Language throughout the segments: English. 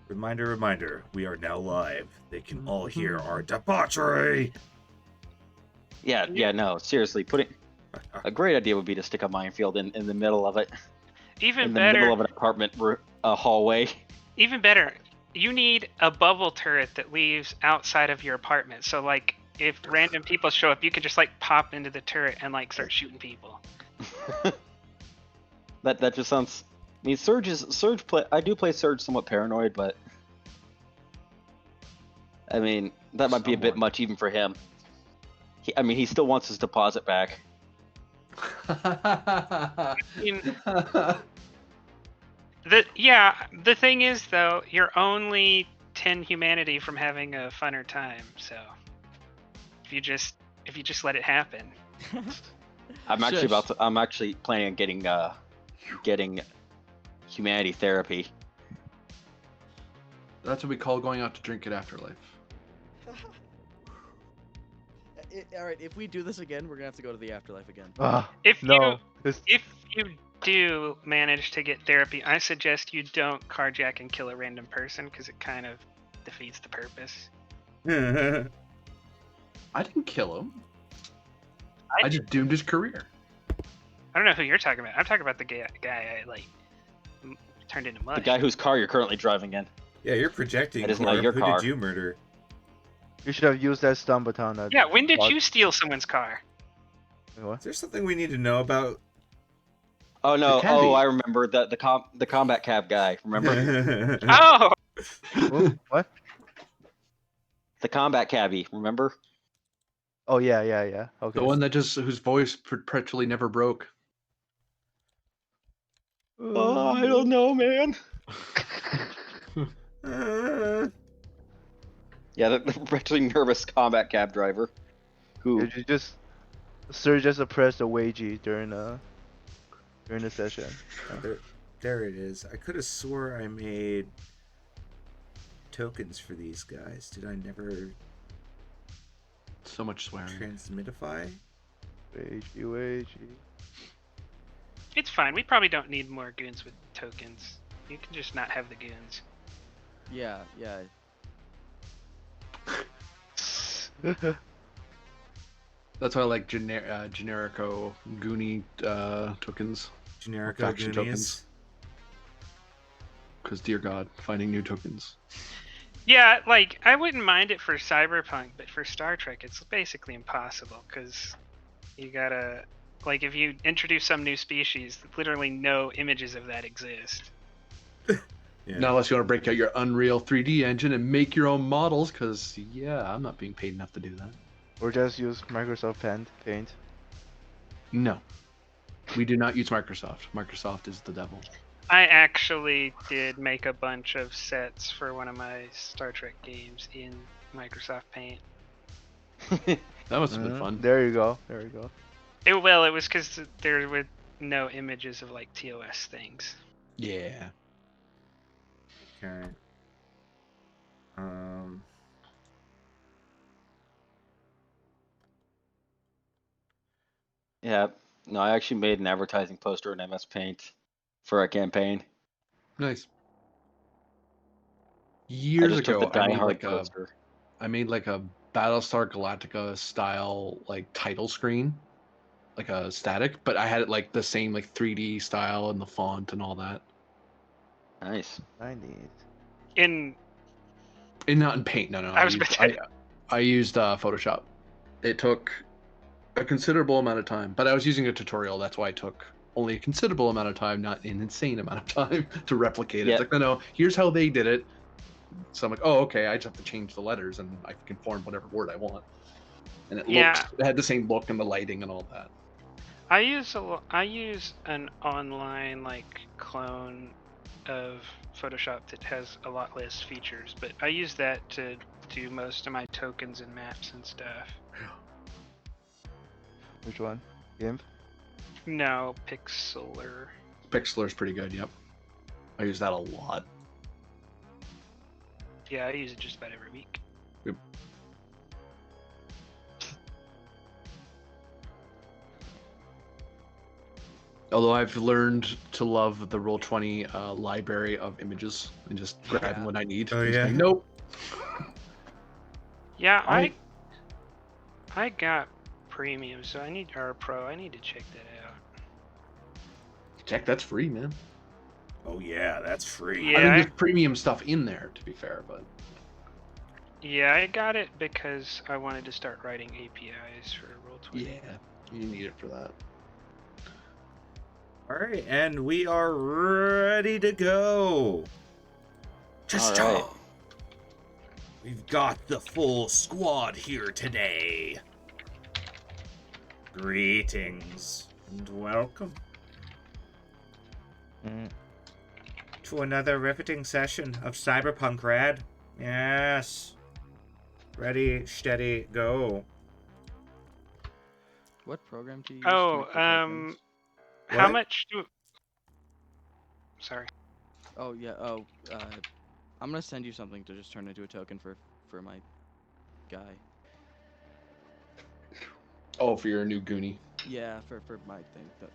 Reminder, we are now live. They can all hear our debauchery. Yeah, no, seriously, a great idea would be to stick a minefield in the middle of it. Even in better, the middle of an apartment hallway. even better, you need a bubble turret that leaves outside of your apartment. So, like, if random people show up, you can just, like, pop into the turret and, like, start shooting people. That just sounds... I mean, I do play Surge somewhat paranoid, but... I mean, that might be a bit much even for him. He still wants his deposit back. I mean, the thing is, though, you're only 10 humanity from having a funner time, so if you just let it happen. I'm actually planning on getting humanity therapy. That's what we call going out to drink at Afterlife. All right, if we do this again, we're gonna have to go to the afterlife again. If you do manage to get therapy, I suggest you don't carjack and kill a random person because it kind of defeats the purpose. I didn't kill him. I just doomed his career. I don't know who you're talking about. I'm talking about the guy I turned into mud. The guy whose car you're currently driving in. Yeah, you're projecting. That is not your who car. did you murder? You should have used that stun baton. Yeah, when did you steal someone's car? What? Is there something we need to know about? Oh no! Oh, I remember the combat cab guy. Remember? Oh. What? The combat cabbie. Remember? Oh yeah. Okay. The one whose voice perpetually never broke. Oh, I don't know, man. Yeah, the perpetually nervous combat cab driver. Who? Did you just press the wagey during the session? There it is. I could have swore I made tokens for these guys. Did I never? So much swearing. Transmitify? Wagey. It's fine. We probably don't need more goons with tokens. You can just not have the goons. Yeah. That's why I like generico Goonie tokens. Generico faction Goonies? tokens. Because, dear God, finding new tokens. Yeah, like, I wouldn't mind it for Cyberpunk, but for Star Trek, it's basically impossible, because you gotta... Like, if you introduce some new species, literally no images of that exist. Yeah. Not unless you want to break out your Unreal 3D engine and make your own models, because, yeah, I'm not being paid enough to do that. Or just use Microsoft Paint. No. We do not use Microsoft. Microsoft is the devil. I actually did make a bunch of sets for one of my Star Trek games in Microsoft Paint. That must have been fun. There you go. It was because there were no images of, like, TOS things. Yeah. Okay. Yeah. No, I actually made an advertising poster in MS Paint for a campaign. Nice. Years ago, poster. I made like a Battlestar Galactica style like title screen, like a static, but I had it like the same like 3D style and the font and all that. Nice. I need. Not in Paint. No. I used Photoshop. It took a considerable amount of time, but I was using a tutorial. That's why it took only a considerable amount of time, not an insane amount of time to replicate it. Yep. It's like, no, here's how they did it. So I'm like, oh, okay, I just have to change the letters and I can form whatever word I want. And it had the same look and the lighting and all that. I use an online, like, clone of Photoshop that has a lot less features, but I use that to do most of my tokens and maps and stuff. Which one? GIMP? No, Pixlr. Pixlr's pretty good, yep. I use that a lot. Yeah, I use it just about every week. Yep. Although I've learned to love the Roll20 library of images and just grabbing what I need. Oh, and yeah? saying, nope. Yeah, I- I got premium, so I need or pro. I need to check that out. Check, that's free, man. Oh yeah, that's free. Yeah. I mean, there's premium stuff in there, to be fair, but Yeah, I got it because I wanted to start writing APIs for Roll20. yeah, you need it for that. All right, and we are ready to go. Just All right. We've got the full squad here today. Greetings and welcome Mm. to another riveting session of Cyberpunk, Rad. Yes. Ready, steady, go. What program do you use? Oh, to make the tokens? how What? much do? Sorry. Oh yeah. Oh, I'm gonna send you something to just turn into a token for my guy. Oh, for your new Goonie. Yeah, for my thing.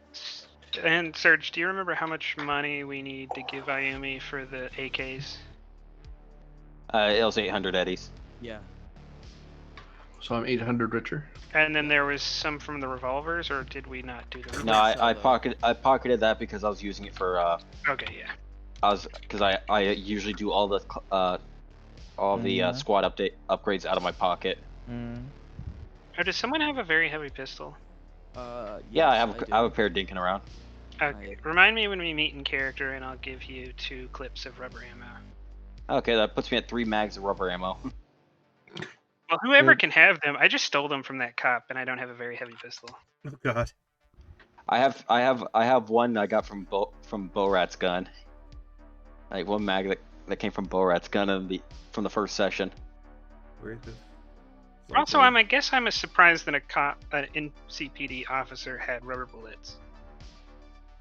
And Serge, do you remember how much money we need to give Ayumi for the AKs? It was 800 eddies. Yeah. So I'm 800 richer. And then there was some from the revolvers, or did we not do the? No, I pocketed that because I was using it for Okay, yeah. because I usually do all the Mhm. squad upgrades out of my pocket. Mm. Oh, does someone have a very heavy pistol? Yeah, I yes, have a pair dinking around. Okay. Remind me when we meet in character, and I'll give you 2 clips of rubber ammo. Okay, that puts me at 3 mags of rubber ammo. Well, whoever Good. can have them. I just stole them from that cop, and I don't have a very heavy pistol. Oh god. I have one I got from Borat's gun. Like 1 mag that came from Borat's gun from the first session. Where the Also, I guess I'm surprised that an NCPD officer had rubber bullets.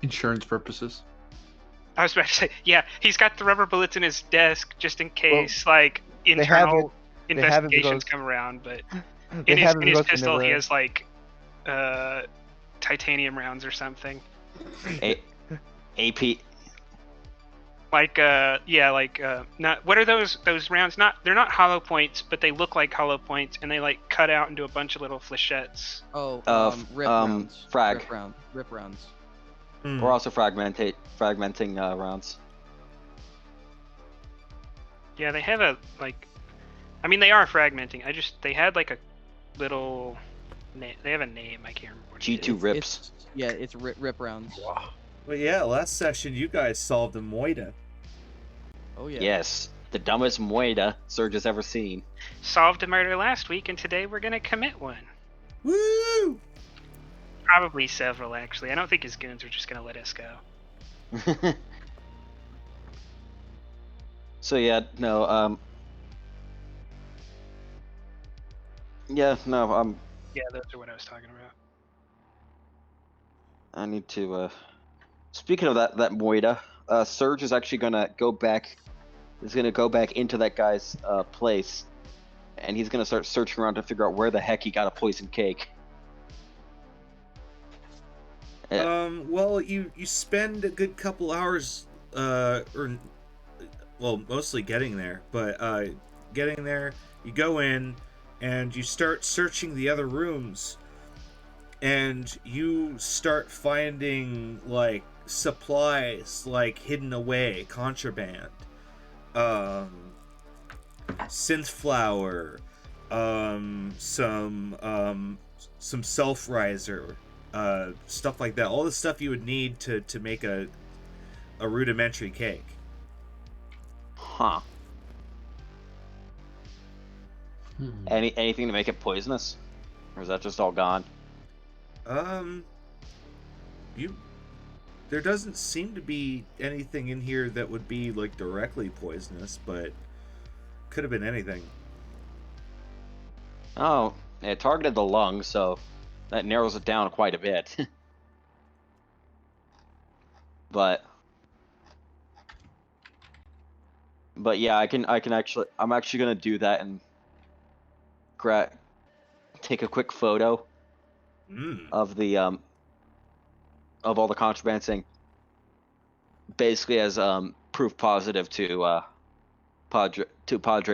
Insurance purposes. I was about to say, yeah, he's got the rubber bullets in his desk just in case, they have internal it- they have it investigations because- come around. But They in have his it because they pistol, he never- has titanium rounds or something. AP. Not what are those rounds? They're not hollow points, but they look like hollow points, and they cut out into a bunch of little flechettes. Oh, rip um, rounds. frag. Rip rounds. We're also fragmenting rounds. Yeah, they have they are fragmenting. They had a little they have a name. I can't remember. What it G2 is. rips. It's rip rounds. Well, yeah, last session you guys solved a Moida. Oh yeah. Yes, the dumbest Moida Surge has ever seen. Solved a murder last week, and today we're gonna commit one. Woo! Probably several, actually. I don't think his goons are just gonna let us go. So yeah, no, yeah, no, Yeah, those are what I was talking about. I need to, speaking of that Moida, Surge is actually gonna go back, into that guy's, place, and he's gonna start searching around to figure out where the heck he got a poison cake. Well, you spend a good couple hours, mostly getting there, but getting there, you go in, and you start searching the other rooms, and you start finding, supplies, hidden away, contraband, synth flower, some self-riser, stuff like that. All the stuff you would need to make a rudimentary cake. Huh. Anything to make it poisonous? Or is that just all gone? There doesn't seem to be anything in here that would be directly poisonous, but could have been anything. Oh, it targeted the lung, so that narrows it down quite a bit. But yeah, I'm actually gonna do that and take a quick photo of the all the contraband, saying basically as proof positive to Padre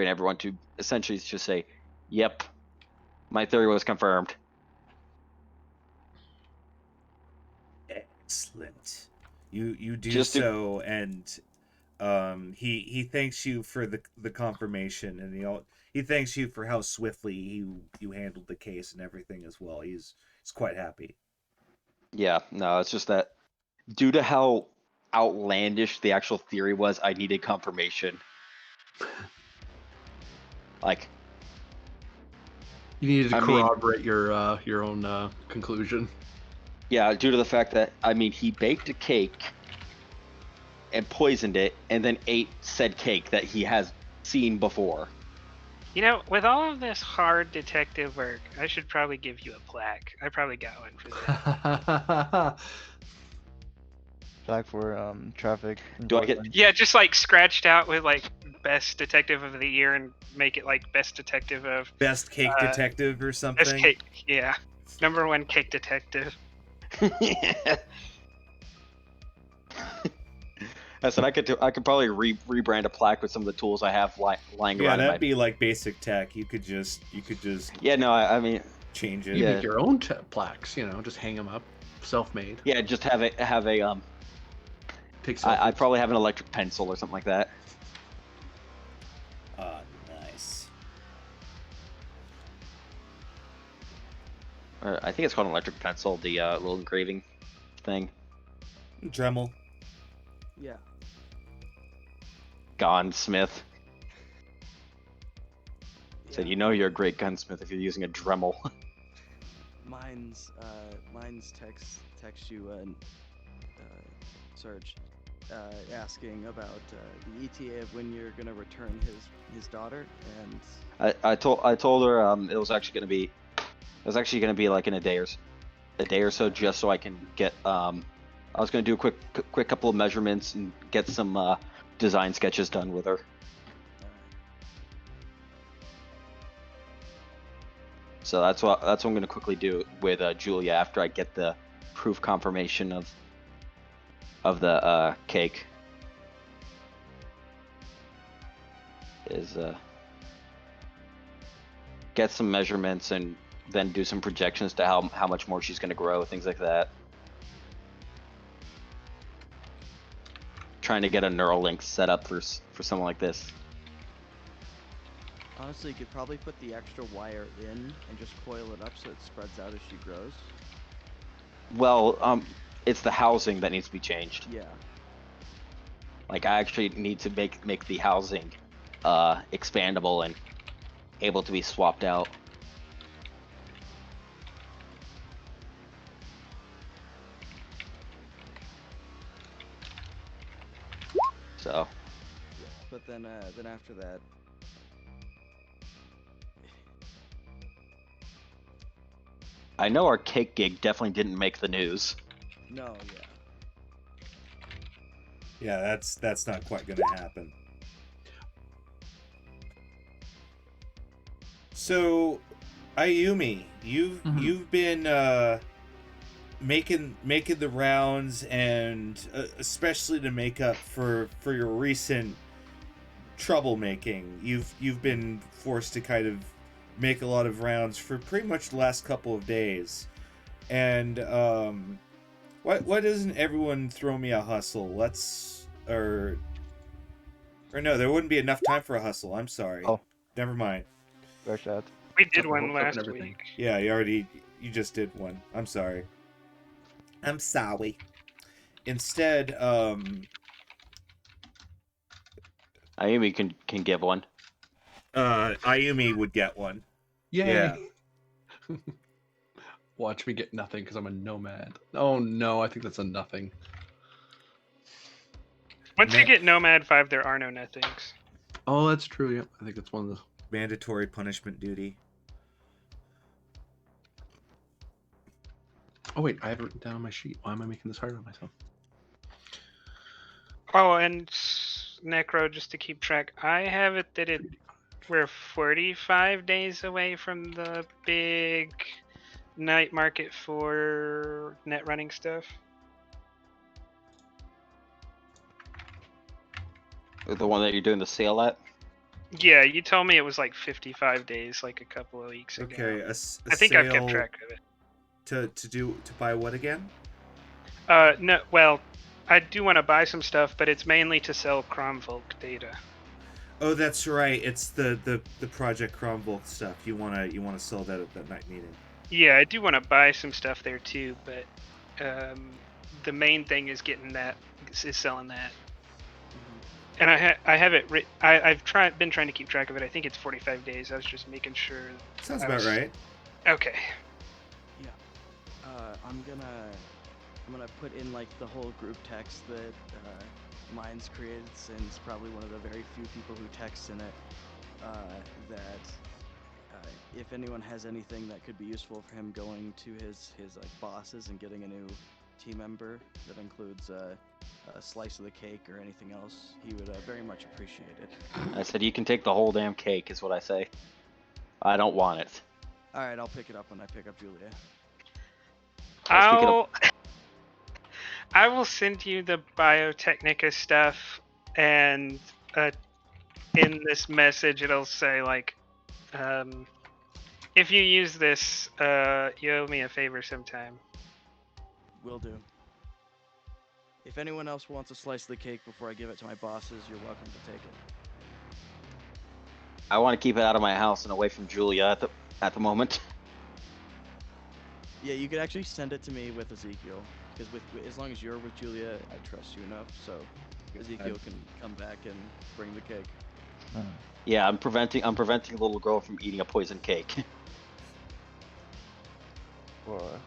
and everyone to essentially just say, "Yep, my theory was confirmed." Excellent. You do Just to- so, and he thanks you for the confirmation, and he thanks you for how swiftly you handled the case and everything as well. He's quite happy. Yeah, no, it's just that due to how outlandish the actual theory was, I needed confirmation. Like, You needed to I mean- corroborate your own conclusion. yeah, due to the fact that he baked a cake and poisoned it, and then ate said cake that he has seen before. You know, with all of this hard detective work, I should probably give you a plaque. I probably got one for that. Flag for traffic. Do I get- enforcement. Yeah, just like scratched out with like best detective of the year and make it like best detective of Best cake detective or something. best cake. Yeah, #1 cake detective. I said I could probably rebrand a plaque with some of the tools I have lying Yeah, around. that'd be like basic tech. You could just Yeah, no, I mean, change it. You Yeah. make your own plaques, just hang them up, self-made. yeah, just have a Take I selfies. probably have an electric pencil or something like that. Nice. Or I think it's called an electric pencil, the little engraving thing. Dremel. Yeah. Gunsmith. Said, Yeah. you know you're a great gunsmith if you're using a Dremel. Mine's text you Serge, asking about the ETA of when you're gonna return his daughter, and I told her it was actually gonna be like in a day or so, just so I can get I was gonna do a quick couple of measurements and get some design sketches done with her. So that's what I'm gonna quickly do with Julia after I get the proof confirmation of the cake. Is get some measurements and then do some projections to how much more she's gonna grow, things like that. Trying to get a neural link set up for something like this. honestly, you could probably put the extra wire in and just coil it up so it spreads out as she grows. Well, it's the housing that needs to be changed. Yeah. Like I actually need to make the housing expandable and able to be swapped out. So But then after that, I know our cake gig definitely didn't make the news. no, yeah. Yeah, that's not quite gonna happen. So, Ayumi, you've been making the rounds, and especially to make up for your recent troublemaking, you've been forced to kind of make a lot of rounds for pretty much the last couple of days. And why doesn't everyone throw me a hustle? Or no, there wouldn't be enough time for a hustle. I'm sorry. Oh. Never mind. Fair shot. We did Got the one hooks up and last everything. week. Yeah, you just did one. I'm sorry. I'm sorry. Instead, Ayumi can give one. Ayumi would get one. Yay! Yeah. Watch me get nothing because I'm a nomad. Oh no, I think that's a nothing. Once Ma- you get Nomad 5, there are no nothings. Oh, that's true. Yeah, I think that's one of the. Mandatory punishment duty. Oh wait, I have it written down on my sheet. Why am I making this hard on myself? Oh, and Necro, just to keep track, I have it that we're 45 days away from the big night market for net running stuff. The one that you're doing the sale at? Yeah, you told me it was like 55 days, like a couple of weeks ago. Okay, a I think I've kept sale track of it. to buy what again? No, well, I do want to buy some stuff, but it's mainly to sell Cromvolk data. Oh, that's right. It's the Project Cromwell stuff. You wanna sell that at that night meeting. Yeah, I do want to buy some stuff there too, but the main thing is selling that. And I have it. I've been trying to keep track of it. I think it's 45 days. I was just making sure. Sounds about right. Okay. Yeah. I'm gonna put in like the whole group text that Mine's created, since probably one of the very few people who texts in it. That if anyone has anything that could be useful for him going to his like bosses and getting a new team member that includes a slice of the cake or anything else, he would very much appreciate it. I said you can take the whole damn cake, is what I say. I don't want it. All right, I'll pick it up when I pick up Julia. I will send you the Biotechnica stuff, and in this message it'll say like, if you use this, you owe me a favor sometime. Will do. If anyone else wants a slice of the cake before I give it to my bosses, you're welcome to take it. I want to keep it out of my house and away from Julia at the moment. Yeah, you could actually send it to me with Ezekiel, because as long as you're with Julia, I trust you enough. So Ezekiel can come back and bring the cake. Yeah, I'm preventing a little girl from eating a poison cake. What?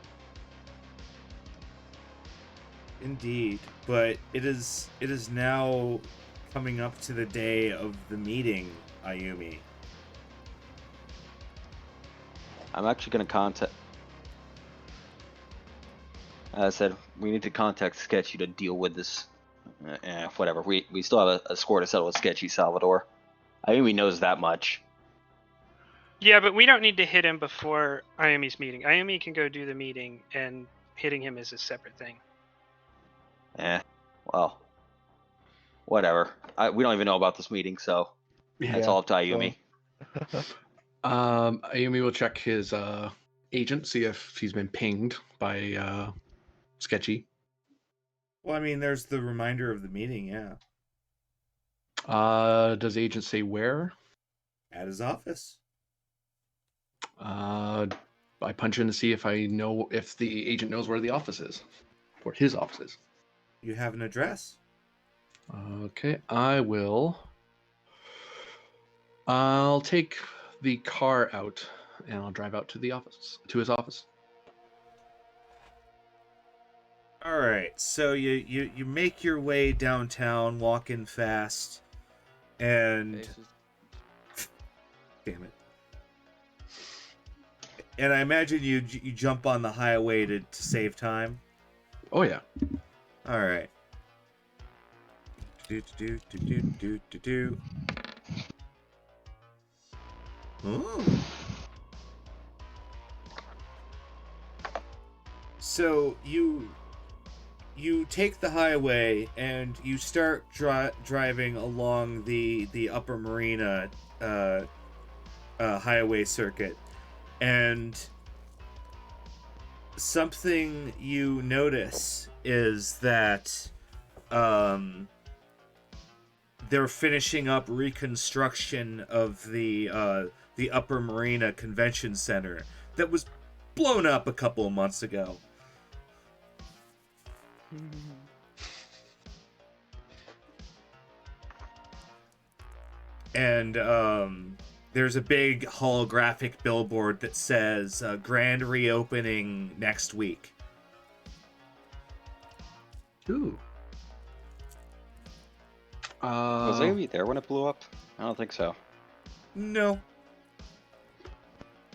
Indeed, but it is now coming up to the day of the meeting, Ayumi. I'm actually going to contact... As I said, we need to contact Sketchy to deal with this. Whatever. We still have a score to settle with Sketchy, Salvador. Ayumi knows that much. Yeah, but we don't need to hit him before Ayumi's meeting. Ayumi can go do the meeting, and hitting him is a separate thing. Well, whatever. We don't even know about this meeting, so that's all up to Ayumi. Ayumi will check his agent, see if he's been pinged by Sketchy. Well, I mean, there's the reminder of the meeting, yeah. Does the agent say where? At his office. I punch in to see if I know if the agent knows where the office is, where his office is. You have an address. Okay, I'll take the car out and I'll drive out to the office, to his office. All right, so you make your way downtown, walking fast, and damn it. And I imagine you jump on the highway to save time. Oh yeah. All right. Do. Ooh. So you take the highway and you start driving along the Upper Marina highway circuit, and something you notice is that they're finishing up reconstruction of the Upper Marina Convention Center that was blown up a couple of months ago. And there's a big holographic billboard that says grand reopening next week. Ooh. Was Ayumi there when it blew up? I don't think so. No.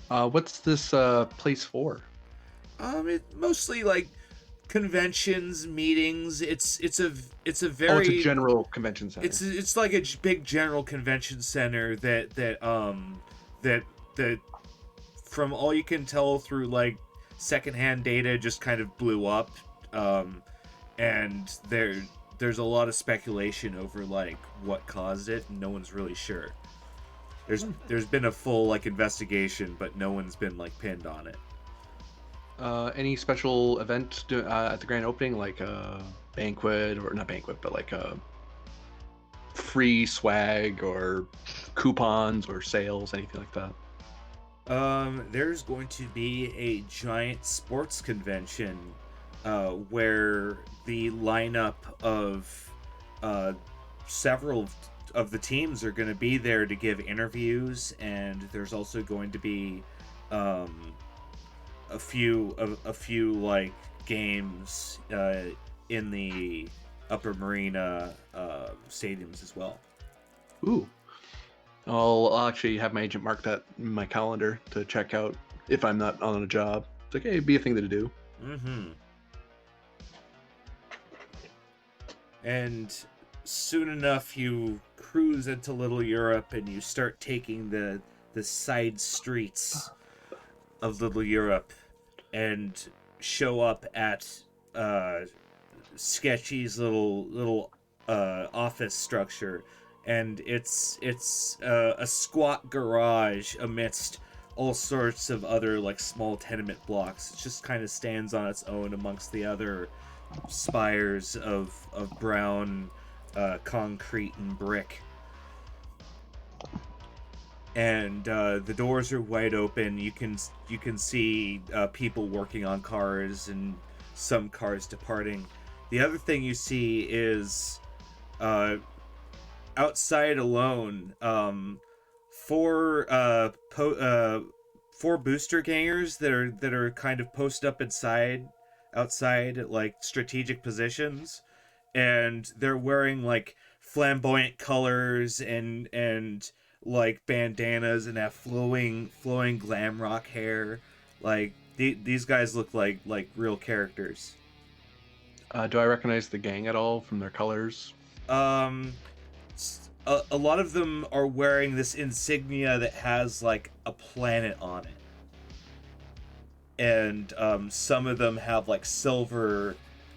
What's this place for? It mostly like conventions, meetings. It's a very it's a general convention center. It's like a big general convention center that from all you can tell through like secondhand data just kind of blew up, and there's a lot of speculation over like what caused it, and no one's really sure. There's been a full like investigation, but no one's been like pinned on it. Any special event at the grand opening, like a banquet, or not banquet, but like a free swag or coupons or sales, anything like that? There's going to be a giant sports convention where the lineup of several of the teams are going to be there to give interviews, and there's also going to be a few like games in the upper marina stadiums as well. Ooh. I'll actually have my agent mark that in my calendar to check out if I'm not on a job. It's like, hey, it'd be a thing to do. Mm-hmm. And soon enough, you cruise into Little Europe, and you start taking the side streets of Little Europe, and show up at Sketchy's little office structure. And it's a squat garage amidst all sorts of other like small tenement blocks. It just kind of stands on its own amongst the other spires of brown concrete and brick. And the doors are wide open. You can see people working on cars and some cars departing. The other thing you see is outside alone, four booster gangers that are kind of posted up outside at like strategic positions, and they're wearing like flamboyant colors and like bandanas and have flowing glam rock hair. Like these guys look like real characters. Do I recognize the gang at all from their colors? A lot of them are wearing this insignia that has like a planet on it, and some of them have like silver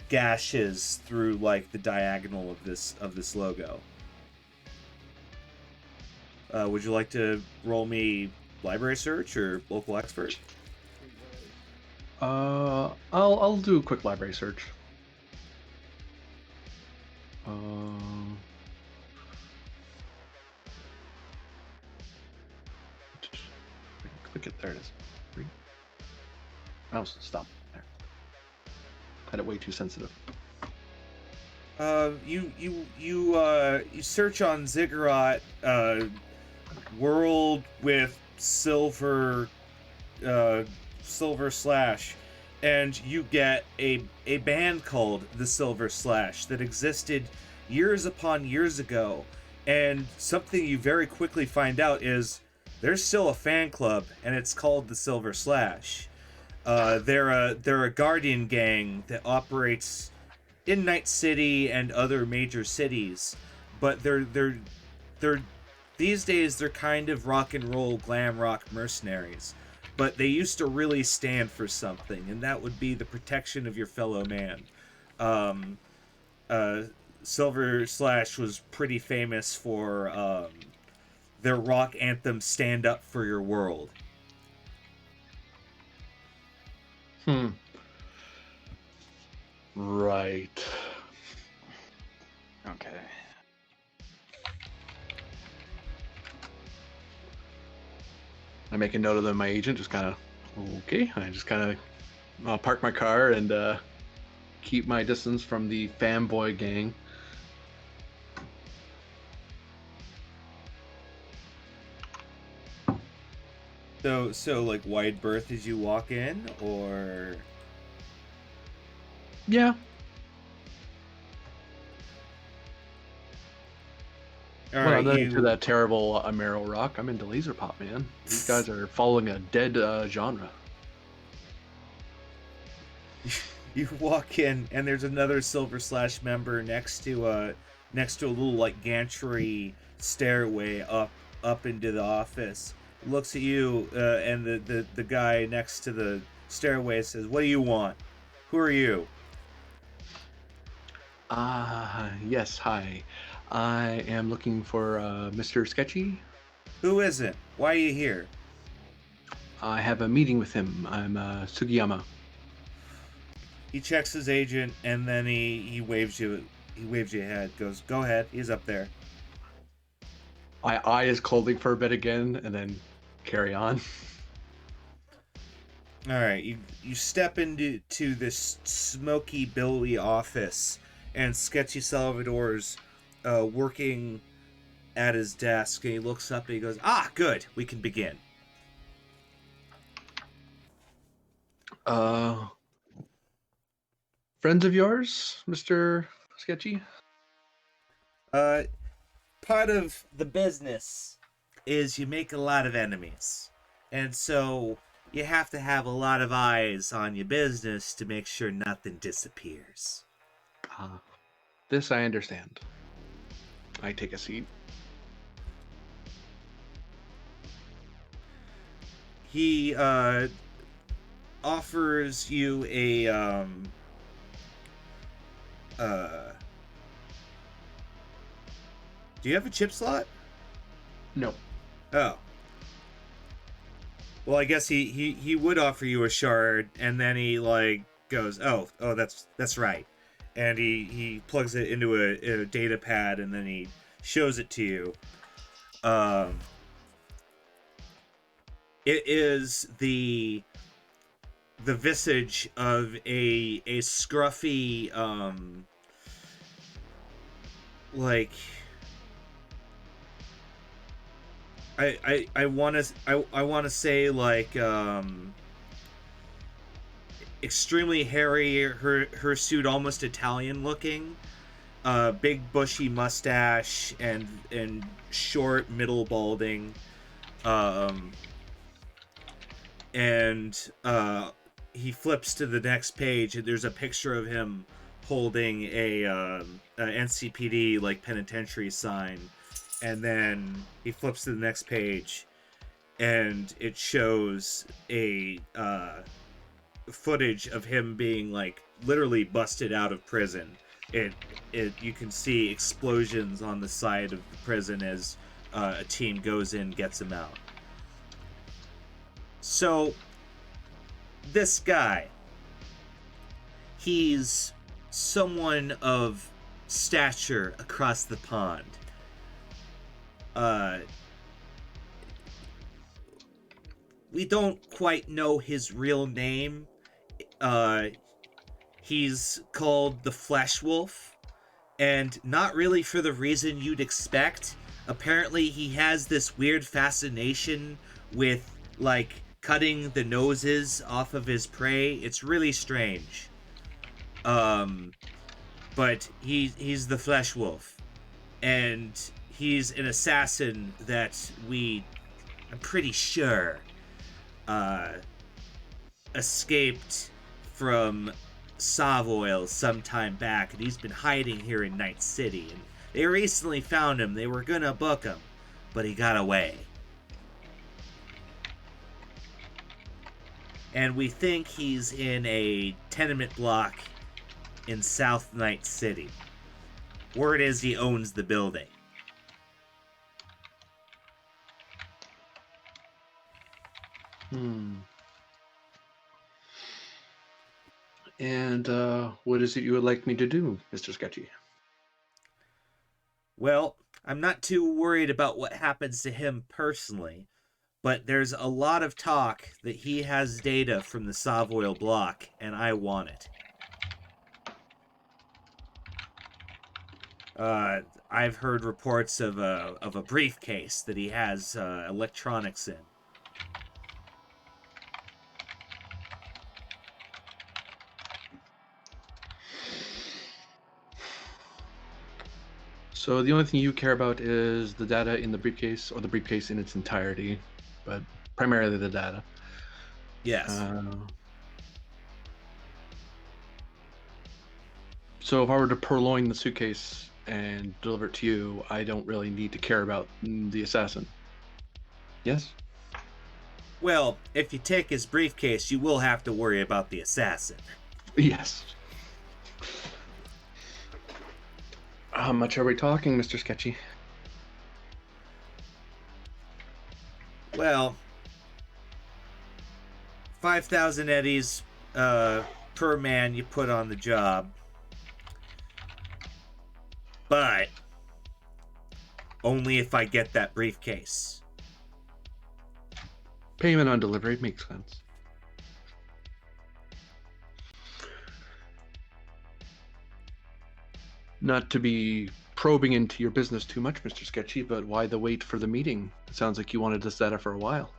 gashes through like the diagonal of this logo. Would you like to roll me library search or local expert? I'll do a quick library search. Click it. There it is. Mouse, stop. There. Had it way too sensitive. You search on Ziggurat, world with silver slash, and you get a band called the Silver Slash that existed years upon years ago. And something you very quickly find out is there's still a fan club, and it's called the Silver Slash. They're a guardian gang that operates in Night City and other major cities, but they're these days they're kind of rock and roll glam rock mercenaries. But they used to really stand for something, and that would be the protection of your fellow man. Silver Slash was pretty famous for their rock anthem, "Stand Up for Your World." Right. Okay. I make a note of them. My agent just kind of, okay. I just kind of park my car and keep my distance from the fanboy gang. So like wide berth as you walk in, or? Yeah. All Well, right, I'm not you... into that terrible Amaro rock. I'm into laser pop, man. These guys are following a dead genre. You walk in, and there's another Silver Slash member next to a little like gantry stairway up into the office. Looks at you, and the guy next to the stairway says, "What do you want? Who are you?" Yes, hi. I am looking for Mr. Sketchy. Who is it? Why are you here? I have a meeting with him. I'm Sugiyama. He checks his agent and then he waves you. He waves you ahead. Goes, go ahead. He's up there. I eye his clothing for a bit again, and then carry on. All right, you step into this smoky, billowy office, and Sketchy Salvador's working at his desk, and he looks up and he goes, "Ah, good, we can begin." Friends of yours, Mr. Sketchy? Part of the business is you make a lot of enemies, and so you have to have a lot of eyes on your business to make sure nothing disappears. This I understand. I take a seat. He offers you a do you have a chip slot? No. Oh. Well, I guess he would offer you a shard, and then he like goes, oh, that's right, and he plugs it into a data pad, and then he shows it to you. It is the visage of a scruffy like. I want to say like extremely hairy, hirsute, almost Italian looking, big bushy mustache and short middle balding, and he flips to the next page and there's a picture of him holding a NCPD like penitentiary sign. And then he flips to the next page, and it shows a footage of him being like literally busted out of prison. You can see explosions on the side of the prison as a team goes in, gets him out. So this guy, he's someone of stature across the pond. We don't quite know his real name. He's called the Flesh Wolf, and not really for the reason you'd expect. Apparently he has this weird fascination with, like, cutting the noses off of his prey. It's really strange. But he's the Flesh Wolf, and he's an assassin that I'm pretty sure, escaped from Savoil some time back, and he's been hiding here in Night City. And they recently found him. They were gonna book him, but he got away. And we think he's in a tenement block in South Night City. Word is he owns the building. And what is it you would like me to do, Mr. Sketchy? Well, I'm not too worried about what happens to him personally, but there's a lot of talk that he has data from the Savoil block, and I want it. I've heard reports of a briefcase that he has electronics in. So the only thing you care about is the data in the briefcase, or the briefcase in its entirety, but primarily the data. Yes. So if I were to purloin the suitcase and deliver it to you, I don't really need to care about the assassin. Yes? Well, if you take his briefcase, you will have to worry about the assassin. Yes. How much are we talking, Mr. Sketchy? Well, 5,000 eddies per man you put on the job. But only if I get that briefcase. Payment on delivery makes sense. Not to be probing into your business too much, Mr. Sketchy, but why the wait for the meeting? It sounds like you wanted to set up for a while.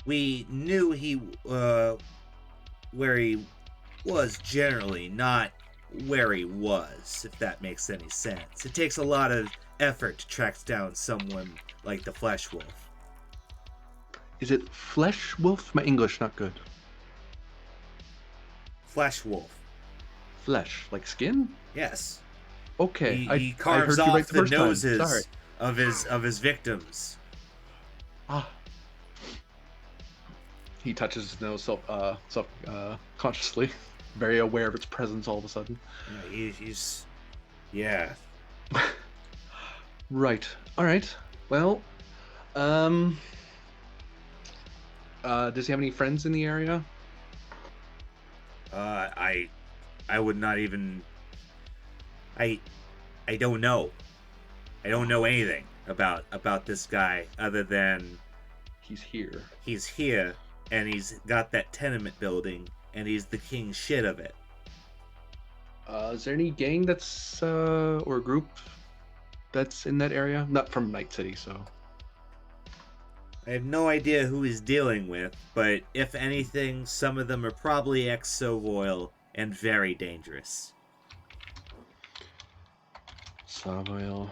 We knew where he was generally, not where he was, if that makes any sense. It takes a lot of effort to track down someone like the Flesh Wolf. Is it Flesh Wolf? My English not good. Flesh Wolf. Flesh, like skin? Yes. Okay, He I carves heard you off right the the first time. noses Sorry. of his victims. Ah. He touches his nose consciously, very aware of its presence all of a sudden. He's yeah. Right. All right. Well, does he have any friends in the area? I would not even. I don't know. I don't know anything about this guy other than He's here. he's here and he's got that tenement building and he's the king shit of it. Is there any gang that's or group that's in that area? Not from Night City, so. I have no idea who he's dealing with, but if anything, some of them are probably ex-Sovoil and very dangerous. Savoil.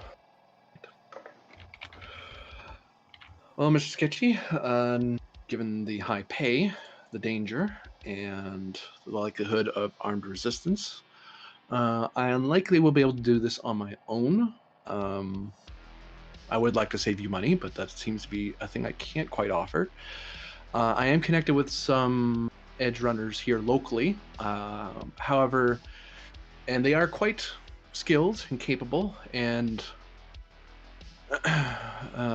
Well, Mr. Sketchy, given the high pay, the danger, and the likelihood of armed resistance, I unlikely will be able to do this on my own. I would like to save you money, but that seems to be a thing I can't quite offer. I am connected with some edge runners here locally, however, and they are quite skilled and capable and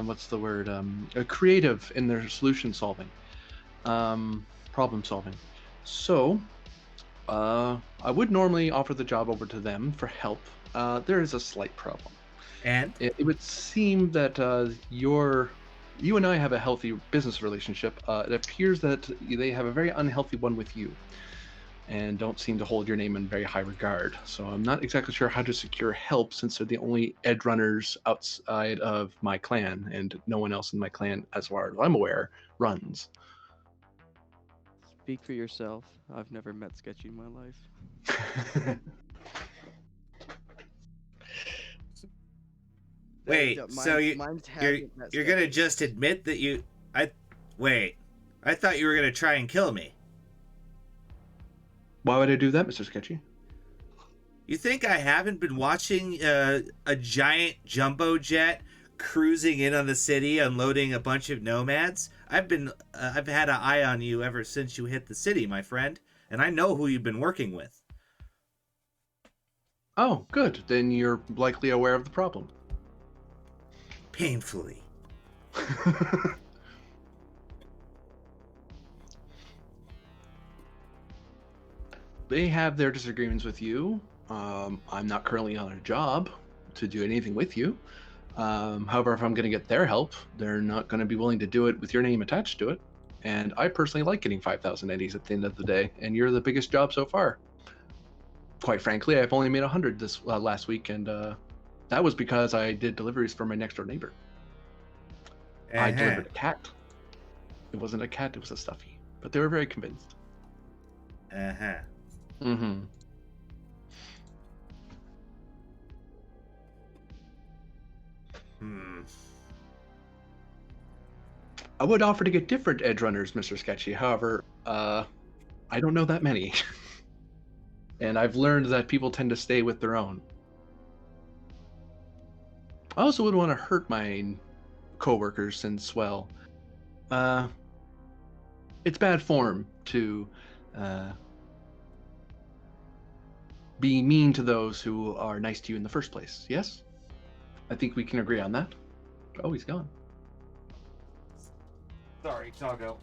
what's the word? Creative in their solution solving, problem solving. So, I would normally offer the job over to them for help. There is a slight problem. And It would seem that you and I have a healthy business relationship. It appears that they have a very unhealthy one with you, and don't seem to hold your name in very high regard. So I'm not exactly sure how to secure help, since they're the only edge runners outside of my clan, and no one else in my clan, as far as I'm aware, runs. Speak for yourself. I've never met Sketchy in my life. wait, so you're you're gonna just admit that you? Wait. I thought you were gonna try and kill me. Why would I do that, Mr. Sketchy? You think I haven't been watching a giant jumbo jet cruising in on the city, unloading a bunch of nomads? I've had an eye on you ever since you hit the city, my friend, and I know who you've been working with. Oh, good. Then you're likely aware of the problem. Painfully. They have their disagreements with you. I'm not currently on a job to do anything with you. However, if I'm going to get their help, they're not going to be willing to do it with your name attached to it. And I personally like getting 5,000 eddies at the end of the day, and you're the biggest job so far. Quite frankly, I've only made 100 this last week, and that was because I did deliveries for my next door neighbor. I delivered a cat. It wasn't a cat, it was a stuffy. But they were very convinced. Uh-huh. Mm-hmm. I would offer to get different edge runners, Mr. Sketchy. However, I don't know that many. And I've learned that people tend to stay with their own. I also wouldn't want to hurt my co-workers, since, well, it's bad form to be mean to those who are nice to you in the first place. Yes? I think we can agree on that. Oh, he's gone. Sorry, Doggo.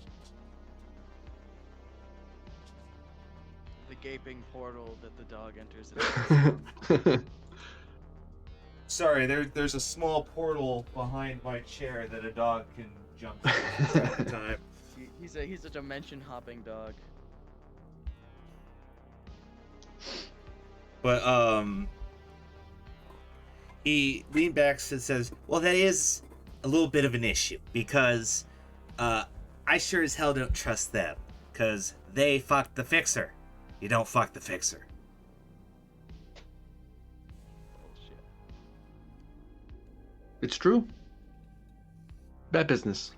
The gaping portal that the dog enters. Sorry, there's a small portal behind my chair that a dog can jump through at the time. He's a dimension hopping dog. But he leans back and says, "Well, that is a little bit of an issue because I sure as hell don't trust them because they fucked the fixer. You don't fuck the fixer." Bullshit. It's true. Bad business.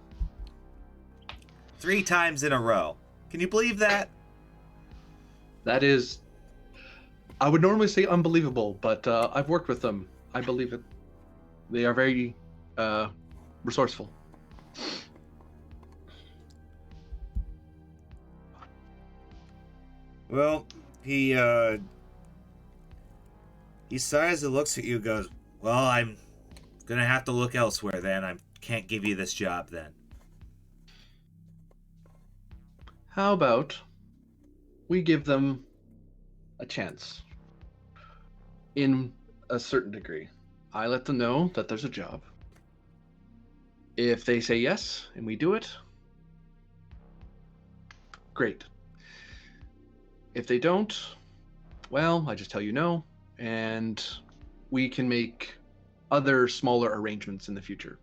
3 times in a row. Can you believe that? That is, I would normally say unbelievable, but I've worked with them. I believe it. They are very resourceful. Well, he sighs and looks at you and goes, "Well, I'm gonna have to look elsewhere then. I can't give you this job then." How about we give them a chance in a certain degree? I let them know that there's a job. If they say yes and we do it, great. If they don't, well, I just tell you no, and we can make other smaller arrangements in the future.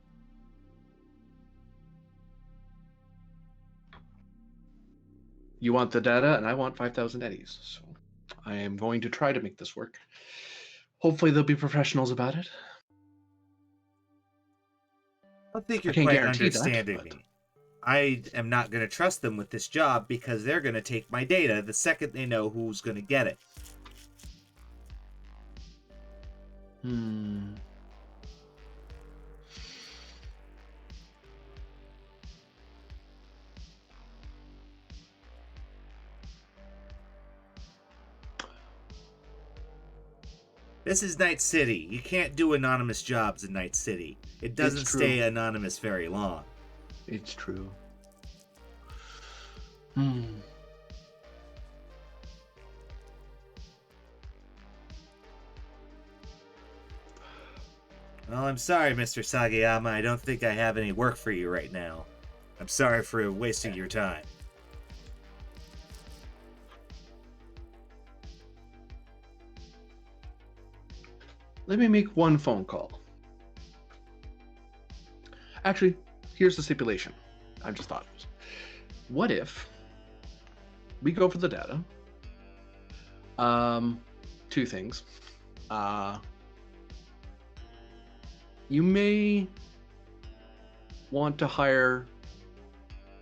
You want the data, and I want 5,000 eddies, so I am going to try to make this work. Hopefully they'll be professionals about it. I don't think you're can't quite guarantee that, understanding but- me. I am not going to trust them with this job because they're going to take my data the second they know who's going to get it. This is Night City. You can't do anonymous jobs in Night City. It doesn't true. stay anonymous very long. It's true. Well, I'm sorry, Mr. Sagayama. I don't think I have any work for you right now. I'm sorry for wasting your time. Let me make one phone call. Actually, here's the stipulation. I just thought of it. What if we go for the data? Two things. You may want to hire,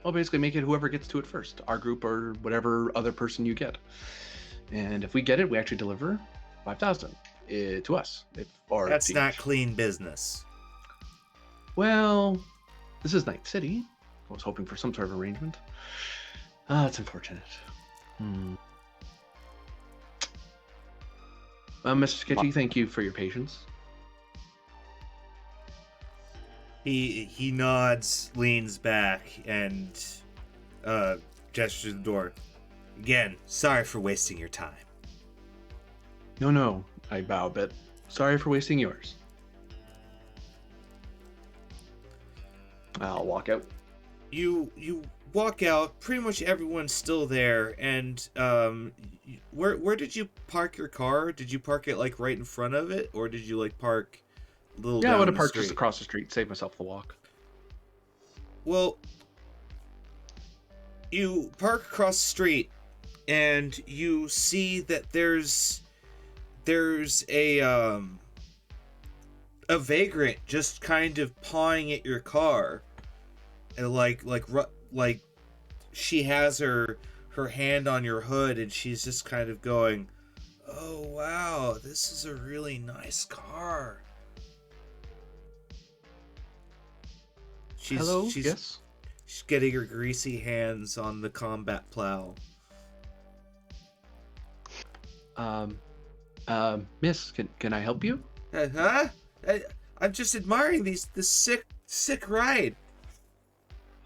well, basically make it whoever gets to it first, our group or whatever other person you get. And if we get it, we actually deliver 5,000 to us. That's not clean business. Well, this is Night City. I was hoping for some sort of arrangement. It's unfortunate. Mr. Sketchy, thank you for your patience. He nods, leans back, and gestures to the door. Again, sorry for wasting your time. No, I bow a bit. Sorry for wasting yours. I'll walk out. You walk out. Pretty much everyone's still there. And where did you park your car? Did you park it like right in front of it, or did you like park a little? Yeah, I down would have the parked street? just across the street, save myself the walk. Well, you park across the street, and you see that there's a vagrant just kind of pawing at your car, and like she has her hand on your hood, and she's just kind of going, "Oh wow, this is a really nice car." Hello? She's Yes? She's getting her greasy hands on the combat plow. Miss, can I help you? Huh? I'm just admiring this sick ride.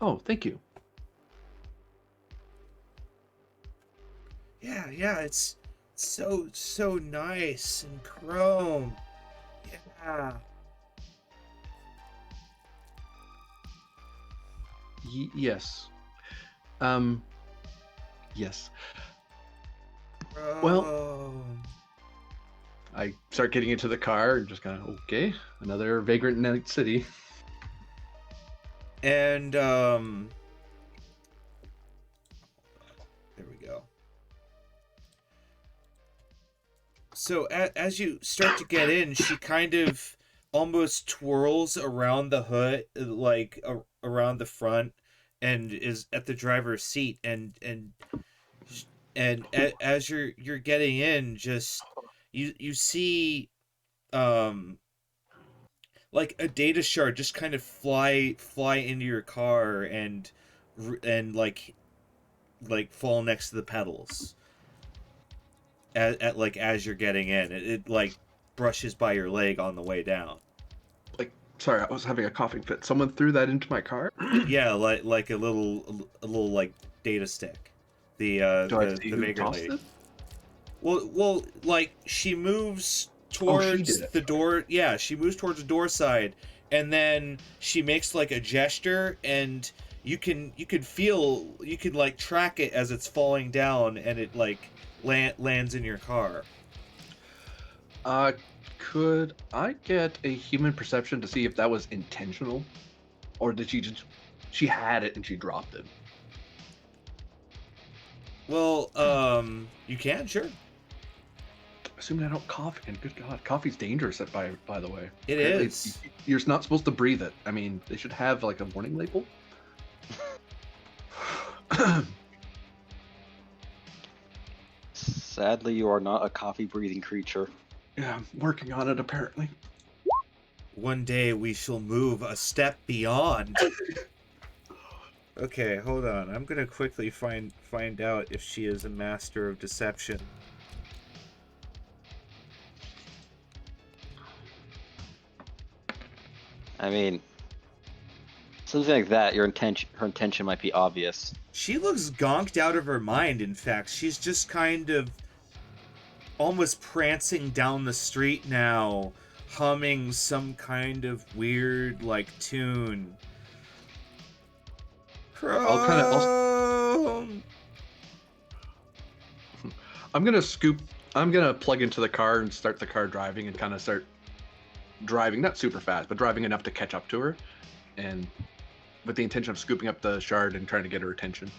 Oh, thank you. Yeah, it's so nice and chrome. Yeah. Yes. Yes. Well, Chrome. I start getting into the car and just kind of, okay, another Vagrant Night City. And there we go. So as you start to get in, she kind of almost twirls around the hood, like around the front, and is at the driver's seat. As you're getting in, just you see like a data shard just kind of fly into your car and like fall next to the pedals at like as you're getting in. It like brushes by your leg on the way down. Like, sorry, I was having a coughing fit. Someone threw that into my car? Yeah, like a little like data stick. The Do I see the who vagrant tossed lady. it? Well, like she moves she towards did it. the door. Yeah, she moves towards the door side, and then she makes like a gesture, and you can feel, you can like track it as it's falling down, and it like lands in your car. Could I get a human perception to see if that was intentional? Or did she had it and she dropped it? Well, you can, sure. Assuming I don't cough again. Good God, coffee's dangerous. By the way, It apparently is. You're not supposed to breathe it. I mean, they should have like a warning label. Sadly, you are not a coffee-breathing creature. Yeah, I'm working on it apparently. One day we shall move a step beyond. Okay, hold on. I'm gonna quickly find out if she is a master of deception. I mean, something like that, her intention might be obvious. She looks gonked out of her mind, in fact. She's just kind of almost prancing down the street now, humming some kind of weird, like, tune. Chrome! I'm gonna plug into the car and start the car driving and kind of start driving, not super fast, but driving enough to catch up to her, and with the intention of scooping up the shard and trying to get her attention.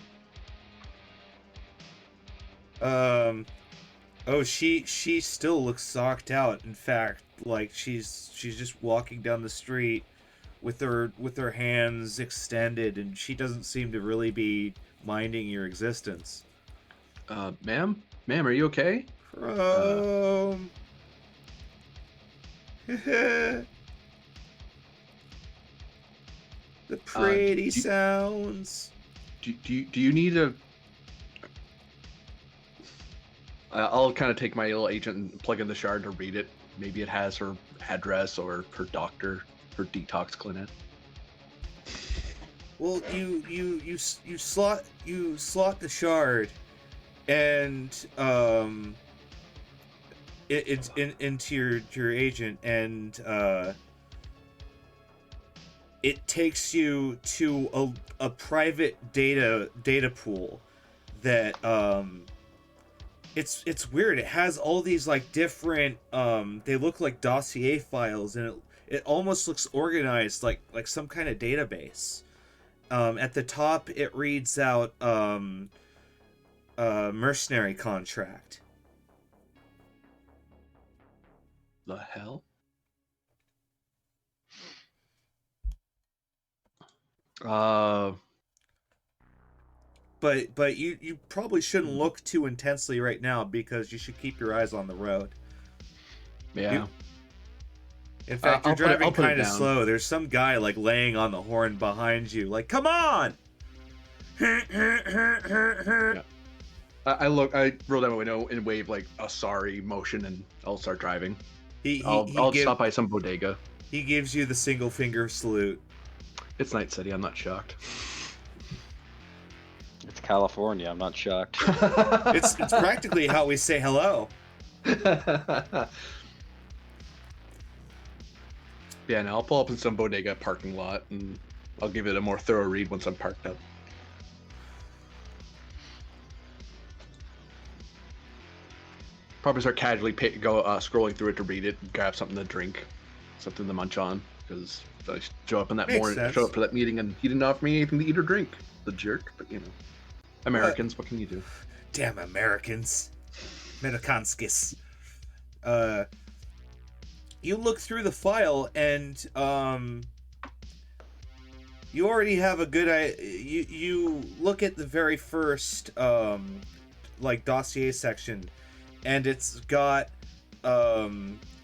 Oh, she still looks socked out. In fact, like she's just walking down the street with her hands extended, and she doesn't seem to really be minding your existence. Ma'am, are you okay? Chrome. The pretty sounds. Do you need a? I'll kind of take my little agent and plug in the shard to read it. Maybe it has her address or her doctor, her detox clinic. Well, you slot the shard, and it's into your agent, and it takes you to a private data pool that it's weird. It has all these like different they look like dossier files, and it almost looks organized like some kind of database. At the top it reads out mercenary contract. The hell? But you probably shouldn't look too intensely right now, because you should keep your eyes on the road. Yeah. In fact, you're driving kind of slow. There's some guy like laying on the horn behind you, like, come on! Yeah. I roll down my window and wave like a sorry motion, and I'll start driving. I'll stop by some bodega. He gives you the single finger salute. It's Night City. I'm not shocked. It's California. I'm not shocked. It's practically how we say hello. Yeah, now I'll pull up in some bodega parking lot, and I'll give it a more thorough read once I'm parked up. Probably start casually scrolling through it to read it, and grab something to drink, something to munch on, because I show up in that morning, show up for that meeting, and he didn't offer me anything to eat or drink. The jerk, but you know, Americans, what can you do? Damn Americans, Amerikanskis. You look through the file, and you already have a good idea. You look at the very first like dossier section, and it's got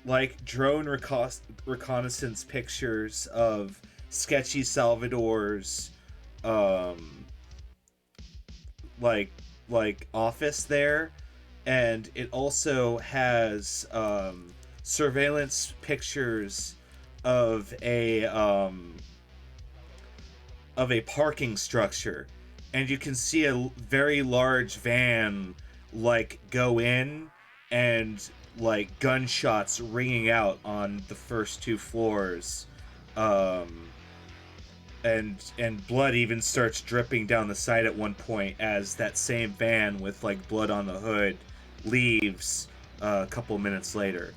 like drone reconnaissance pictures of sketchy Salvador's like office there, and it also has surveillance pictures of a parking structure, and you can see a very large van like go in, and like gunshots ringing out on the first 2 floors, and blood even starts dripping down the side at one point as that same van with like blood on the hood leaves a couple minutes later.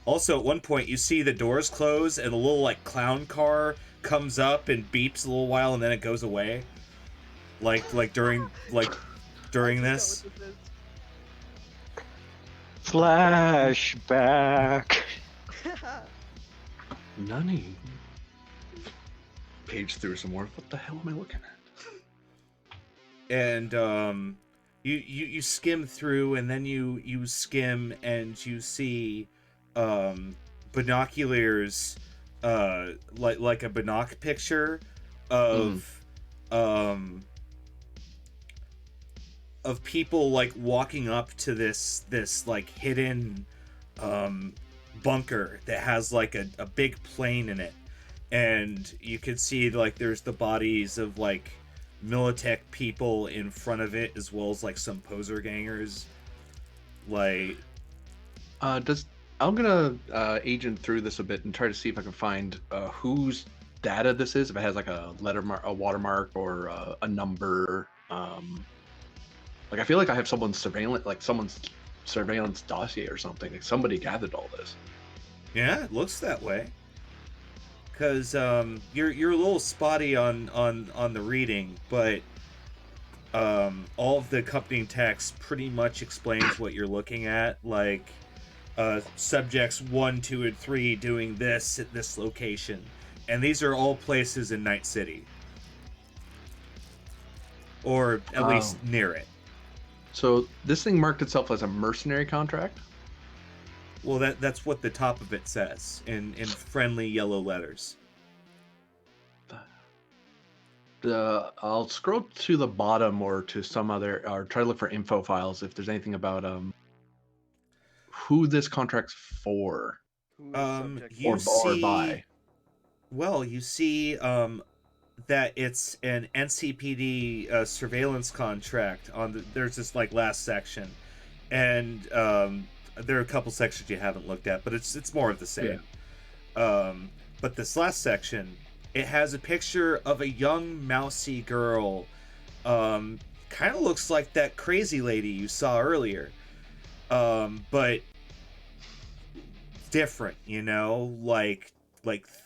Also at one point you see the doors close and a little like clown car comes up and beeps a little while and then it goes away. Like during this. Flashback. Nani. Page through some more. What the hell am I looking at? And you skim through, and then you skim and you see binoculars, like a binoc picture of people like walking up to this like hidden bunker that has like a big plane in it, and you can see like there's the bodies of like Militech people in front of it, as well as like some poser gangers. Like I'm gonna agent through this a bit and try to see if I can find whose data this is, if it has like a a watermark or a number. Like I feel like I have someone's surveillance dossier or something. Like somebody gathered all this. Yeah, it looks that way. Because you're a little spotty on the reading, but all of the accompanying text pretty much explains what you're looking at. Like subjects 1, 2, and 3 doing this at this location, and these are all places in Night City, or at least near it. So this thing marked itself as a mercenary contract? Well, that's what the top of it says in friendly yellow letters. I'll scroll to the bottom or to some other, or try to look for info files if there's anything about who this contract's for. You or by. Well, you see that it's an NCPD surveillance contract there's this like last section, and there are a couple sections you haven't looked at, but it's more of the same. Yeah. But this last section, it has a picture of a young mousy girl, kind of looks like that crazy lady you saw earlier, but different, you know, like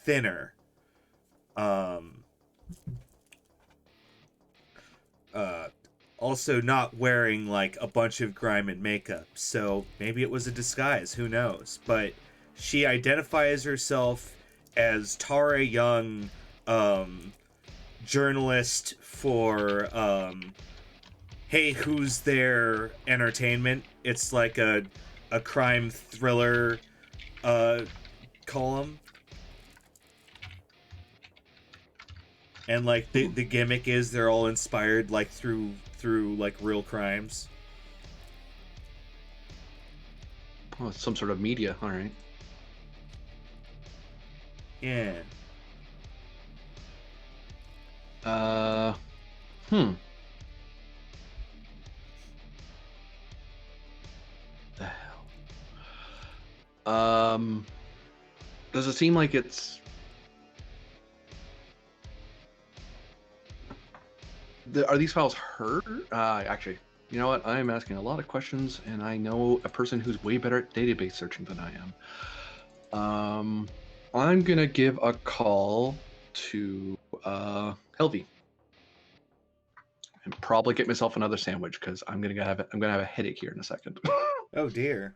thinner. Also not wearing like a bunch of grime and makeup, so maybe it was a disguise, who knows. But she identifies herself as Tara Young, journalist for Hey Who's There Entertainment. It's like a crime thriller column. And like the gimmick is they're all inspired like through through like real crimes. Oh, some sort of media. All right. Yeah. Hmm. The hell. Does it seem like it's are these files hers? Actually, you know what? I am asking a lot of questions, and I know a person who's way better at database searching than I am. I'm gonna give a call to Helvey, and probably get myself another sandwich because I'm gonna have a headache here in a second. Oh dear.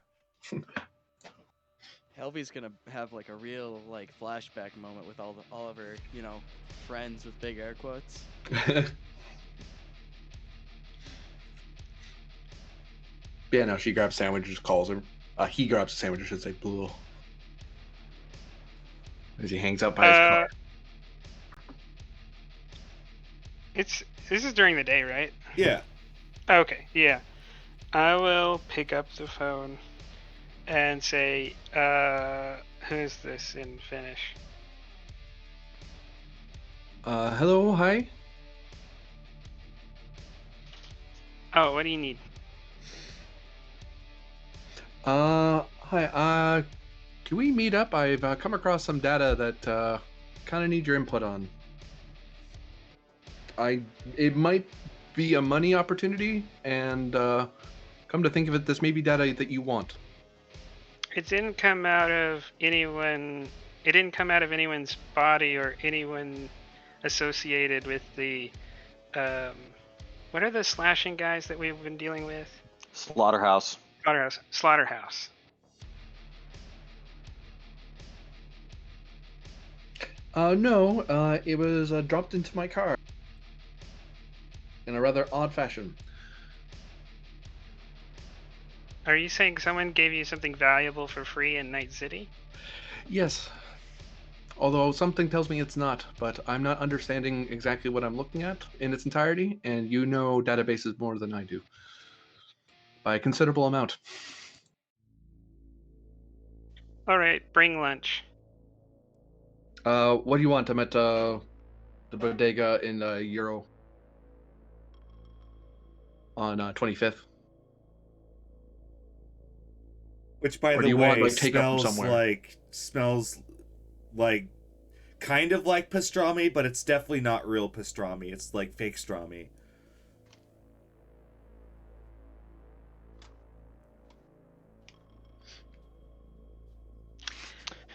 Helvy's gonna have like a real like flashback moment with all of her, you know, friends with big air quotes. Yeah, no, she grabs sandwich, just calls him. He grabs a sandwich, I should say, blue. As he hangs out by his car. This is during the day, right? Yeah. Okay, yeah. I will pick up the phone and say, who's this in Finnish? Hello, hi. Oh, what do you need? Hi, can we meet up? I've come across some data that kind of need your input on. It might be a money opportunity, and come to think of it, this may be data that you want. It didn't come out of anyone. It didn't come out of anyone's body or anyone associated with the. What are the slashing guys that we've been dealing with? Slaughterhouse. Slaughterhouse. No, it was dropped into my car in a rather odd fashion. Are you saying someone gave you something valuable for free in Night City? Yes. Although something tells me it's not, but I'm not understanding exactly what I'm looking at in its entirety, and you know databases more than I do. By a considerable amount. Alright, bring lunch. What do you want? I'm at the bodega in Euro on 25th. Which, by Or do the you way, want, like, takeout from somewhere? smells like kind of like pastrami, but it's definitely not real pastrami. It's like fake strami.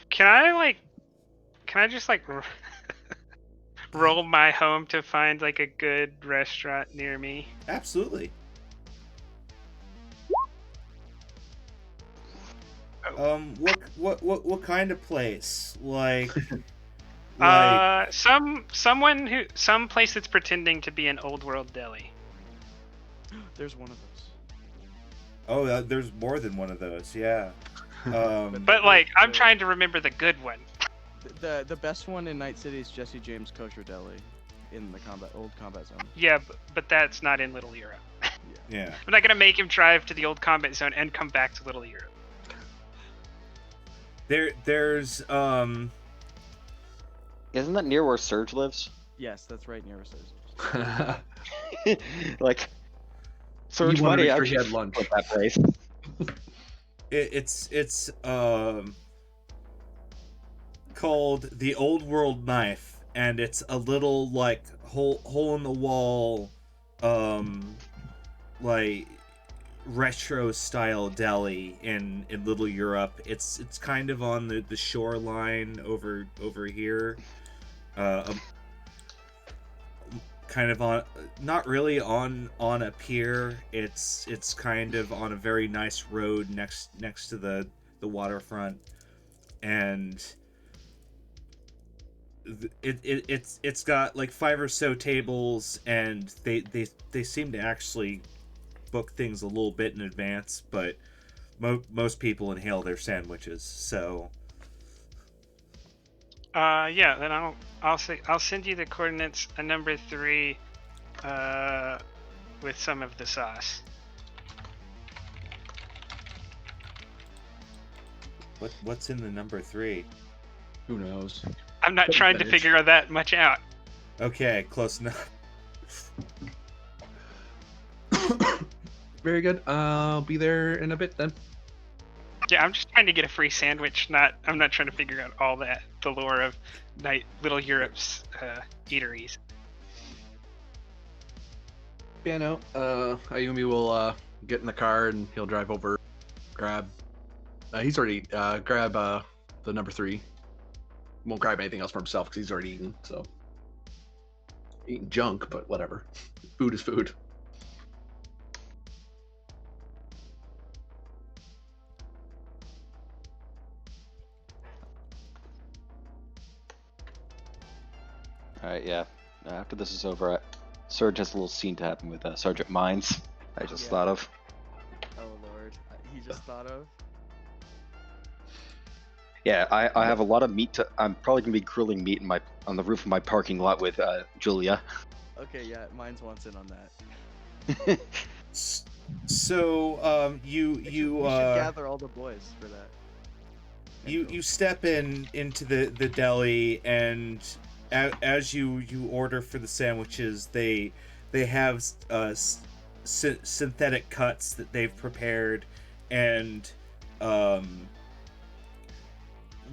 Can I just roll my home to find like a good restaurant near me? Absolutely. What kind of place? Some place that's pretending to be an old world deli. There's one of those. Oh, there's more than one of those. Yeah. But like, I'm trying to remember the good one. The best one in Night City is Jesse James Kosher Deli in the old combat zone. Yeah, but that's not in Little Europe. Yeah. I'm not gonna make him drive to the old combat zone and come back to Little Europe. There's Isn't that near where Surge lives? Yes, that's right near Surge. Like, Surge You wanted might to make sure he actually had lunch. at that place. it's called the Old World Knife, and it's a little like hole in the wall, like retro style deli in Little Europe. It's kind of on the shoreline over here, kind of on, not really on a pier. It's kind of on a very nice road next to the waterfront, and it's got like 5 or so tables, and they seem to actually book things a little bit in advance, but most people inhale their sandwiches. So yeah, then I'll send you the coordinates. Number 3, with some of the sauce. What's in the number 3? Who knows? I'm not trying to figure that much out. Okay, close enough. Very good. I'll be there in a bit then. Yeah, I'm just trying to get a free sandwich. I'm not trying to figure out all the lore of Little Europe's eateries. Yeah, no. Ayumi will get in the car and he'll drive over, grab. He's already grab the number 3. Won't grab anything else for himself because he's already eaten. So eating junk, but whatever. Food is food. All right, yeah. After this is over, Surge has a little scene to happen with Sergeant Mines. I just thought of. Oh lord, he just thought of. Yeah, I have a lot of meat to. I'm probably gonna be grilling meat on the roof of my parking lot with Julia. Okay, yeah, Mines wants in on that. So We should gather all the boys for that. You step into the deli, and as you order for the sandwiches, they have synthetic cuts that they've prepared, and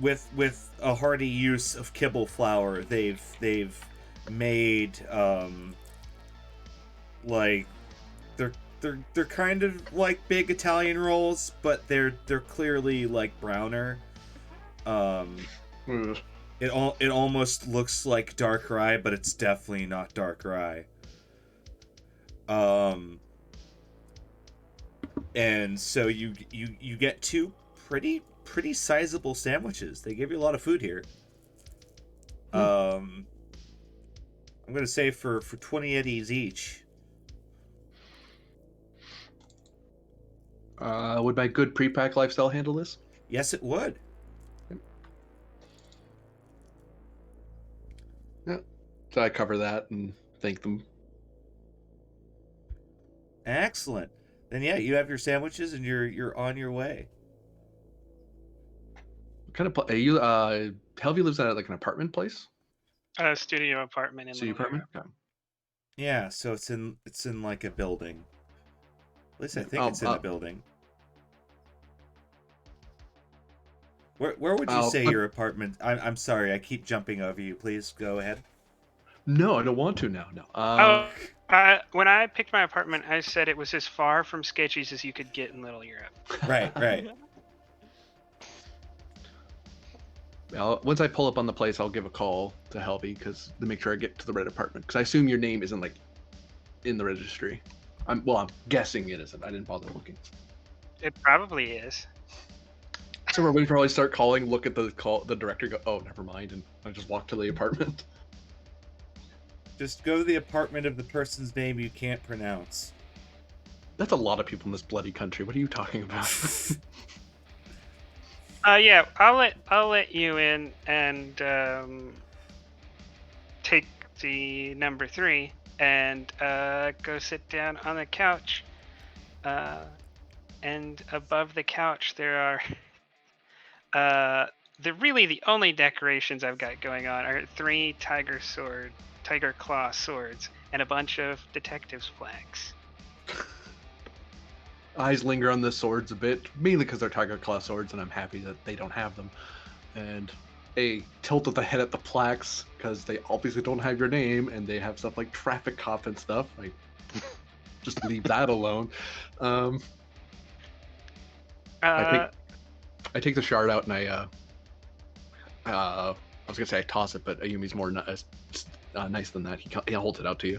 with a hearty use of kibble flour, they've made like they're kind of like big Italian rolls, but they're clearly like browner. It almost looks like dark rye, but it's definitely not dark rye. And so you get 2 pretty sizable sandwiches. They give you a lot of food here. I'm gonna say for 20 eddies each. Would my good pre-pack lifestyle handle this? Yes, it would. Yeah. So I cover that and thank them. Excellent. Then yeah, you have your sandwiches and you're on your way. What kind of you? Helvey lives at like an apartment place. Studio apartment in Studio Little apartment. Europe. Okay. Yeah, so it's in like a building. At least I think it's in a building. Where would you say your apartment? I'm sorry, I keep jumping over you. Please go ahead. No, I don't want to now. No. When I picked my apartment, I said it was as far from Sketchies as you could get in Little Europe. Right. Well, once I pull up on the place, I'll give a call to Helvey to make sure I get to the right apartment. Because I assume your name isn't like in the registry. I'm guessing it isn't. I didn't bother looking. It probably is. So we're waiting for Helvey to start calling, look at the director, go, oh, never mind, and I just walk to the apartment. Just go to the apartment of the person's name you can't pronounce. That's a lot of people in this bloody country. What are you talking about? Yeah, I'll let you in and take the number 3 and go sit down on the couch. And above the couch there are the only decorations I've got going on are 3 tiger claw swords and a bunch of detectives' flags. Eyes linger on the swords a bit, mainly because they're tiger claw swords, and I'm happy that they don't have them. And a tilt of the head at the plaques, because they obviously don't have your name, and they have stuff like traffic cop and stuff. Like, just leave that alone. I take the shard out and I was gonna say I toss it, but Ayumi's more nice than that. He holds it out to you.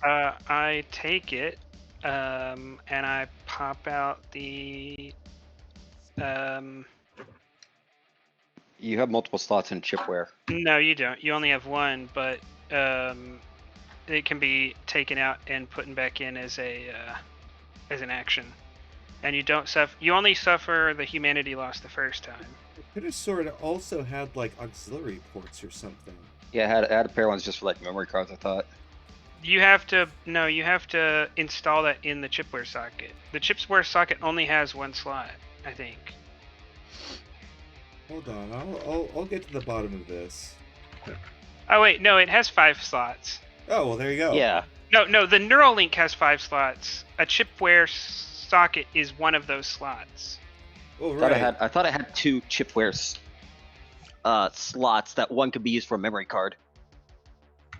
I take it, and I pop out the. You have multiple slots in chipware. No, you don't. You only have one, but it can be taken out and put back in as an action, and you don't suffer. You only suffer the humanity loss the first time. It could have sort of also had like auxiliary ports or something. Yeah, I had a pair of ones just for like memory cards, I thought. You have to install that in the chipware socket. The chipware socket only has one slot, I think. Hold on, I'll get to the bottom of this. Oh wait, no, it has 5 slots. Oh, well, there you go. Yeah. No, the Neuralink has 5 slots. A chipware socket is one of those slots. Oh, right. I thought I had 2 chipware slots that one could be used for a memory card.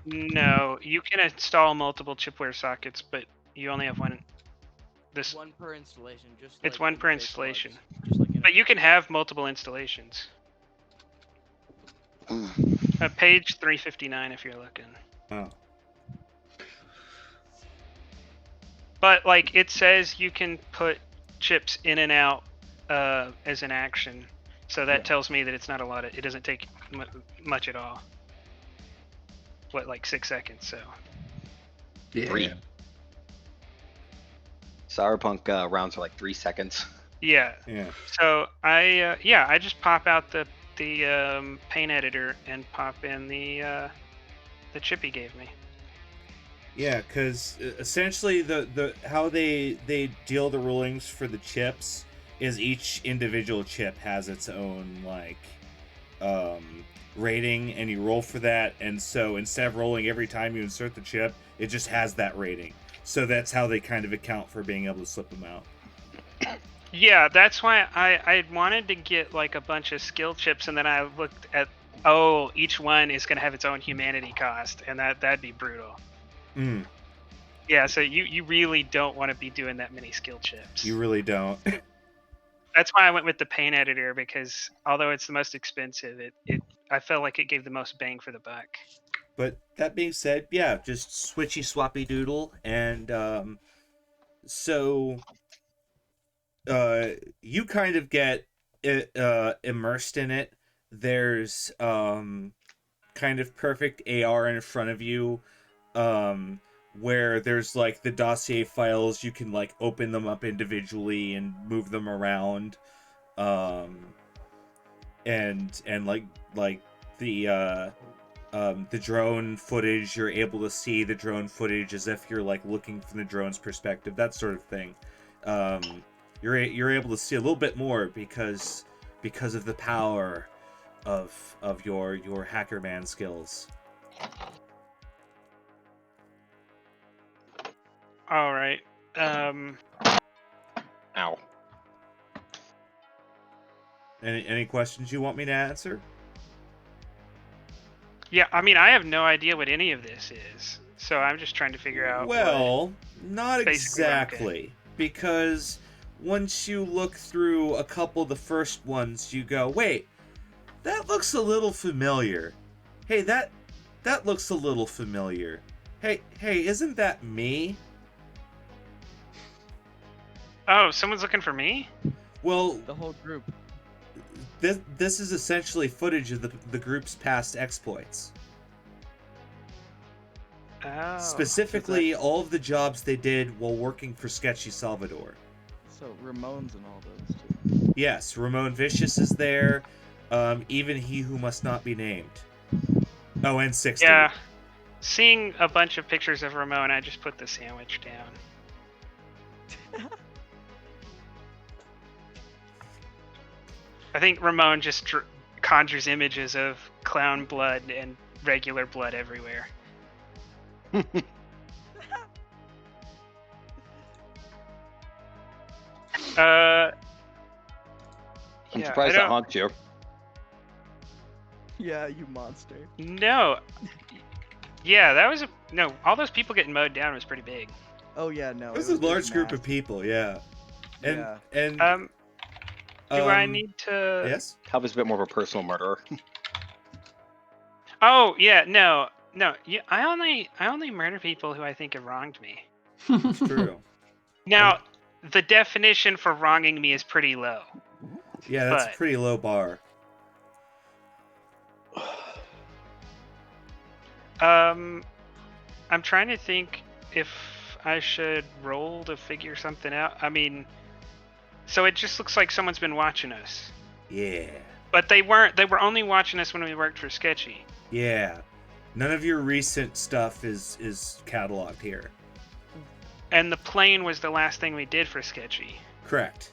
No, you can install multiple chipware sockets, but you only have one. This One per installation. Just It's like one in per the installation. Face Just like in But you can have multiple installations. Page 359 if you're looking. Oh. But like it says you can put chips in and out as an action. So that tells me that it's not a lot of, it doesn't take much at all. What, like 6 seconds, so. Yeah. 3. Cyberpunk rounds are like 3 seconds. Yeah. Yeah. So I just pop out the paint editor and pop in the chip he gave me. Yeah, because essentially the how they deal the rulings for the chips is each individual chip has its own like rating, and you roll for that, and so instead of rolling every time you insert the chip, it just has that rating. So that's how they kind of account for being able to slip them out. Yeah, that's why I wanted to get like a bunch of skill chips, and then I looked at each one is going to have its own humanity cost, and that'd be brutal. Mm, Yeah, so you really don't want to be doing that many skill chips. you really don't. That's why I went with the paint editor, because although it's the most expensive, I felt like it gave the most bang for the buck. But that being said, yeah, just switchy swappy doodle, and so you kind of get immersed in it. There's kind of perfect AR in front of you, where there's like the dossier files. You can like open them up individually and move them around, and like the drone footage. You're able to see the drone footage as if you're like looking from the drone's perspective, that sort of thing. You're able to see a little bit more because of the power of your hacker man skills. All right. Ow. Any questions you want me to answer? Yeah, I mean, I have no idea what any of this is, so I'm just trying to figure out. Well, not basically exactly, because once you look through a couple of the first ones, you go, wait, that looks a little familiar. Hey, that looks a little familiar. Hey, isn't that me? Oh, someone's looking for me? Well, The whole group. this is essentially footage of the group's past exploits. Oh. Specifically, all of the jobs they did while working for Sketchy Salvador. So Ramones and all those too. Yes, Ramon Vicious is there. Even He Who Must Not Be Named. Oh, and 60. Yeah. Seeing a bunch of pictures of Ramon, I just put the sandwich down. I think Ramon just conjures images of clown blood and regular blood everywhere. I'm Yeah, surprised I that don't- honked you. Yeah, you monster. No. Yeah, that was no. All those people getting mowed down was pretty big. Oh yeah, no. It was it a large big group of mass. people, yeah. And Yeah. and Do I need to? Yes. Calvin's a bit more of a personal murderer. Oh yeah, no. Yeah, I only murder people who I think have wronged me. It's true. Now, the definition for wronging me is pretty low. Yeah, that's But- a pretty low bar. I'm trying to think if I should roll to figure something out. I mean, so it just looks like someone's been watching us. Yeah. But they weren't. They were only watching us when we worked for Sketchy. Yeah. None of your recent stuff is cataloged here. And the plane was the last thing we did for Sketchy. Correct.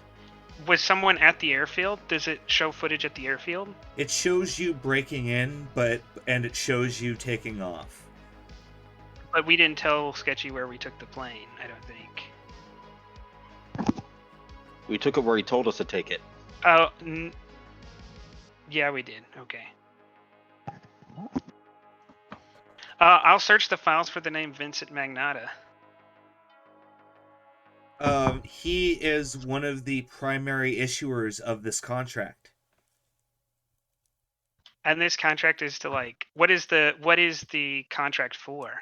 Was someone at the airfield? Does it show footage at the airfield? It shows you breaking in, and it shows you taking off. But we didn't tell Sketchy where we took the plane, I don't think. We took it where he told us to take it. Oh, yeah, we did. Okay. I'll search the files for the name Vincent Magnata. He is one of the primary issuers of this contract. And this contract is to like, what is the contract for?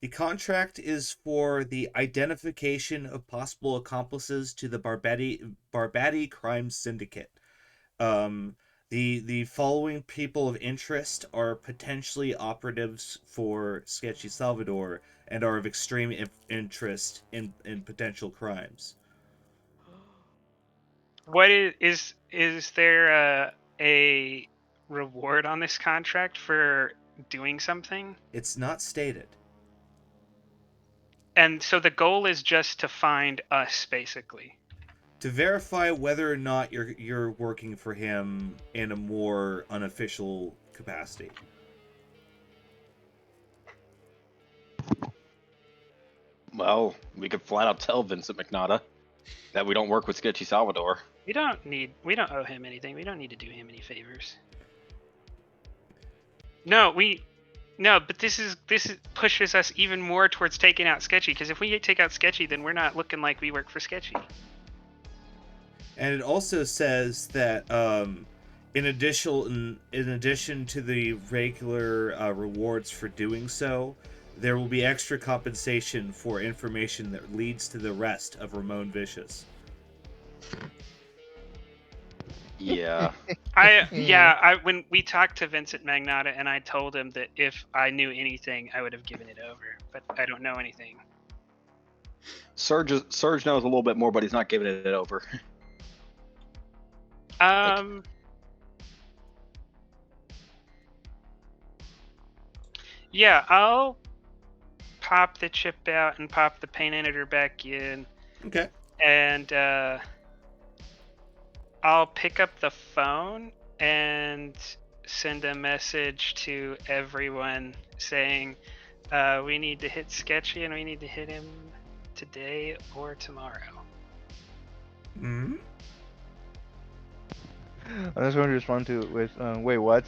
The contract is for the identification of possible accomplices to the Barbati crime syndicate. The following people of interest are potentially operatives for Sketchy Salvador and are of extreme interest in potential crimes. What is there a reward on this contract for doing something? It's not stated. And so the goal is just to find us, basically. To verify whether or not you're working for him in a more unofficial capacity. Well, we could flat out tell Vincent Magnata that we don't work with Sketchy Salvador. We don't owe him anything. We don't need to do him any favors. No, but this pushes us even more towards taking out Sketchy, because if we take out Sketchy, then we're not looking like we work for Sketchy. And it also says that in addition to the regular rewards for doing so, there will be extra compensation for information that leads to the arrest of Ramon Vicious. Yeah. When we talked to Vincent Magnata, and I told him that if I knew anything, I would have given it over, but I don't know anything. Serge knows a little bit more, but he's not giving it over. Yeah, I'll pop the chip out and pop the paint editor back in. Okay. And I'll pick up the phone and send a message to everyone saying we need to hit Sketchy and we need to hit him today or tomorrow. Hmm. I'm just going to respond to it with, wait, what?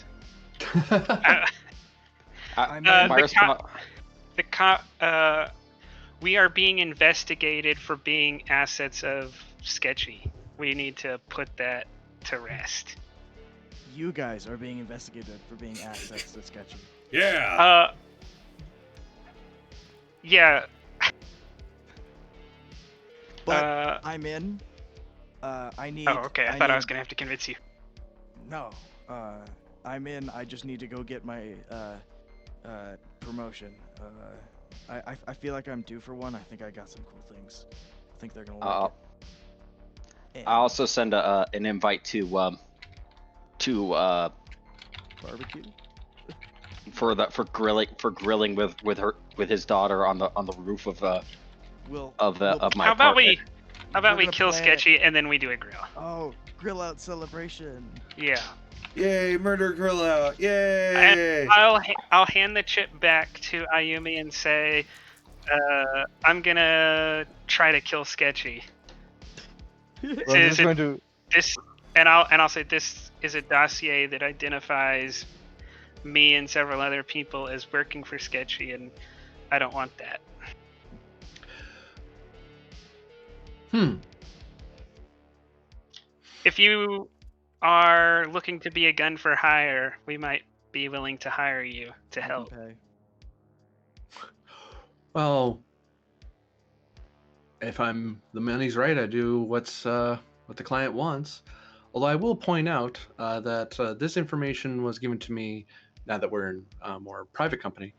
We are being investigated for being assets of Sketchy. We need to put that to rest. You guys are being investigated for being assets to Sketchy. Yeah. Yeah. But I'm in. I need. Oh, okay. I thought I was gonna have to convince you. No. I'm in. I just need to go get my promotion. I feel like I'm due for one. I think I got some cool things. I think they're gonna like it. I also send an invite to barbecue for grilling with his daughter on the roof of my How about apartment. How about we kill Sketchy and then we do a grill? Oh, grill out celebration. Yeah. Yay, murder grill out. Yay. And I'll hand the chip back to Ayumi and say, I'm gonna try to kill Sketchy. I'll say this is a dossier that identifies me and several other people as working for Sketchy, and I don't want that. If you are looking to be a gun for hire, we might be willing to hire you to help. Okay. Well, if the money's right, I do what the client wants. Although I will point out that this information was given to me, now that we're in a more private company,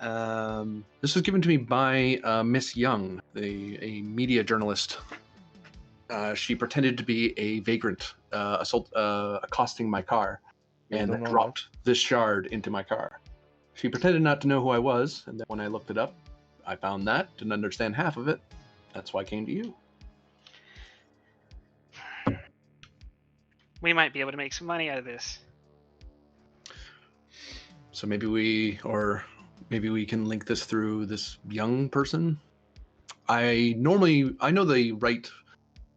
this was given to me by Miss Young, a media journalist. She pretended to be a vagrant accosting my car and dropped this shard into my car. She pretended not to know who I was, and then when I looked it up, I found that, didn't understand half of it. That's why I came to you. We might be able to make some money out of this. So maybe we can link this through this young person. I know the right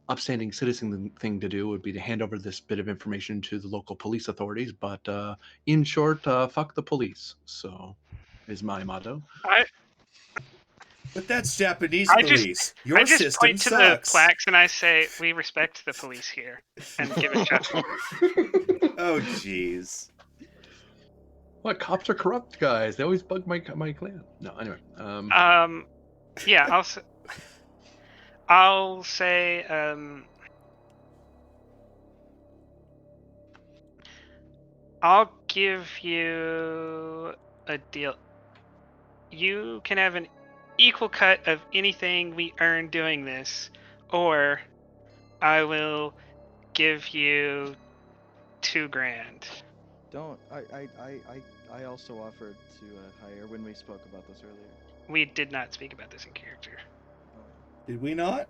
upstanding citizen thing to do would be to hand over this bit of information to the local police authorities, but in short, fuck the police. So is my motto. But that's Japanese I police. Your I just system point to sucks. the plaques and I say, "We respect the police here," and give a chuckle. Oh, jeez. What, cops are corrupt, guys? They always bug my clan. No, anyway. Yeah, I'll say, I'll give you a deal. You can have an equal cut of anything we earn doing this, or I will give you $2,000. Don't. I also offered to hire when we spoke about this earlier. We did not speak about this in character. Did we not?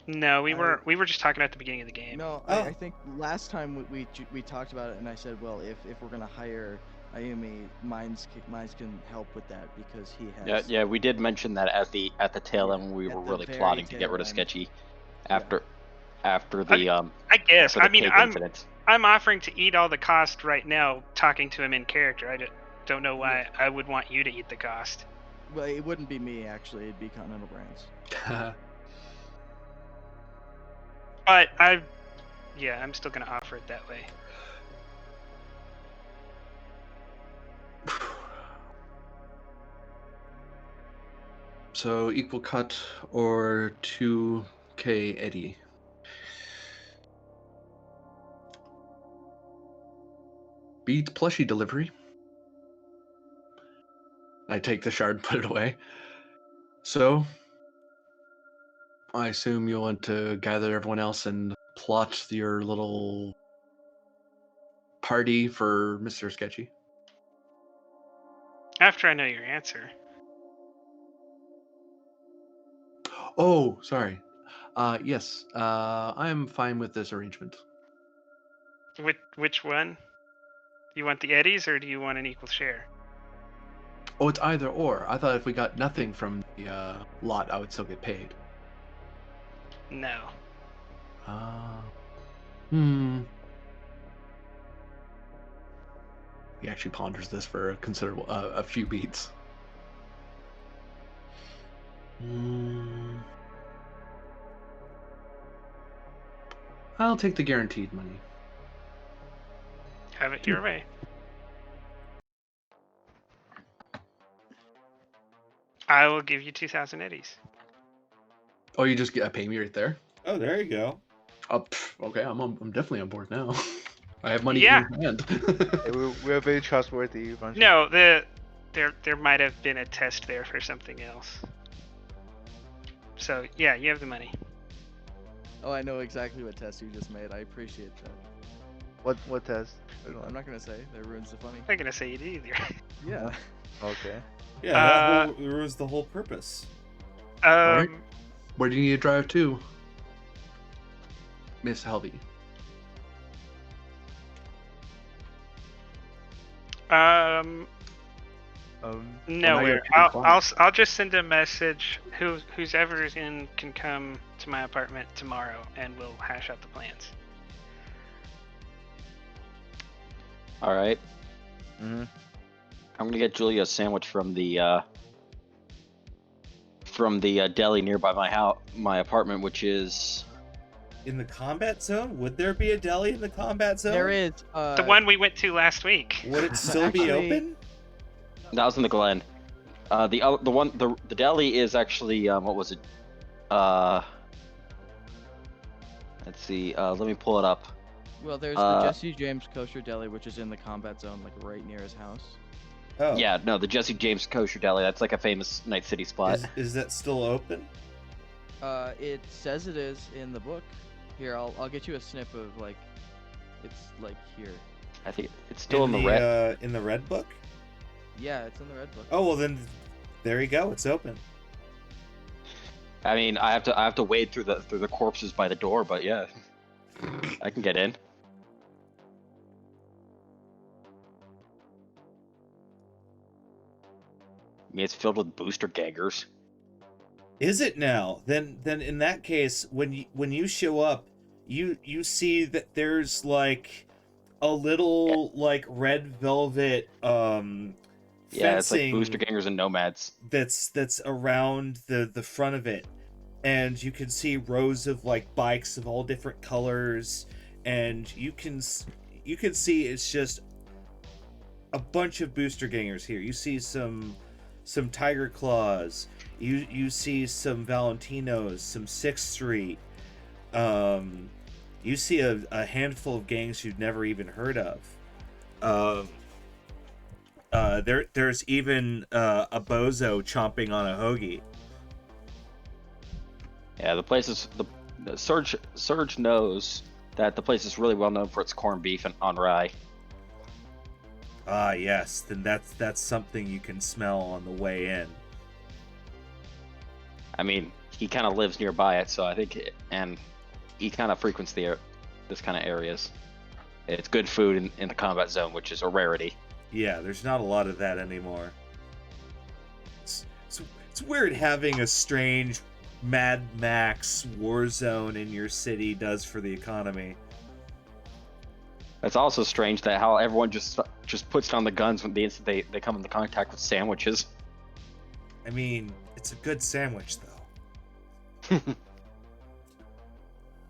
No, we were just talking at the beginning of the game. No, Oh. I think last time we talked about it, and I said, well, if we're gonna hire Ayumi, Mines can help with that because he has. Yeah, we did mention that at the tail end when we were really plotting to get rid of Sketchy after the I guess. after the I mean, pig I'm incident. I'm offering to eat all the cost right now, talking to him in character. I don't know why I would want you to eat the cost. Well, it wouldn't be me actually; it'd be Continental Brands. But I'm still gonna offer it that way. So equal cut or 2K Eddie. Beat plushie delivery. I take the shard and put it away. So I assume you want to gather everyone else and plot your little party for Mr. Sketchy. After I know your answer. Oh, sorry. Yes, I'm fine with this arrangement. Which one? You want the Eddies or do you want an equal share? Oh, it's either or. I thought if we got nothing from the lot, I would still get paid. No. He actually ponders this for a few beats. I'll take the guaranteed money. Have it your way. I will give you 2,000 Eddies. Oh, you just pay me right there? Oh, there you go. Oh, okay, I'm definitely on board now. I have money Yeah. in hand. Hey, we're very trustworthy. Bunch of- No, there might have been a test there for something else. So yeah, you have the money. Oh, I know exactly what test you just made. I appreciate that. What test? I'm not gonna say. That ruins the funny. I'm not gonna say it either. Yeah. Okay. Yeah, that was the whole purpose. Alright. Where do you need to drive to, Miss Helvey? Nowhere. I'll just send a message. Who's ever in can come to my apartment tomorrow, and we'll hash out the plans. All right. Mm-hmm. I'm gonna get Julia a sandwich from the deli nearby my apartment, which is In the combat zone? Would there be a deli in the combat zone? There is. The one we went to last week. Would it still be Actually- open? that was in the Glen. The deli is actually what was it? Let's see. Let me pull it up. Well, there's the Jesse James Kosher Deli, which is in the combat zone, like right near his house. Oh. Yeah, no, the Jesse James Kosher Deli. That's like a famous Night City spot. Is that still open? It says it is in the book. Here, I'll get you a snip of like, it's like here. I think it's still in the red. In the red book? Yeah, it's in the red book. Oh well, then there you go. It's open. I mean, I have to wade through the corpses by the door, but yeah, I can get in. I mean, it's filled with booster gaggers. Is it now? Then in that case, when you show up, you see that there's like a little like red velvet Yeah, it's like fencing booster gangers and nomads. that's around the front of it, and you can see rows of like bikes of all different colors, and you can see it's just a bunch of booster gangers here. You see some Tiger Claws. You see some Valentinos, some 6th Street. You see a handful of gangs you've never even heard of. There's even a bozo chomping on a hoagie. Yeah, the place is the Surge knows that the place is really well known for its corned beef and on rye. Ah, yes. Then that's something you can smell on the way in. I mean, he kind of lives nearby it, so I think, and he kind of frequents this kind of areas. It's good food in the combat zone, which is a rarity. Yeah, there's not a lot of that anymore. It's weird having a strange Mad Max war zone in your city does for the economy. It's also strange that how everyone just puts down the guns when the instant they come into contact with sandwiches. I mean, it's a good sandwich though.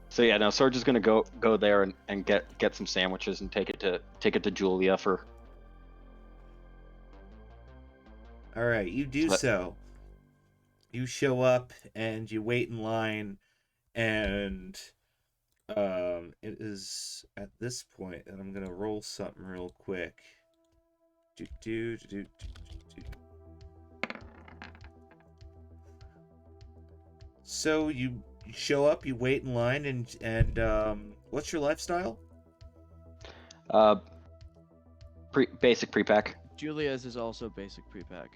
So yeah, now Surge is gonna go there and get some sandwiches and take it to Julia for. All right, you do so. You show up and you wait in line, and it is at this point that I'm gonna roll something real quick. So you show up, you wait in line, and what's your lifestyle? Basic pre-pack. Julia's is also basic pre-pack.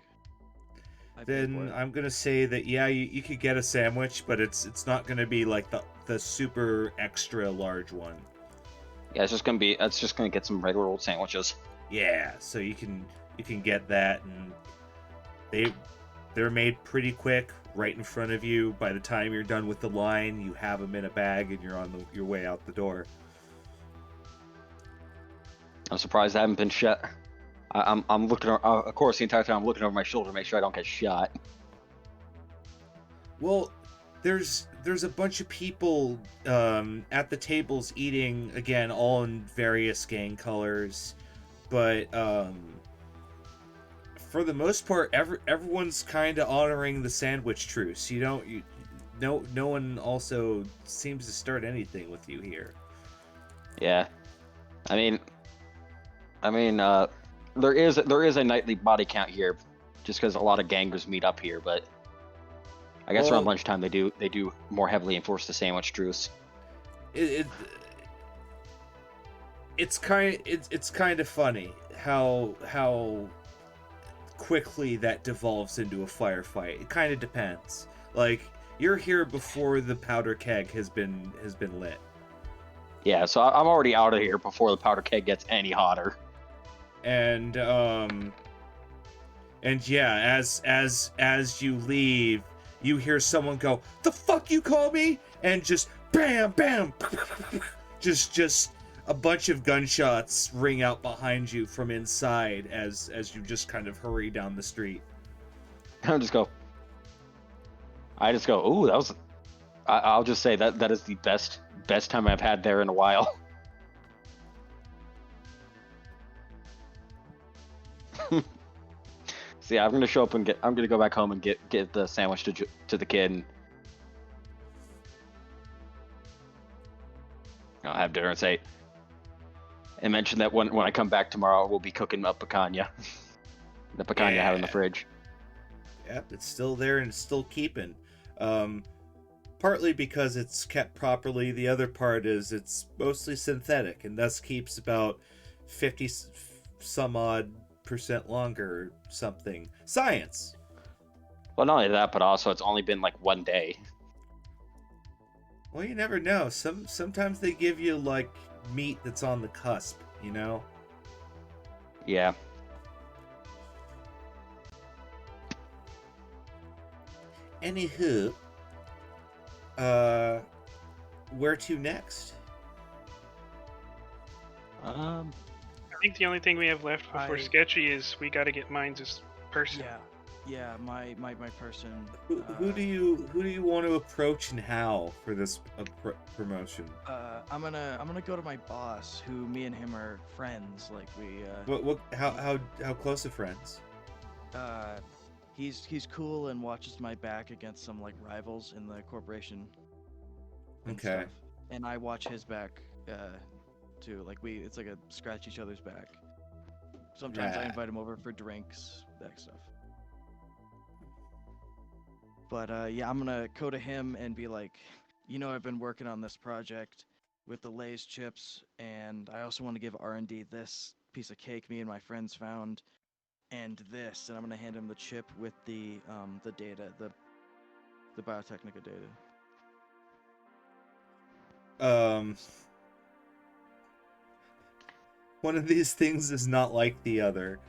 Then I'm gonna say that yeah, you could get a sandwich, but it's not gonna be like the super extra large one. Yeah, it's just gonna get some regular old sandwiches. Yeah, so you can get that, and they're made pretty quick, right in front of you. By the time you're done with the line, you have them in a bag, and you're on your way out the door. I'm surprised I haven't been shot. I'm looking, of course, the entire time I'm looking over my shoulder to make sure I don't get shot. Well, there's a bunch of people at the tables eating, again, all in various gang colors, but for the most part, everyone's kind of honoring the sandwich truce. No one also seems to start anything with you here. Yeah, I mean, there is a nightly body count here, just because a lot of gangers meet up here. But I guess around lunchtime they do more heavily enforce the sandwich truce. It's kind of funny how quickly that devolves into a firefight. It kind of depends. Like, you're here before the powder keg has been lit. Yeah, so I'm already out of here before the powder keg gets any hotter. And yeah, as you leave, you hear someone go, "The fuck you call me?" And just bam, bam, just a bunch of gunshots ring out behind you from inside as you just kind of hurry down the street. I just go, ooh, that was. I'll just say that is the best time I've had there in a while. So yeah, I'm gonna show up and I'm gonna go back home and get the sandwich to the kid, and I'll have dinner and mention that when I come back tomorrow, we'll be cooking up picanha. The picanha I have in the fridge. Yep, it's still there and it's still keeping. Partly because it's kept properly. The other part is it's mostly synthetic and thus keeps about 50 some odd % 50% longer or something. Science. Well, not only that, but also it's only been like 1 day. Well, you never know. Sometimes they give you like meat that's on the cusp, you know? Yeah. Anywho, where to next? I think the only thing we have left before Sketchy is we got to get Mines' person. Yeah, my person. Who do you want to approach and how for this promotion? I'm gonna go to my boss, who me and him are friends. Like we. How close of friends? He's cool and watches my back against some like rivals in the corporation. And Okay. Stuff. And I watch his back too. Like it's like a scratch each other's back. Sometimes I invite him over for drinks, that stuff. But yeah, I'm gonna go to him and be like, I've been working on this project with the Lay's chips, and I also want to give R&D this piece of cake me and my friends found, and this, and I'm gonna hand him the chip with the data, the Biotechnica data. One of these things is not like the other.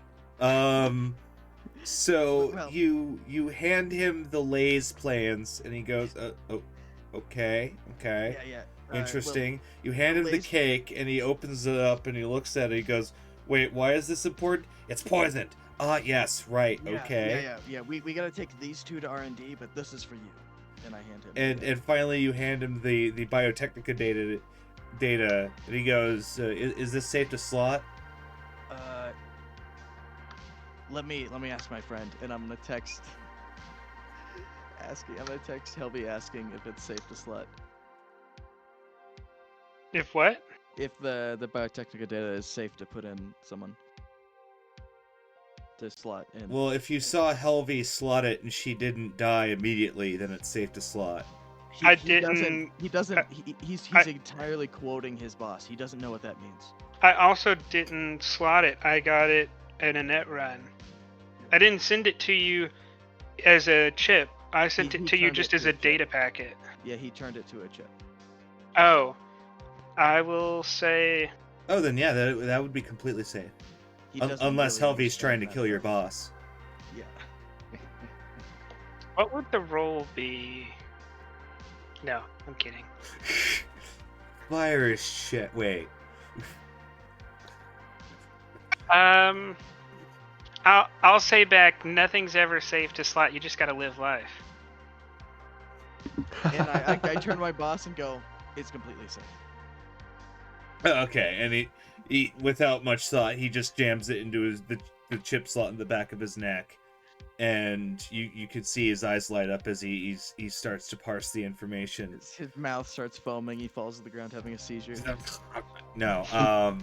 So Well, you hand him the Lay's plans, and he goes, okay. yeah. Interesting. You hand him the Lay's... cake, and he opens it up, and he looks at it. He goes, "Wait, why is this important? It's poisoned." Ah, yes, right. Okay. Yeah. We gotta take these two to R&D, but this is for you. And I hand him. And finally, you hand him the Biotechnica data, and he goes, "Is this safe to slot?" Let me ask my friend, and I'm gonna text. I'm gonna text Helby asking if it's safe to slot. If what? If the Biotechnica data is safe to put in someone. To slot in. Well, if you saw Helvy slot it and she didn't die immediately, then it's safe to slot. He's entirely quoting his boss. He doesn't know what that means. I also didn't slot it. I got it in a net run. I didn't send it to you as a chip. I sent it to you just as a data packet. Yeah, he turned it to a chip. Oh, I will say. Oh, then yeah, that would be completely safe. Unless really Helvy's trying to kill your boss. Yeah. What would the role be? No, I'm kidding. Fire is shit. Wait. I'll say back. Nothing's ever safe to slot. You just gotta live life. And I turn to my boss and go, "It's completely safe." Okay, and he without much thought, he just jams it into the chip slot in the back of his neck, and you could see his eyes light up as he starts to parse the information. His mouth starts foaming. He falls to the ground having a seizure. No.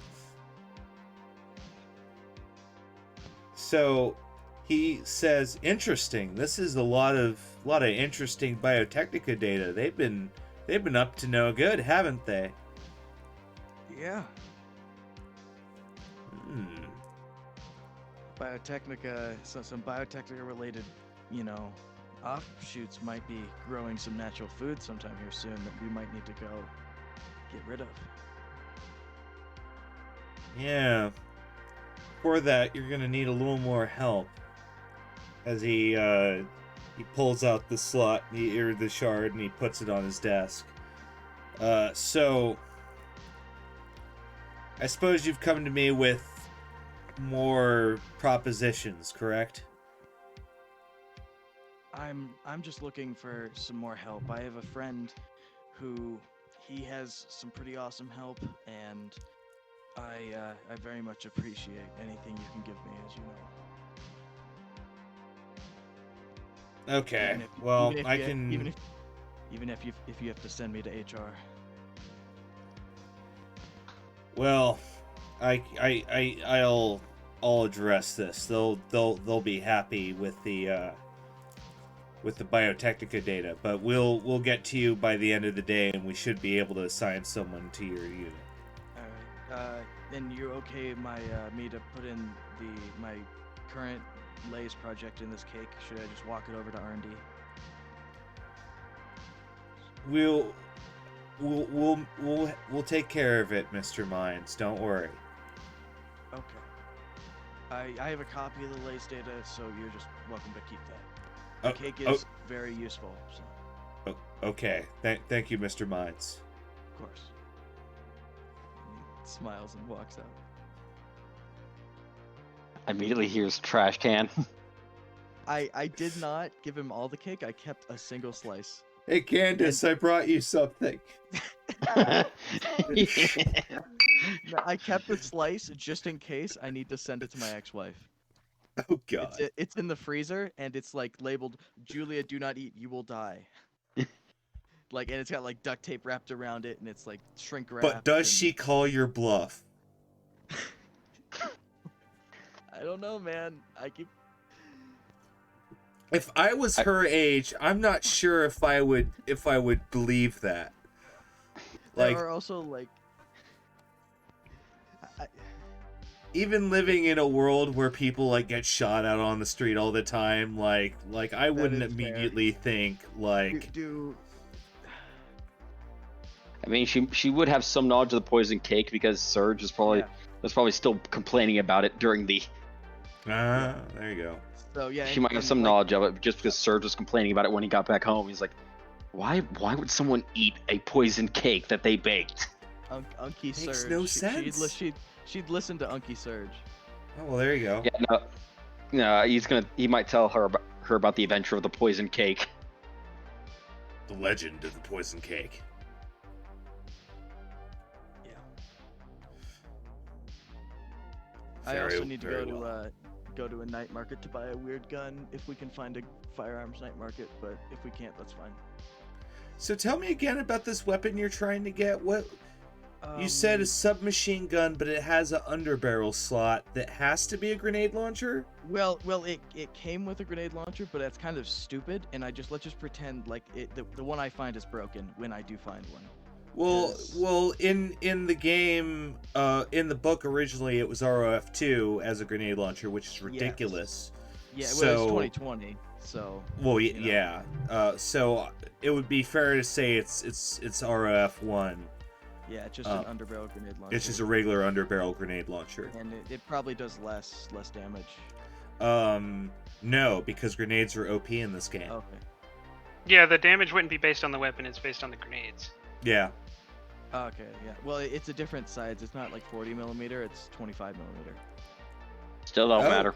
So he says, "Interesting. This is a lot of interesting Biotechnica data. They've been up to no good, haven't they?" Yeah. Hmm. Biotechnica, some Biotechnica related, offshoots might be growing some natural food sometime here soon that we might need to go get rid of. Yeah. For that, you're gonna need a little more help. As he pulls out the slot, or the shard, and he puts it on his desk. So I suppose you've come to me with more propositions, correct? I'm just looking for some more help. I have a friend who he has some pretty awesome help, and I very much appreciate anything you can give me, as you know. Okay. Well, I can. Even if you have to send me to HR. Well, I'll address this. They'll be happy with the Biotechnica data, but we'll get to you by the end of the day, and we should be able to assign someone to your unit. All right. And you're okay me to put in my current Lay's project in this cake? Should I just walk it over to R&D? We'll take care of it, Mr. Mines. Don't worry. Okay. I have a copy of the Lay's data, so you're just welcome to keep that. The cake is very useful. So. Okay. Thank you, Mr. Mines. Of course. He smiles and walks out. Immediately hears trash can. I did not give him all the cake. I kept a single slice. Hey, Candace, I brought you something. No, I kept the slice just in case I need to send it to my ex-wife. Oh God. It's in the freezer and it's like labeled "Julia, do not eat, you will die." And it's got like duct tape wrapped around it, and it's like shrink wrapped. But does she call your bluff? I don't know, man. If I was her age, I'm not sure if I would believe that. There are also even living in a world where people get shot out on the street all the time, I wouldn't immediately think I mean, she would have some knowledge of the poison cake because Serge was probably still complaining about it during the. There you go. So yeah, she might have some knowledge of it just because Serge was complaining about it when he got back home. He's like, why would someone eat a poison cake that they baked? Unky Serge. Makes no sense. She'd listen to Unky Serge. Oh well, there you go. Yeah, no, he might tell her about the adventure of the poison cake. The legend of the poison cake. Yeah. I also need to go to a night market to buy a weird gun if we can find a firearms night market, but if we can't, that's fine. So tell me again about this weapon you're trying to get. What you said a submachine gun, but it has an underbarrel slot that has to be a grenade launcher? Well, it came with a grenade launcher, but that's kind of stupid, and let's just pretend like the one I find is broken when I do find one. Well, in the game, in the book originally, it was ROF2 as a grenade launcher, which is ridiculous. Yeah, well, it's 2020, so. Well, yeah. So it would be fair to say it's ROF1. Yeah, it's just an underbarrel grenade launcher. It's just a regular underbarrel grenade launcher. And it probably does less damage. No, because grenades are OP in this game. Okay. Yeah, the damage wouldn't be based on the weapon; it's based on the grenades. Yeah. Okay, yeah. Well, it's a different size. It's not like 40 millimeter. It's 25 millimeter. Still don't matter.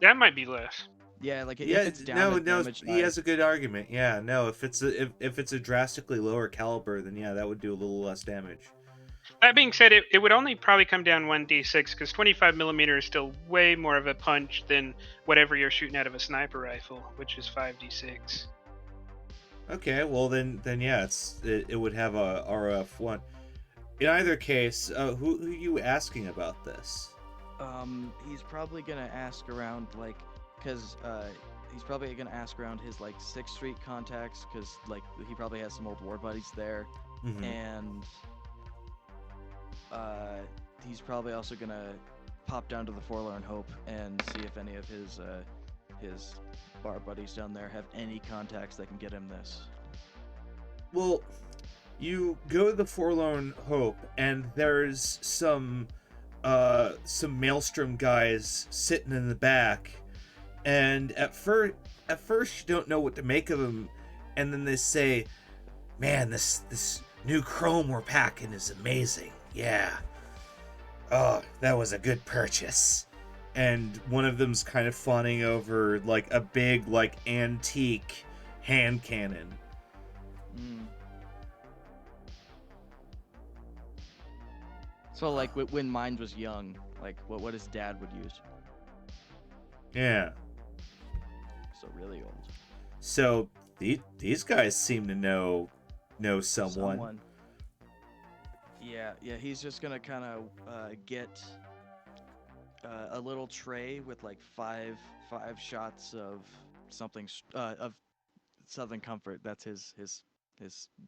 That might be less. Yeah, if it's down damage, he has a good argument. Yeah, no, if it's a drastically lower caliber, then yeah, that would do a little less damage. That being said, it would only probably come down 1d6 because 25 millimeter is still way more of a punch than whatever you're shooting out of a sniper rifle, which is 5d6. Okay, well then yeah, it would have a RF1. In either case, who are you asking about this? He's probably gonna ask around because he's probably gonna ask around his 6th Street contacts because he probably has some old war buddies there, and he's probably also gonna pop down to the Forlorn Hope and see if any of his bar buddies down there have any contacts that can get him this. Well, you go to the Forlorn Hope, and there's some Maelstrom guys sitting in the back, and at first you don't know what to make of them, and then they say, "Man, this new chrome we're packing is amazing. Yeah. Oh, that was a good purchase." And one of them's kind of fawning over a big antique hand cannon. So when mine was young, what his dad would use. Yeah. So really old. So these guys seem to know someone. Yeah, he's just gonna kind of get a little tray with five shots of something of Southern Comfort. That's his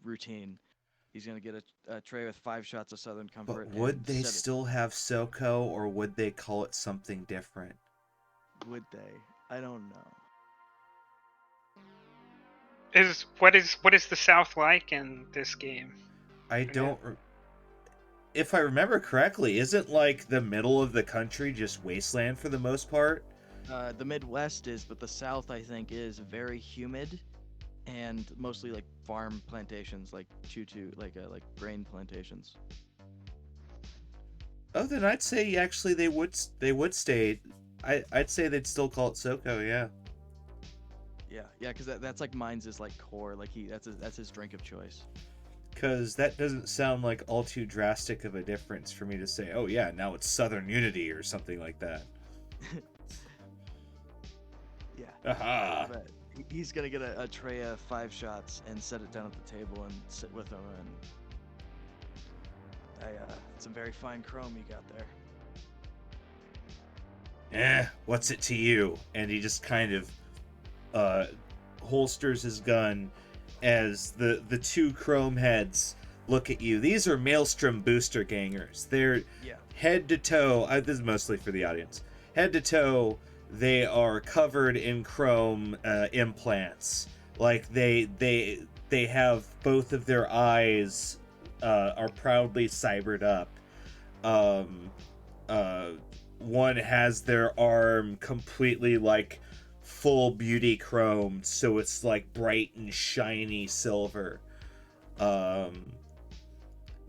routine. He's gonna get a tray with 5 shots of Southern Comfort. But would and they set it- still have SoCo, or would they call it something different? Would they? I don't know. What is the South like in this game? I don't. If I remember correctly, isn't like the middle of the country just wasteland for the most part? The Midwest is, but the South, I think, is very humid, and mostly like farm plantations, like like grain plantations. Oh, then I'd say actually they would stay. I'd say they'd still call it SoCo, yeah. Yeah, because that's like mine's is like core, like that's his drink of choice. Because that doesn't sound like all too drastic of a difference for me to say, oh yeah, now it's Southern Unity or something like that. Yeah. Aha! But he's gonna get a tray of 5 shots and set it down at the table and sit with him, and some very fine chrome you got there. What's it to you? And he just kind of holsters his gun as the 2 chrome heads look at you. These are Maelstrom booster gangers. They're head to toe. This is mostly for the audience. Head to toe, they are covered in chrome implants. Like they have both of their eyes are proudly cybered up. One has their arm completely like full beauty chromed, so it's like bright and shiny silver.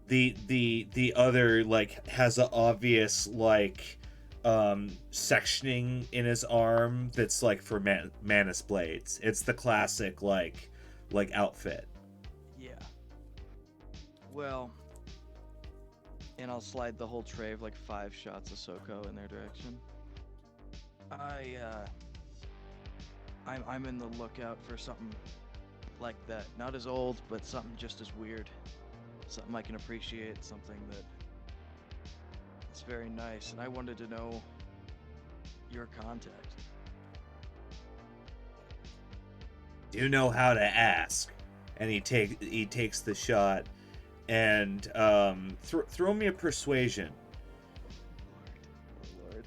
The other like has an obvious like sectioning in his arm that's like for Manus blades. It's the classic like outfit. Yeah. Well, and I'll slide the whole tray of like 5 shots of SoCo in their direction. I'm in the lookout for something like that. Not as old, but something just as weird. Something I can appreciate, something that is very nice. And I wanted to know your contact. Do know how to ask. And he takes the shot and throw me a persuasion. Lord.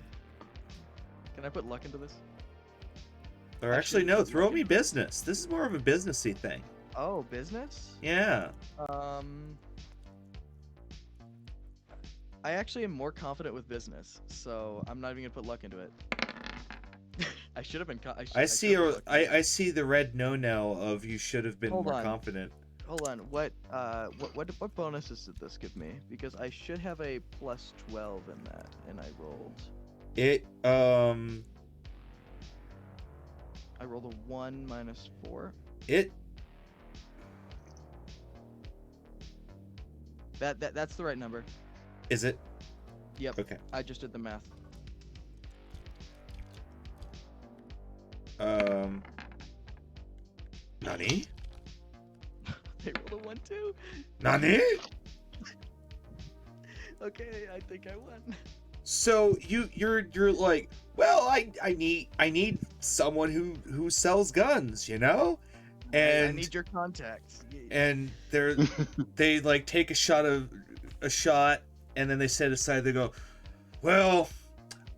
Can I put luck into this? Or actually no, throw me business. This is more of a businessy thing. Oh, business? Yeah. I actually am more confident with business, so I'm not even gonna put luck into it. I should have been. I see the red no of you should have been more confident. Hold on. What bonuses did this give me? Because I should have a plus 12 in that, and I rolled. I rolled a 1 minus 4. That's the right number. Is it? Yep. Okay. I just did the math. Nani? They rolled a 1 too. Nani? Okay, I think I won. So you're like, well, I need someone who sells guns, you know? And I need your contacts. And they like take a shot, and then they set aside. They go, well,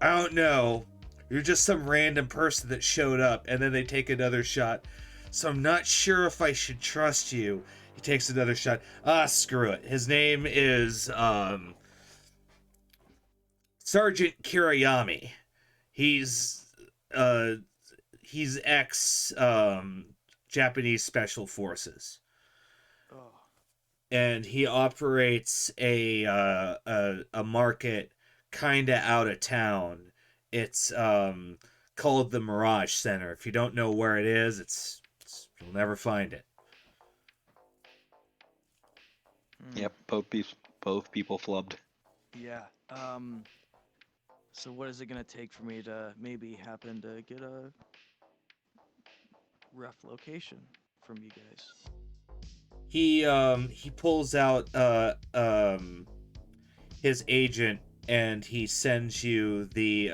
I don't know. You're just some random person that showed up, and then they take another shot. So I'm not sure if I should trust you. He takes another shot. Screw it. His name is Sergeant Kiriyami. He's ex Japanese Special Forces. Oh. And he operates a market kind of out of town. It's called the Mirage Center. If you don't know where it is, you'll never find it. Yep, both people flubbed. Yeah. So what is it gonna take for me to maybe happen to get a rough location from you guys? He pulls out his agent, and he sends you the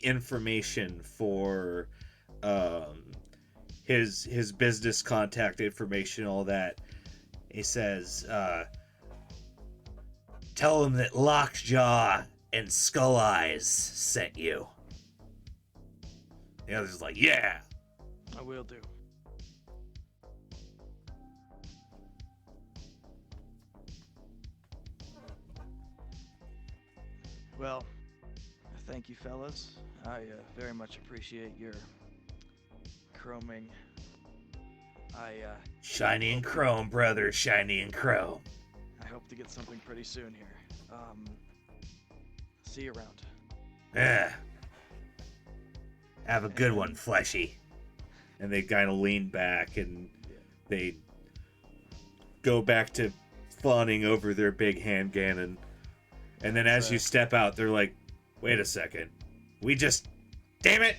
information for his business contact information, all that. He says, tell him that Lockjaw and Skull Eyes sent you. The other's like, yeah. I will do. Well, thank you, fellas. I very much appreciate your chroming. Shiny and chrome, brother. Shiny and chrome. I hope to get something pretty soon here. See you around. Yeah. Have a good one, Fleshy. And they kind of lean back and they go back to fawning over their big hand cannon. And then as you step out, they're like, wait a second. Damn it!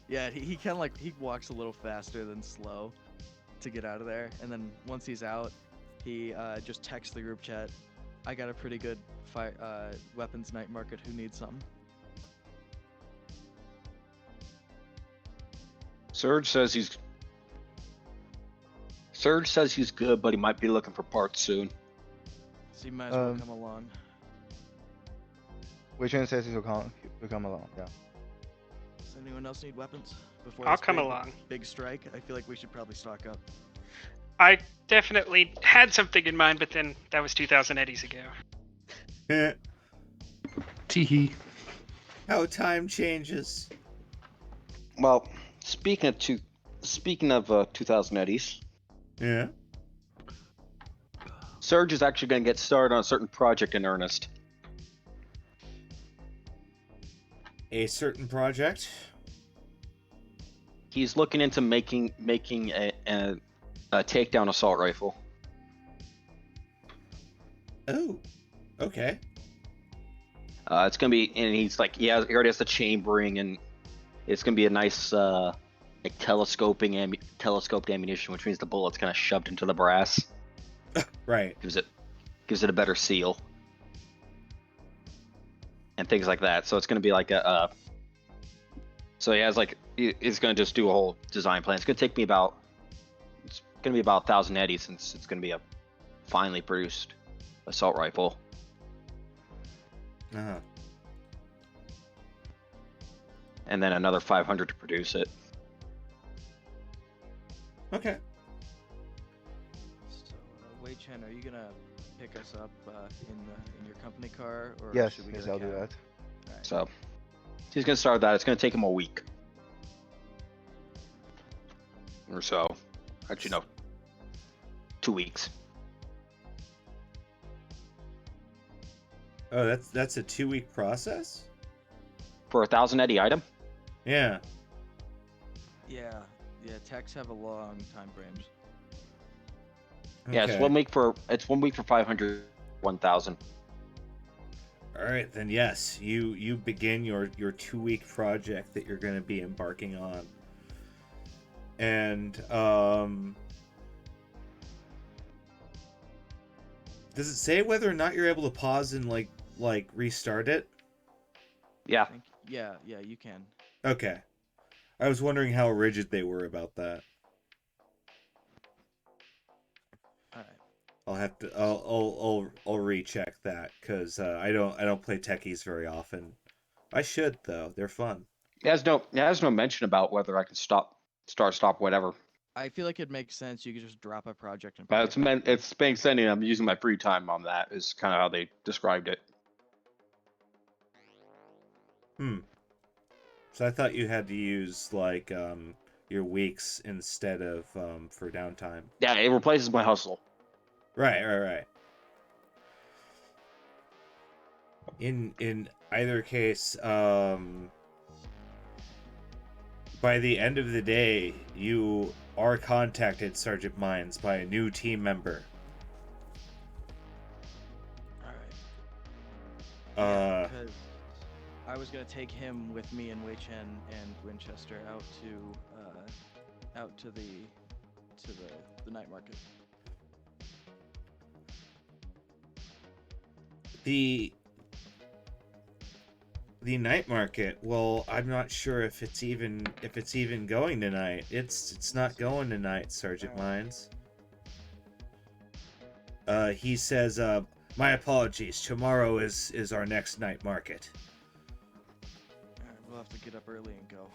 Yeah, he kind of like, he walks a little faster than slow to get out of there. And then once he's out, he just texts the group chat, I got a pretty good weapons night market, who needs something? Surge says he's good, but he might be looking for parts soon. So you might as well come along. Wei Chen says he'll come along, yeah. Does anyone else need weapons? Before I'll this come along. Big strike? I feel like we should probably stock up. I definitely had something in mind, but then that was 2,000 eddies ago. Teehee. How time changes. Well, speaking of 2,000 eddies, Yeah. Surge is actually going to get started on a certain project in earnest. A certain project? He's looking into making a takedown assault rifle. Oh. Okay. It's gonna be, and he's like, he already has the chambering, and it's gonna be a nice like telescoped ammunition, which means the bullet's kind of shoved into the brass. Right. Gives it a better seal, and things like that. So it's gonna be like so he has like, he's gonna just do a whole design plan. It's gonna be about 1,000 eddies, since it's gonna be a finely produced assault rifle. Uh-huh. And then another 500 to produce it. Okay. So, Wei Chen, are you gonna pick us up in your company car, or Yes, should we yes, get a I'll do cab? that. Alright. So he's gonna start that. It's gonna take him a week or so. Actually, no, 2 weeks. Oh, that's a 2-week process? For 1,000 eddy item. Yeah. Yeah, techs have a long time frames. Yeah, Okay. it's 1 week for 500, 1,000. All right, then yes, you begin your 2-week project that you're going to be embarking on. And does it say whether or not you're able to pause and like restart it? Yeah. Yeah, you can. Okay. I was wondering how rigid they were about that. Alright. I'll have to I'll recheck that cuz I don't play techies very often. I should though. They're fun. It has no mention about whether I can stop, whatever. I feel like it makes sense. You could just drop a project and. But it's being sending. I'm using my free time on that. Is kind of how they described it. So I thought you had to use like your weeks instead of for downtime. Yeah, it replaces my hustle. Right. In either case, by the end of the day, you are contacted, Sergeant Mines, by a new team member. Alright. Because I was gonna take him with me and Wei Chen and Winchester out to the night market. The night market. Well, I'm not sure if it's even going tonight. It's not going tonight, Sergeant Mines. He says, "My apologies. Tomorrow is our next night market." Alright, we'll have to get up early and go.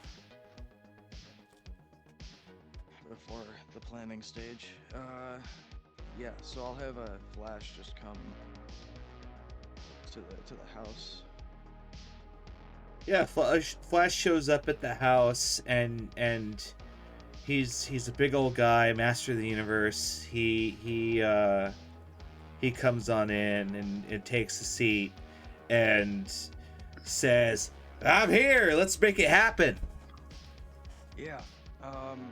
Before the planning stage. Yeah, so I'll have a Flash just come to the house. Yeah, Flash shows up at the house, and he's a big old guy, master of the universe. He comes on in and takes a seat and says, "I'm here. Let's make it happen." Yeah.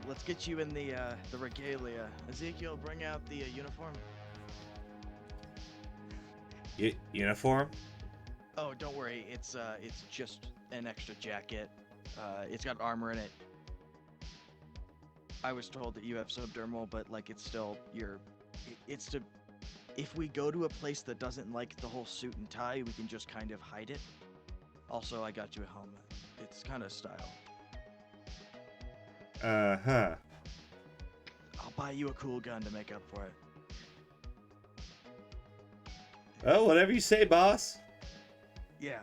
Let's get you in the regalia. Ezekiel, bring out the uniform. Uniform? Oh, don't worry. It's just an extra jacket. It's got armor in it. I was told that you have subdermal, but like it's still it's to. If we go to a place that doesn't like the whole suit and tie, we can just kind of hide it. Also, I got you a helmet. It's kind of style. Uh-huh. I'll buy you a cool gun to make up for it. Oh, whatever you say, boss. Yeah.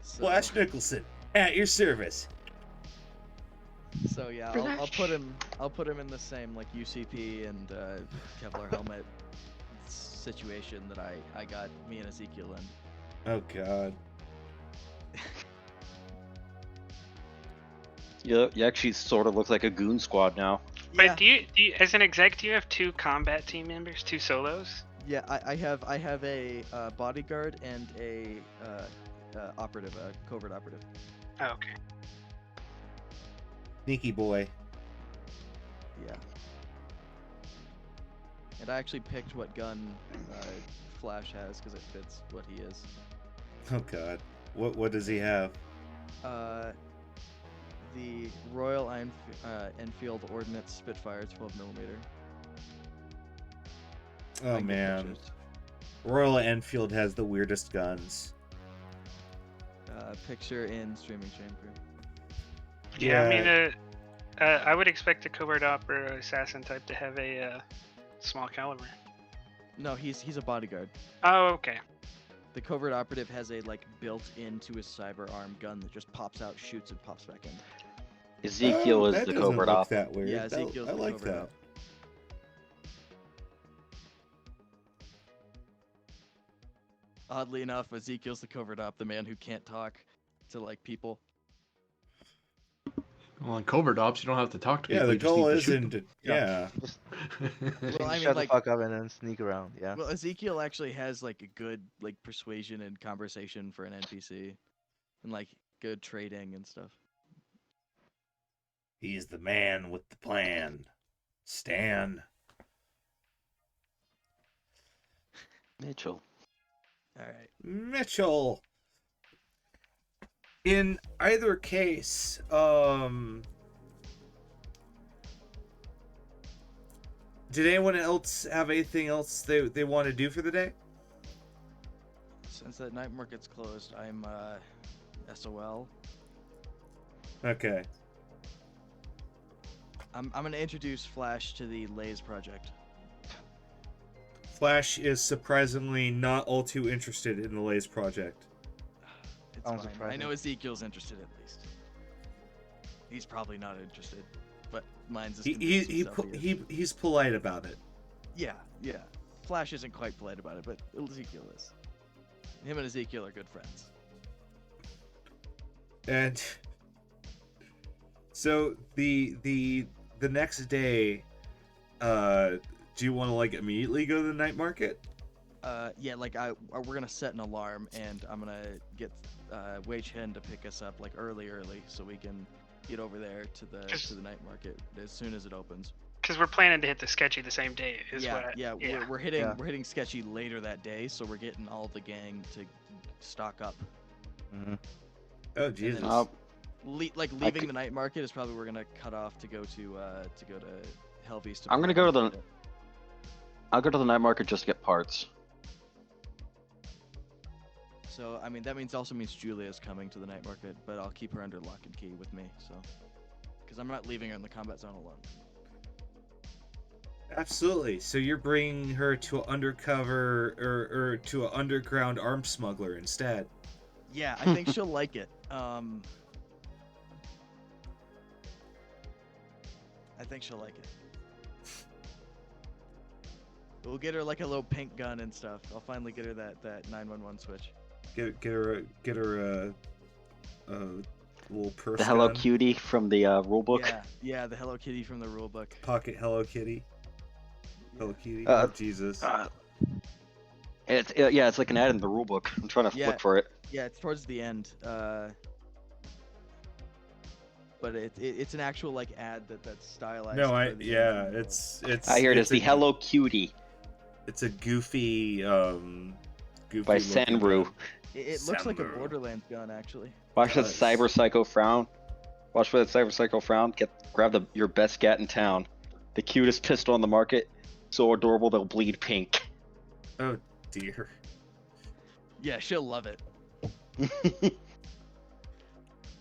So, Flash Nicholson, at your service. So yeah, I'll put him in the same like UCP and Kevlar helmet situation that I got me and Ezekiel in. Oh God. You actually sort of look like a goon squad now. But do you, as an exec, do you have 2 combat team members, 2 solos? Yeah, I have a bodyguard and a operative, a covert operative. Oh, okay. Sneaky boy. Yeah. And I actually picked what gun Flash has because it fits what he is. Oh God. What does he have? The Royal Enfield Ordnance Spitfire 12mm. Oh man. Royal Enfield has the weirdest guns. Picture in streaming chamber. Yeah, I mean, I would expect a covert op or assassin type to have a small caliber. No, he's a bodyguard. Oh, okay. The covert operative has a like built into his cyber arm gun that just pops out, shoots, and pops back in. Ezekiel is that the doesn't covert look op. that weird. Yeah, Ezekiel's I the like covert that. op. Oddly enough, Ezekiel's the covert op, the man who can't talk to like people. Well, in covert ops, you don't have to talk to Yeah, people. the you just goal need to shoot isn't them. to, yeah. Well, I mean, Shut like, the fuck up and then sneak around. Yeah. well, Ezekiel actually has like a good like persuasion and conversation for an NPC, and like good trading and stuff. He's the man with the plan. Stan. Mitchell. All right. Mitchell. In either case, did anyone else have anything else they want to do for the day? Since that night market's closed, I'm SOL. Okay. I'm gonna introduce Flash to the Lays project. Flash is surprisingly not all too interested in the Lays project. It's Sounds fine. I surprising. know Ezekiel's interested at least. He's probably not interested, but mine's as convinced himself he is. He's polite about it. Yeah. Flash isn't quite polite about it, but Ezekiel is. Him and Ezekiel are good friends. And so the next day, do you want to like immediately go to the night market? Yeah, like we're gonna set an alarm, and I'm gonna get Wage Hen to pick us up like early, so we can get over there to the night market as soon as it opens. Because we're planning to hit the sketchy the same day. We're hitting sketchy later that day, so we're getting all the gang to stock up. Mm-hmm. Oh Jesus! Leaving the night market is probably we're gonna cut off to go to Hellbeast. I'm gonna go to the. I'll go to the night market just to get parts. So that also means Julia's coming to the night market, but I'll keep her under lock and key with me. So, because I'm not leaving her in the combat zone alone. Absolutely. So you're bringing her to an undercover or to an underground arms smuggler instead. Yeah, I think she'll like it. I think she'll like it. We'll get her like a little pink gun and stuff. I'll finally get her that 911 switch. Get her a little purse. The Hello gun. Cutie from the rulebook. Yeah, the Hello Kitty from the rulebook. Pocket Hello Kitty. Hello Kitty. Uh, Oh Jesus. It's like an ad in the rulebook. I'm trying to look for it. Yeah, it's towards the end. But it's an actual like ad that's stylized. No, for the end. it's. I hear it is it's the a- Hello Cutie It's a goofy by looking Sanru. gun. It looks like a Sambo. Borderlands gun actually. Watch that Does. Cyber Psycho frown. Watch for that Cyber Psycho frown. Grab your best gat in town. The cutest pistol on the market. So adorable they'll bleed pink. Oh dear. Yeah, she'll love it.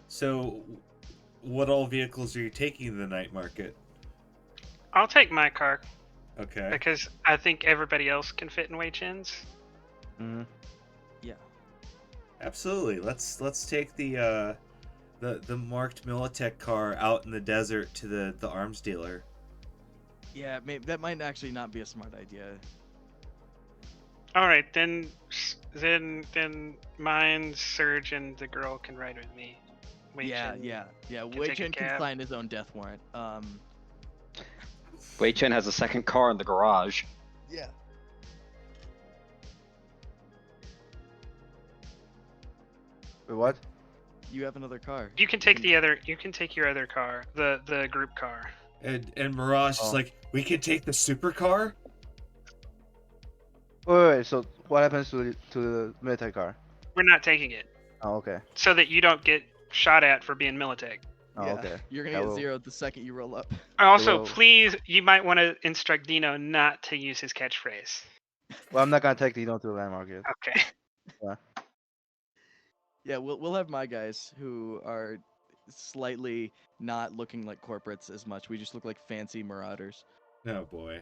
So, what all vehicles are you taking to the night market? I'll take my car Okay. because I think everybody else can fit in Wei Chin's. Mm-hmm. Yeah. Absolutely. Let's take the marked Militech car out in the desert to the arms dealer. Yeah, that might actually not be a smart idea. All right, then mine, Surge, and the girl can ride with me. Wei Yeah. can Wei take a Chen can cab. sign his own death warrant. Wei Chen has a second car in the garage. Yeah. Wait, what? You have another car. You can take the other. You can take your other car, the group car. And Mirage is Oh. like, we can take the supercar? Wait. So what happens to the military car? We're not taking it, Oh, okay. so that you don't get shot at for being Militech. Oh, Yeah, okay. You're gonna I get will- zeroed the second you roll up. Also, Hello. please, you might want to instruct Dino not to use his catchphrase. Well, I'm not gonna take Dino to the land market. Okay. Yeah, we'll have my guys who are slightly not looking like corporates as much. We just look like fancy marauders. Oh boy.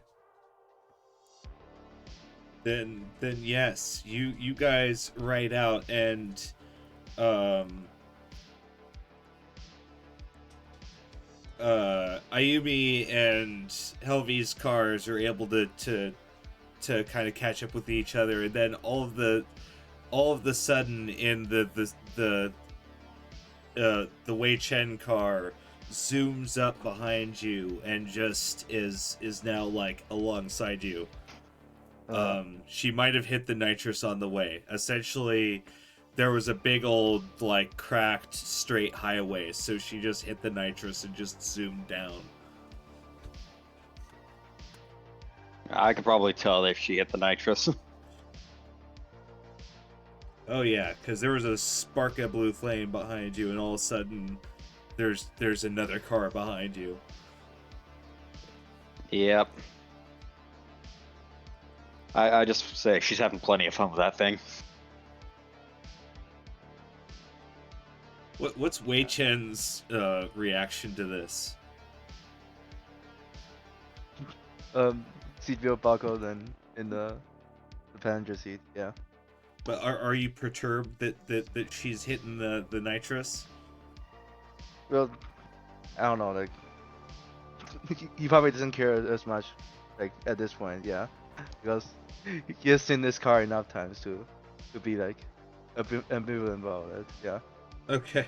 Then yes, you guys ride out and Ayumi and Helvi's cars are able to kind of catch up with each other, and then all of the sudden in the Wei Chen car zooms up behind you and just is now like alongside you. She might have hit the nitrous on the way. Essentially, there was a big old like cracked straight highway, so she just hit the nitrous and just zoomed down. I could probably tell if she hit the nitrous. Oh yeah, because there was a spark of blue flame behind you, and all of a sudden, there's another car behind you. Yep. I just say she's having plenty of fun with that thing. What's Wei Chen's reaction to this? Seatbelt buckled and in the passenger seat. Yeah. But are you perturbed that she's hitting the nitrous? Well, I don't know. Like, he probably doesn't care as much, like at this point. Yeah, because he has seen this car enough times to be like ambivalent about it. Yeah. Okay.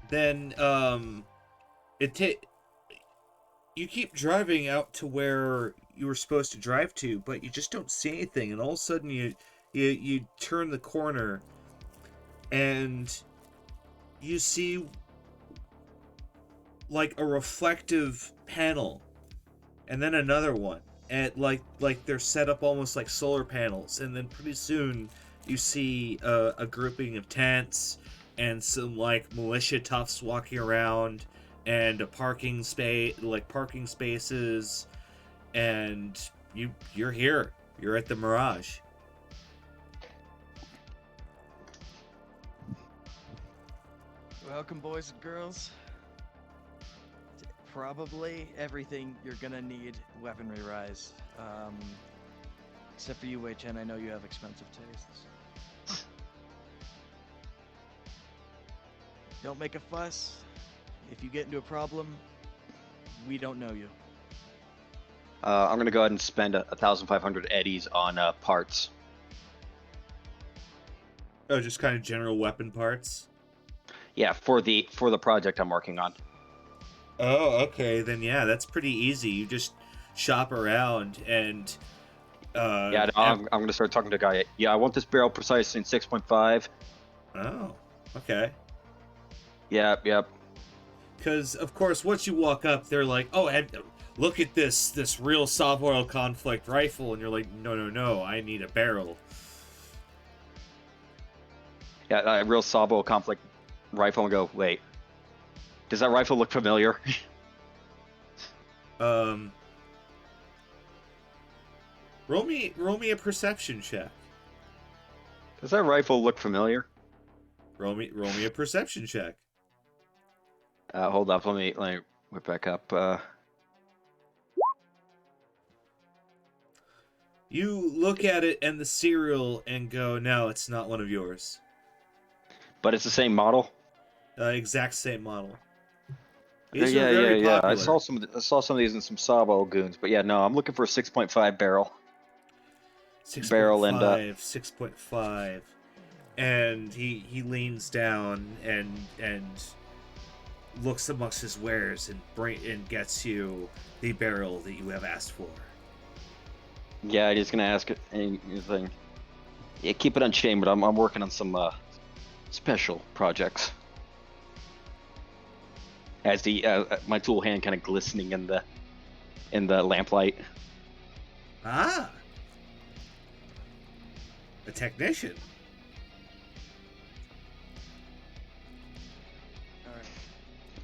Then you keep driving out to where you were supposed to drive to, but you just don't see anything, and all of a sudden you turn the corner and you see like a reflective panel and then another one, and like they're set up almost like solar panels, and then pretty soon you see a grouping of tents and some like militia toughs walking around, and a parking spaces, and you're here. You're at the Mirage. Welcome, boys and girls. Probably everything you're gonna need weaponry-wise. Except for you, Wei Chen, I know you have expensive tastes. Don't make a fuss. If you get into a problem, we don't know you. I'm gonna go ahead and spend 1,500 eddies on parts. Oh, just kind of general weapon parts. Yeah, for the project I'm working on. Oh, okay. Then yeah, that's pretty easy. You just shop around and. Yeah, no, I'm gonna start talking to a guy. Yeah, I want this barrel precise in 6.5. Oh, okay. Yep. Because of course, once you walk up, they're like, "Oh, look at this real soft oil conflict rifle," and you're like, "No, I need a barrel." Yeah, a real Sabo conflict rifle. And go, wait, does that rifle look familiar? Roll me a perception check. Does that rifle look familiar? Roll me a perception check. Hold up, let me whip back up. You look at it and the serial and go, "No, it's not one of yours." But it's the same model. Exact same model. Yeah. Popular. I saw some of these in some Sabo goons, but yeah, no, I'm looking for a 6.5 barrel. 6.5, 6.5, and he leans down and looks amongst his wares and gets you the barrel that you have asked for. Yeah, I'm just gonna ask it anything. Yeah, keep it unchained, but I'm working on some special projects. As the my tool hand kind of glistening in the lamplight. Ah, a technician. Alright.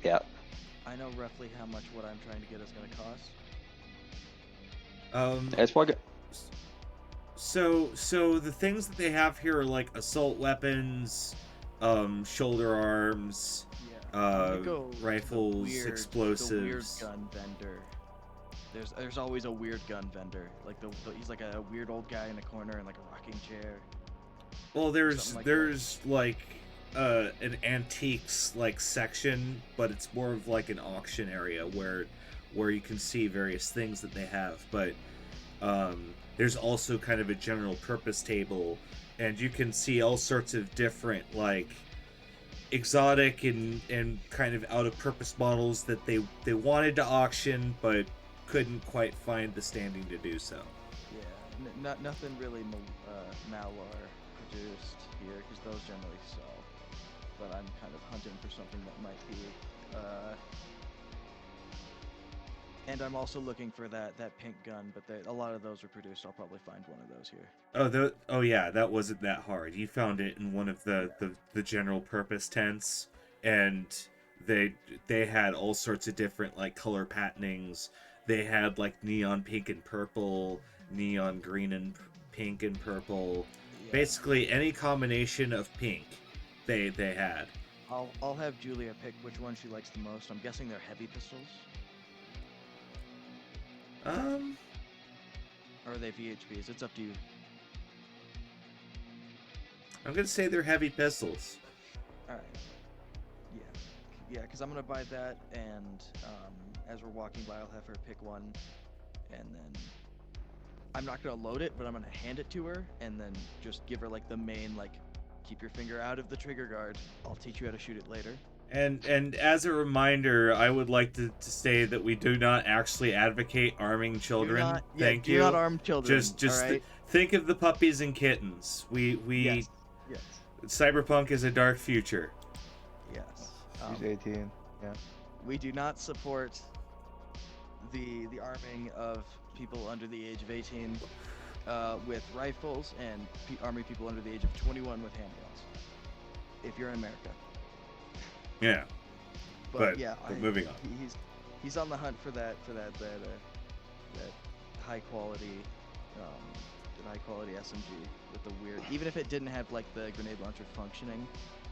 Yeah. I know roughly how much what I'm trying to get is gonna cost. That's why. So the things that they have here are like assault weapons, shoulder arms, rifles, explosives. The weird gun vendor. There's always a weird gun vendor. Like he's like a weird old guy in a corner in like a rocking chair. Well, there's an antiques like section, but it's more of like an auction area where you can see various things that they have. But there's also kind of a general purpose table, and you can see all sorts of different like exotic and kind of out of purpose models that they wanted to auction but couldn't quite find the standing to do so. Yeah, nothing really Malar produced here because those generally sell. But I'm kind of hunting for something that might be. And I'm also looking for that pink gun, but a lot of those are produced. I'll probably find one of those here. Oh yeah, that wasn't that hard. You found it in one of the general purpose tents, and they had all sorts of different like color patternings. They had like neon pink and purple, neon green and pink and purple. Yeah. Basically any combination of pink they had. I'll have Julia pick which one she likes the most. I'm guessing they're heavy pistols. Or are they VHPs? It's up to you. I'm gonna say they're heavy pistols. Alright. Yeah, because I'm gonna buy that, and as we're walking by, I'll have her pick one, and then I'm not gonna load it, but I'm gonna hand it to her, and then just give her like the main like, keep your finger out of the trigger guard. I'll teach you how to shoot it later. And as a reminder, I would like to say that we do not actually advocate arming children. Thank you. Do not arm children. Just right? think of the puppies and kittens. Yes. Cyberpunk is a dark future. Yes. She's 18. Yeah. We do not support the arming of people under the age of 18 with rifles and arming people under the age of 21 with handguns. If you're in America. Yeah. But yeah, moving on. He's on the hunt for that high quality SMG with the weird. Even if it didn't have like the grenade launcher functioning,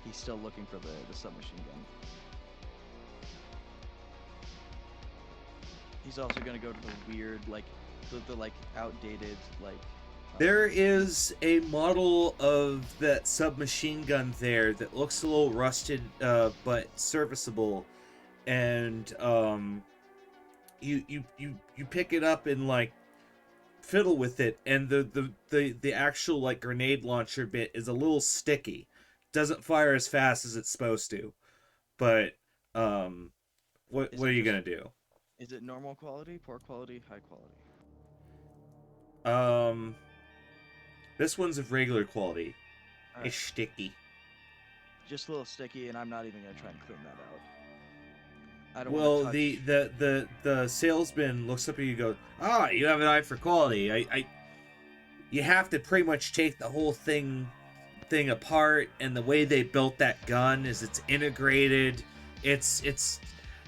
he's still looking for the submachine gun. He's also gonna go to the weird, like, the like outdated, like. There is a model of that submachine gun there that looks a little rusted, but serviceable, and you pick it up and like fiddle with it, and the actual like grenade launcher bit is a little sticky, doesn't fire as fast as it's supposed to, but what are you gonna do? Is it normal quality, poor quality, high quality? This one's of regular quality. Alright. It's sticky. Just a little sticky, and I'm not even gonna try and clean that out. I don't Well, want to touch... the salesman looks up at you and goes, "Ah, you have an eye for quality. You have to pretty much take the whole thing apart, and the way they built that gun is it's integrated.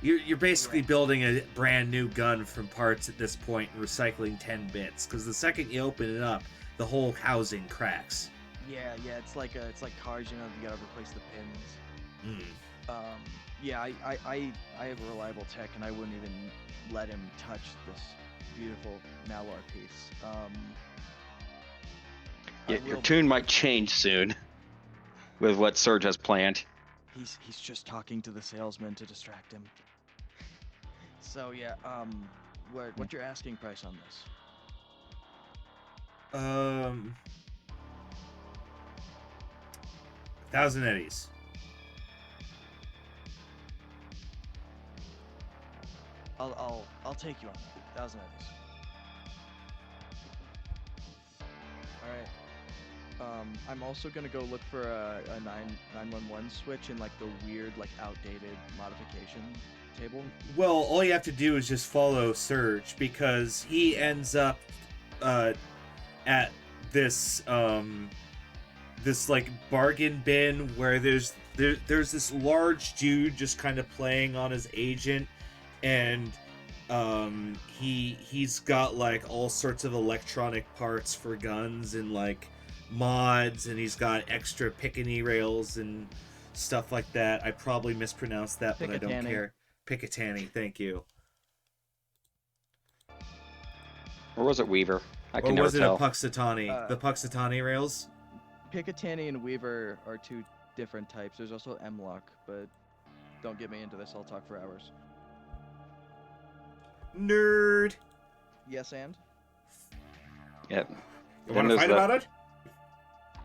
You're basically building a brand new gun from parts at this point and recycling 10 bits, because the second you open it up, the whole housing cracks." Yeah, it's like cars, you know, you gotta replace the pins. Yeah, I have a reliable tech, and I wouldn't even let him touch this beautiful Malar piece. Your tune might change soon with what Surge has planned. He's just talking to the salesman to distract him. So yeah, what's your asking price on this? 1,000 eddies. I'll take you on that. 1,000 eddies. All right. I'm also gonna go look for a 911 switch in like the weird, like outdated modification table. Well, all you have to do is just follow Surge, because he ends up at this this like bargain bin where there's this large dude just kind of playing on his agent, and he's got like all sorts of electronic parts for guns and like mods, and he's got extra Picatinny rails and stuff like that. I probably mispronounced that, but I don't care. Picatinny, thank you. Or was it Weaver? I can or never was it tell. a Puxatani? The Puxatani rails? Picatinny and Weaver are two different types. There's also M-Lock, but don't get me into this. I'll talk for hours. Nerd. Yes, and? Yep. You want to fight about it?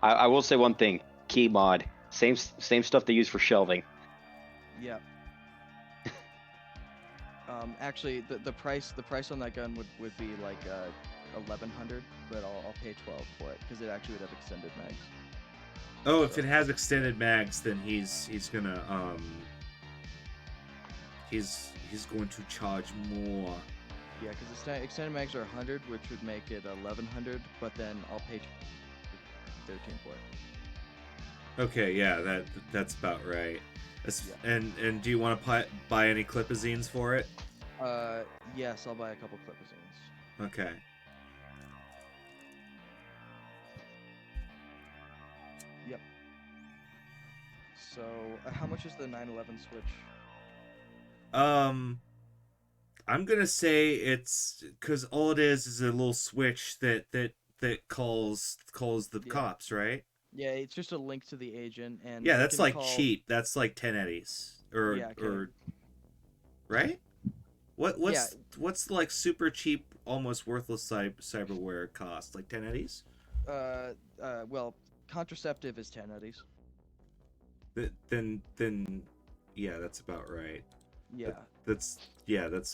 I will say one thing. Key mod. Same stuff they use for shelving. Yep. Actually, the price on that gun would be like 1,100, but I'll pay 12 for it because it actually would have extended mags. Oh, if it has extended mags, then he's gonna he's going to charge more. Yeah, because extended mags are 100, which would make it 1,100, but then I'll pay 13 for it. Okay, yeah, that's about right. Yeah. And do you want to buy any clipazines for it? Yes, I'll buy a couple clipazines. Okay. Yep. So, how much is the 911 switch? I'm gonna say it's because all it is a little switch that calls the cops, right? Yeah, it's just a link to the agent, and yeah, that's like cheap. That's like 10 eddies or right? What's like super cheap, almost worthless cyberware cost? Like 10 eddies? Well, contraceptive is 10 eddies. Then yeah, that's about right. Yeah. That's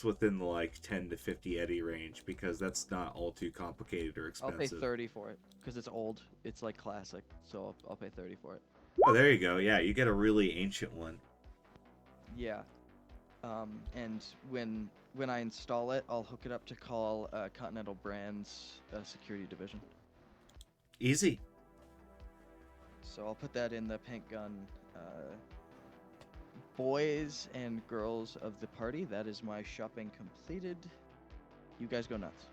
within the like 10 to 50 eddy range, because that's not all too complicated or expensive. I'll pay 30 for it because it's old. It's like classic, so I'll pay 30 for it. Oh, there you go. Yeah, you get a really ancient one. Yeah. And when I install it, I'll hook it up to call Continental Brands security division. Easy. So I'll put that in the paint gun. Boys and girls of the party, that is my shopping completed. You guys go nuts.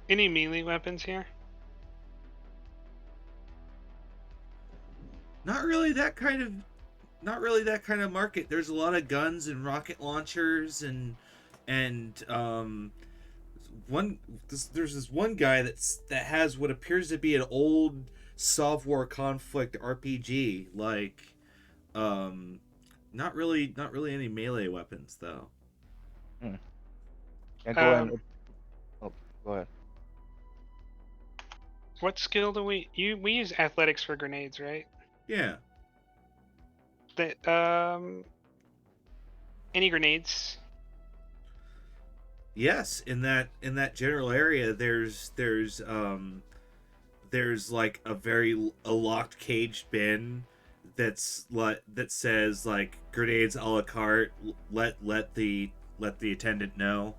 Any melee weapons here? Not really that kind of not really that kind of market. There's a lot of guns and rocket launchers and there's this one guy that has what appears to be an old Software conflict RPG. Like, not really any melee weapons though. And go and oh, go ahead. What skill do we use athletics for grenades, right? Yeah. Any grenades? Yes, in that general area, there's like a locked caged bin that says like grenades a la carte. Let the attendant know.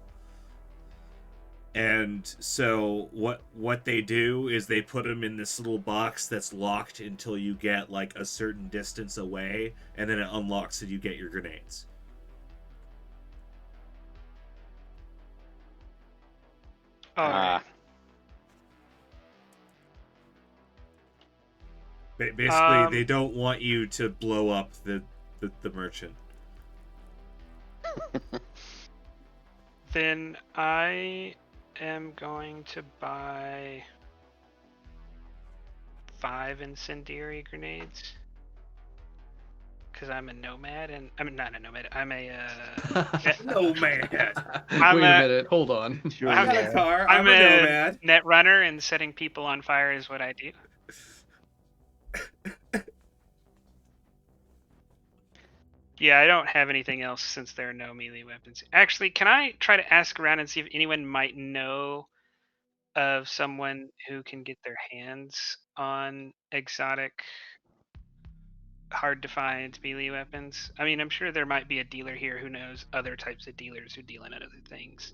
And so what they do is they put them in this little box that's locked until you get like a certain distance away, and then it unlocks and you get your grenades. Alright. Basically, they don't want you to blow up the merchant. Then I am going to buy 5 incendiary grenades. Because I'm a nomad, and I'm not a nomad. I'm a Nomad. Wait a minute, hold on. Sure, I got yeah. a car. I'm I'm a a nomad. net runner, and setting people on fire is what I do. Yeah, I don't have anything else since there are no melee weapons. Actually, can I try to ask around and see if anyone might know of someone who can get their hands on exotic, hard to find melee weapons? I mean, I'm sure there might be a dealer here who knows other types of dealers who deal in other things.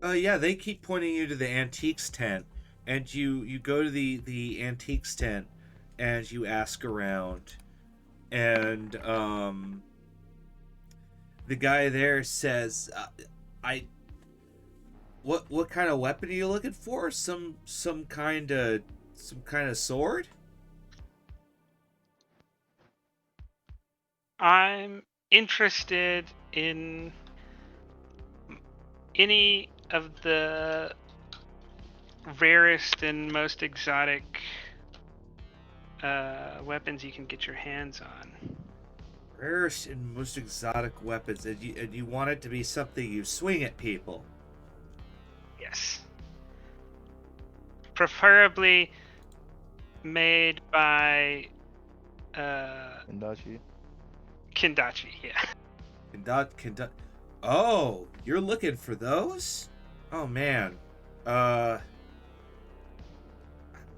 Yeah, they keep pointing you to the antiques tent, and you go to the antiques tent, and you ask around, and the guy there says, what kind of weapon are you looking for? Some kind of sword? I'm interested in any of the rarest and most exotic weapons you can get your hands on. Rarest and most exotic weapons, and you want it to be something you swing at people. Yes. Preferably made by Kendachi. Kendachi, yeah. Oh, you're looking for those? Oh man. I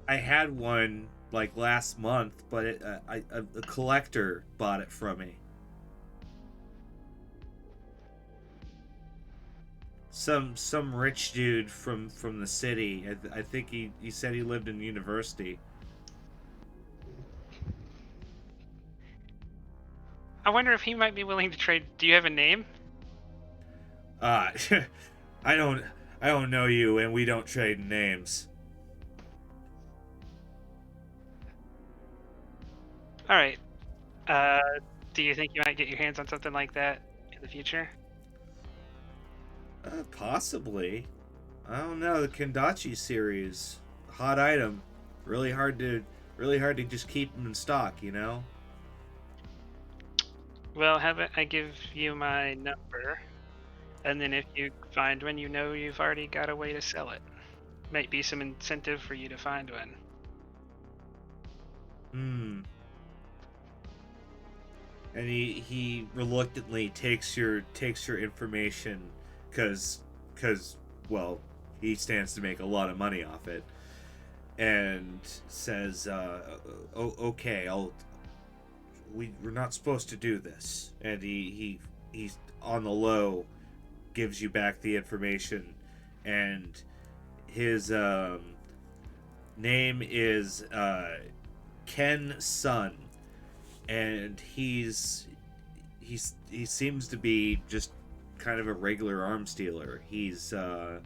had one like last month, but a collector bought it from me. Some rich dude from the city. I think he said he lived in university. I wonder if he might be willing to trade. Do you have a name? I don't know you, and we don't trade names. All right. Do you think you might get your hands on something like that in the future? Possibly. I don't know. The Kendachi series, hot item. Really hard to just keep them in stock, you know. Well, how about I give you my number, and then if you find one, you know you've already got a way to sell it. Might be some incentive for you to find one. And he reluctantly takes your information because well, he stands to make a lot of money off it, and says, okay, we're not supposed to do this. And he's on the low gives you back the information, and his name is Ken Sun, and he seems to be just kind of a regular arms dealer. He's got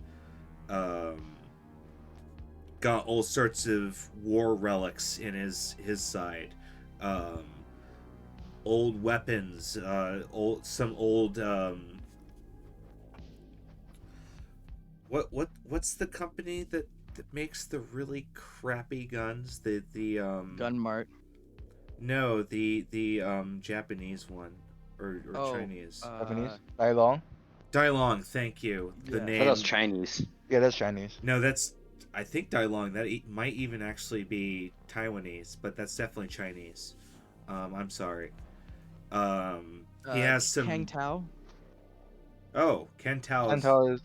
all sorts of war relics in his side. old weapons, some old what's the company that makes the really crappy guns? The Gunmart. No, the Japanese one or Oh, Chinese. Japanese. Long. Dailong, thank you. The Yeah. I thought name. that was Chinese. Yeah, that's Chinese. No, that's I think Dailong. That might even actually be Taiwanese, but that's definitely Chinese. I'm sorry. He has some. Kang Tao. Oh, Kentao.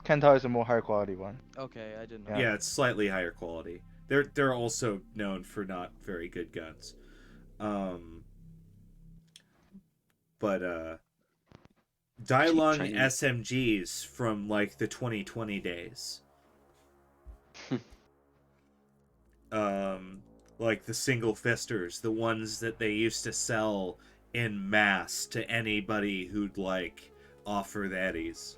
Kentao is a more high quality one. Okay, I didn't know. Yeah. Yeah, it's slightly higher quality. They're also known for not very good guns. But Dailong Chinese. SMGs from like the 2020 days. Like the single fisters, the ones that they used to sell in mass to anybody who'd like offer thatties.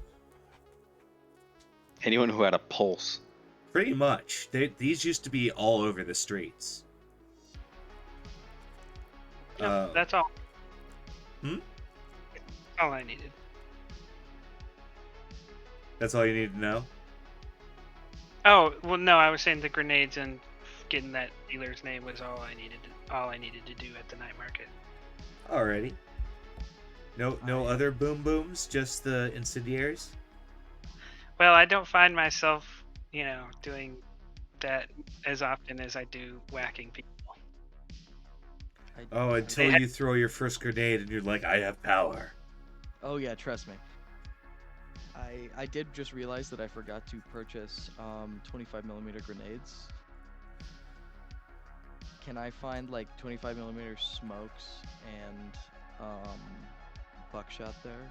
Anyone who had a pulse. Pretty much. These used to be all over the streets. No, that's all. Hmm? All I needed. That's all you need to know? Oh well, no, I was saying the grenades and getting that dealer's name was all I needed. All I needed to do at the night market. Alrighty. No other boom booms, just the incendiaries? Well, I don't find myself, doing that as often as I do whacking people. Oh, until you throw your first grenade and you're like, I have power. Oh yeah, trust me. I did just realize that I forgot to purchase 25mm grenades. Can I find like 25mm smokes and buckshot there?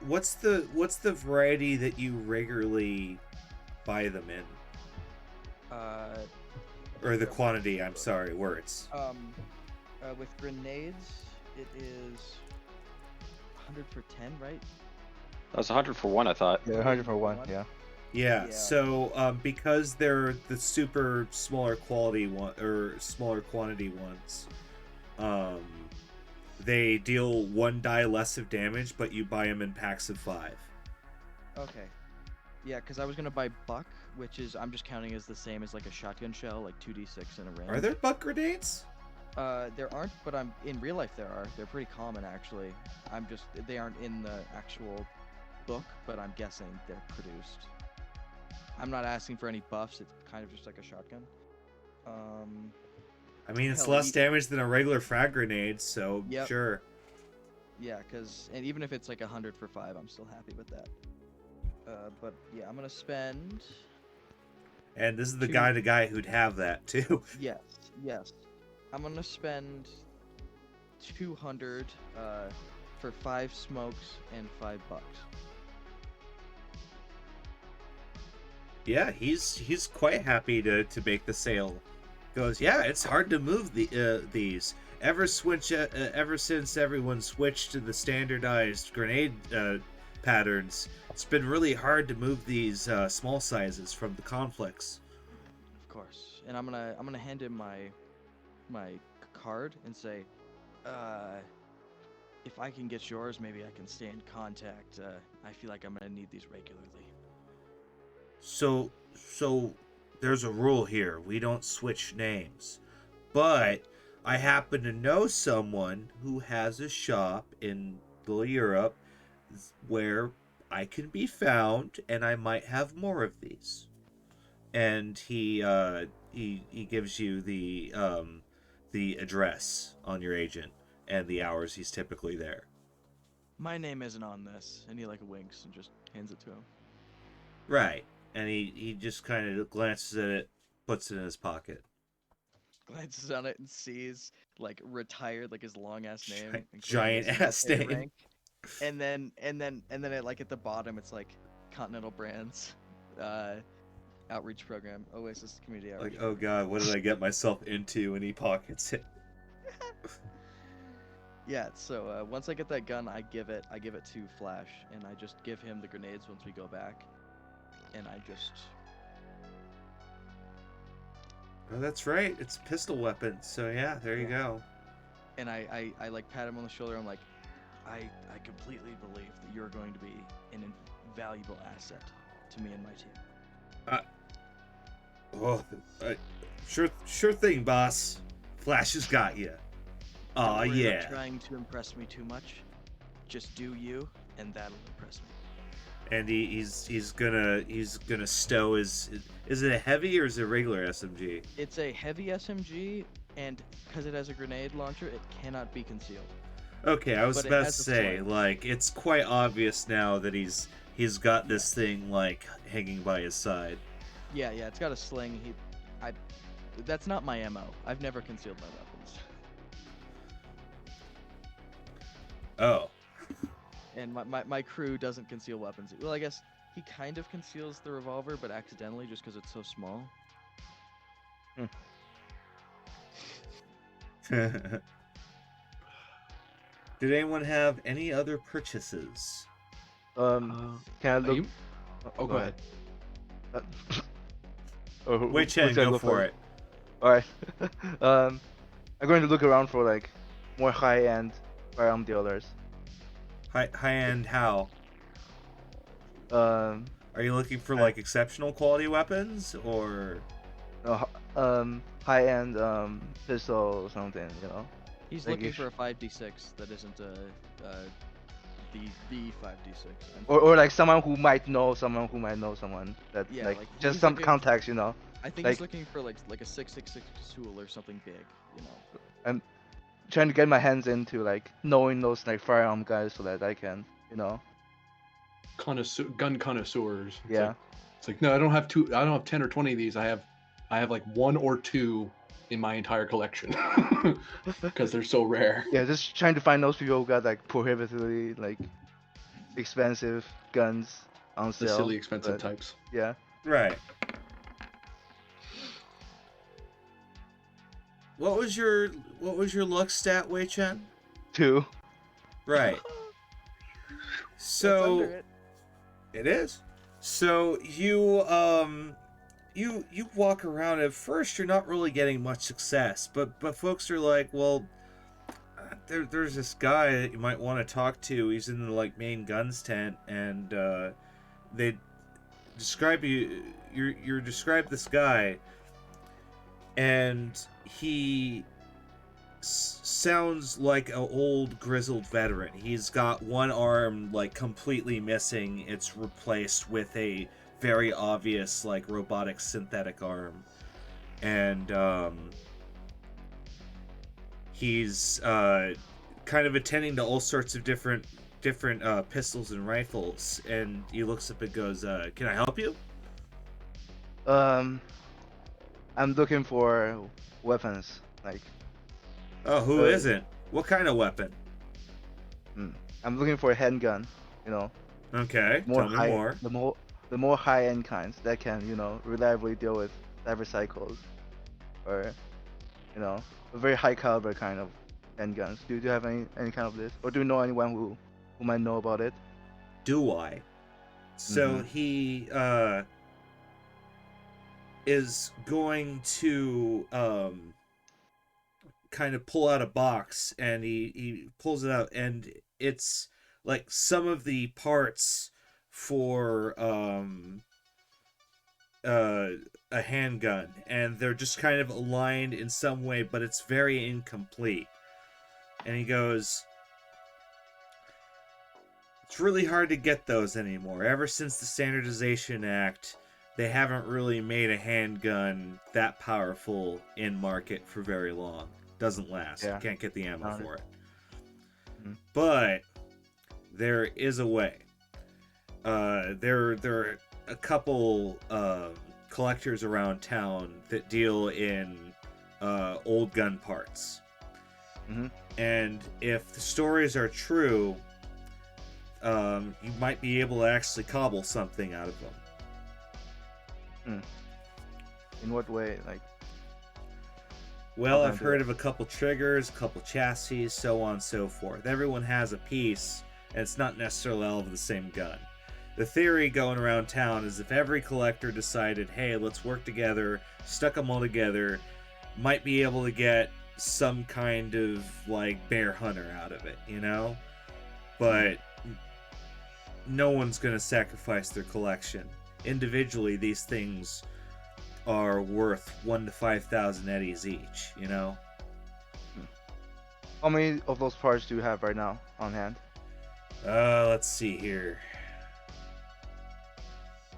What's the variety that you regularly buy them in? Or the quantity, I'm sorry, words. With grenades, it is 100 for 10, right? That was 100 for 1, I thought. Yeah, 100 for one. Yeah. Yeah, Yeah. so because they're the super smaller quality one or smaller quantity ones, they deal 1 die less of damage, but you buy them in packs of 5. Okay. Yeah, because I was gonna buy buck, which is I'm just counting as the same as like a shotgun shell, like 2d6 in a range. Are there buck grenades? There aren't, but in real life there are. They're pretty common actually. They aren't in the actual book, but I'm guessing they're produced. I'm not asking for any buffs. It's kind of just like a shotgun. I mean, it's Hell, less damage than a regular frag grenade, so Yep. sure. Yeah, and even if it's like 100 for 5, I'm still happy with that. But yeah, I'm gonna spend. And this is the Two- guy who'd have that too. Yes. I'm gonna spend 200 for 5 smokes and 5 bucks. Yeah, he's quite happy to make the sale. Goes, yeah, it's hard to move these. Ever since everyone switched to the standardized grenade patterns, it's been really hard to move these small sizes from the conflicts. Of course. And I'm gonna hand him my card and say, if I can get yours, maybe I can stay in contact. I feel like I'm gonna need these regularly. So there's a rule here. We don't switch names. But I happen to know someone who has a shop in Little Europe where I can be found, and I might have more of these. And he gives you the address on your agent and the hours he's typically there. My name isn't on this, and he like winks and just hands it to him. Right. And he just kind of glances at it, puts it in his pocket. Glances on it and sees like retired, like his long ass name, Giant ass name. rank. And then it, like at the bottom, it's like Continental Brands, outreach program, Oasis Community Outreach. Like, oh god, what did I get myself into? And he pockets it. Yeah. So once I get that gun, I give it to Flash, and I just give him the grenades once we go back, and I just. Oh, that's right. It's a pistol weapon. So yeah, there you go. and I like pat him on the shoulder. I'm like, I completely believe that you're going to be an invaluable asset to me and my team. Sure thing, boss. Flash has got you. Don't Aw, worry about yeah. trying to impress me too much. Just do you, and that'll impress me. And he's gonna stow his. Is it a heavy or is it a regular SMG? It's a heavy SMG, and because it has a grenade launcher, it cannot be concealed. Okay, I was But it about to has a say, sling. like, it's quite obvious now that he's got this thing like hanging by his side. Yeah, it's got a sling. That's not my MO. I've never concealed my weapons. Oh. And my crew doesn't conceal weapons. Well, I guess he kind of conceals the revolver, but accidentally just because it's so small. Did anyone have any other purchases? Can I look? Oh, go ahead. Wait, Chen, go for it. Alright. I'm going to look around for like more high-end firearm dealers. High-end how? Um, Are you looking for like exceptional quality weapons or? no, high-end pistol or something, you know. He's Like looking if- for a 5d6 that isn't the 5d6. Or like someone who might know someone that Yeah, like like, just he's some looking- contacts, you know. I think like- he's looking for like a 6.66 tool or something big, you know. Trying to get my hands into like knowing those like firearm guys so that I can, you know. Gun connoisseurs. Yeah. It's like no, I don't have 10 or 20 of these. I have like 1 or 2 in my entire collection because they're so rare. Yeah, just trying to find those people who got like prohibitively like expensive guns on The sale. silly expensive but- types. Yeah. Right. What was your luck stat, Wei Chen? 2. Right. That's So under it. it is. So you you walk around. At first, you're not really getting much success, but folks are like, well, there's this guy that you might want to talk to. He's in the like main guns tent, and they describe you describe this guy, and he sounds like an old grizzled veteran. He's got one arm like completely missing. It's replaced with a very obvious like robotic synthetic arm, and he's kind of attending to all sorts of different pistols and rifles. And he looks up and goes, "Can I help you?" I'm looking for weapons. Like Oh, who isn't? What kind of weapon? I'm looking for a handgun. You know, Okay, more tell me high, more. the more high-end kinds that can, you know, reliably deal with cyber cycles, or, you know, a very high caliber kind of handguns. Do you have any kind of this, or do you know anyone who might know about it? Do I? So Mhm. he is going to kind of pull out a box, and he pulls it out, and it's like some of the parts for a handgun, and they're just kind of aligned in some way, but it's very incomplete. And he goes, "It's really hard to get those anymore. Ever since the Standardization Act, they haven't really made a handgun that powerful in market for very long. Doesn't last. Yeah. You can't get the ammo Got it. for it. Mhm. But there is a way. There are a couple collectors around town that deal in old gun parts. Mhm. And if the stories are true, you might be able to actually cobble something out of them." In what way? Like, Well, How I've can I do heard it? of a couple triggers, a couple chassis, so on and so forth. Everyone has a piece, and it's not necessarily all of the same gun. The theory going around town is if every collector decided, hey, let's work together, stuck them all together, might be able to get some kind of like bear hunter out of it, you know? But no one's gonna sacrifice their collection. Individually, these things are worth 1,000 to 5,000 eddies each, you know? How many of those parts do you have right now on hand? Let's see here.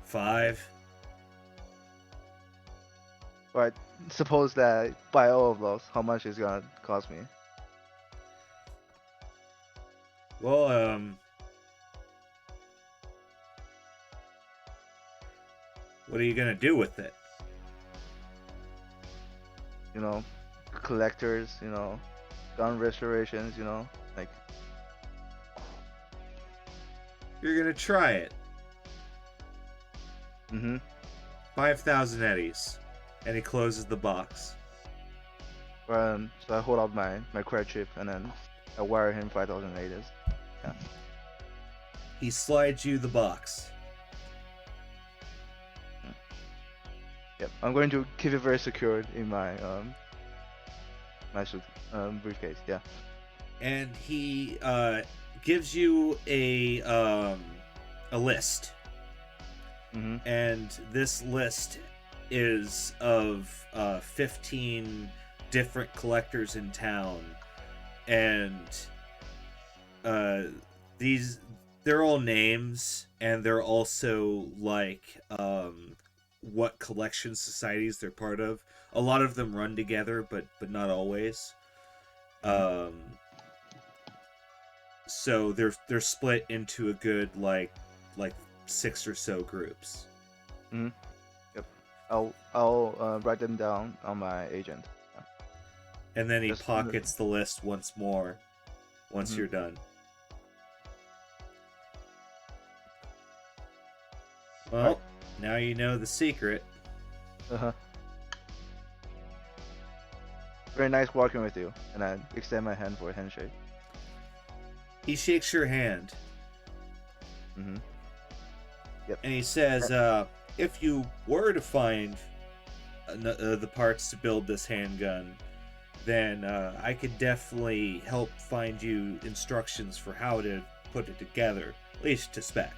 5. Right. Suppose that buy all of those, how much is gonna cost me? Well, what are you gonna do with it? You know, collectors, you know, gun restorations, you know, like. You're gonna try it. Mm-hmm. 5,000 eddies. And he closes the box. So I hold out my credit chip and then I wire him 5,000 eddies. Yeah. He slides you the box. Yep. I'm going to keep it very secured in my briefcase. Yeah. And he gives you a list. Mm-hmm. And this list is of 15 different collectors in town, and they're all names, and they're also like what collection societies they're part of. A lot of them run together, but not always. So they're split into a good like 6 or so groups. Mm-hmm. Yep. I'll write them down on my agent. And then he Just- pockets the list once more once you're done. Well, Right. now you know the secret. Uh-huh. Very nice working with you, and I extend my hand for a handshake. He shakes your hand Mm-hmm. and he says, if you were to find the parts to build this handgun, then I could definitely help find you instructions for how to put it together, at least to spec.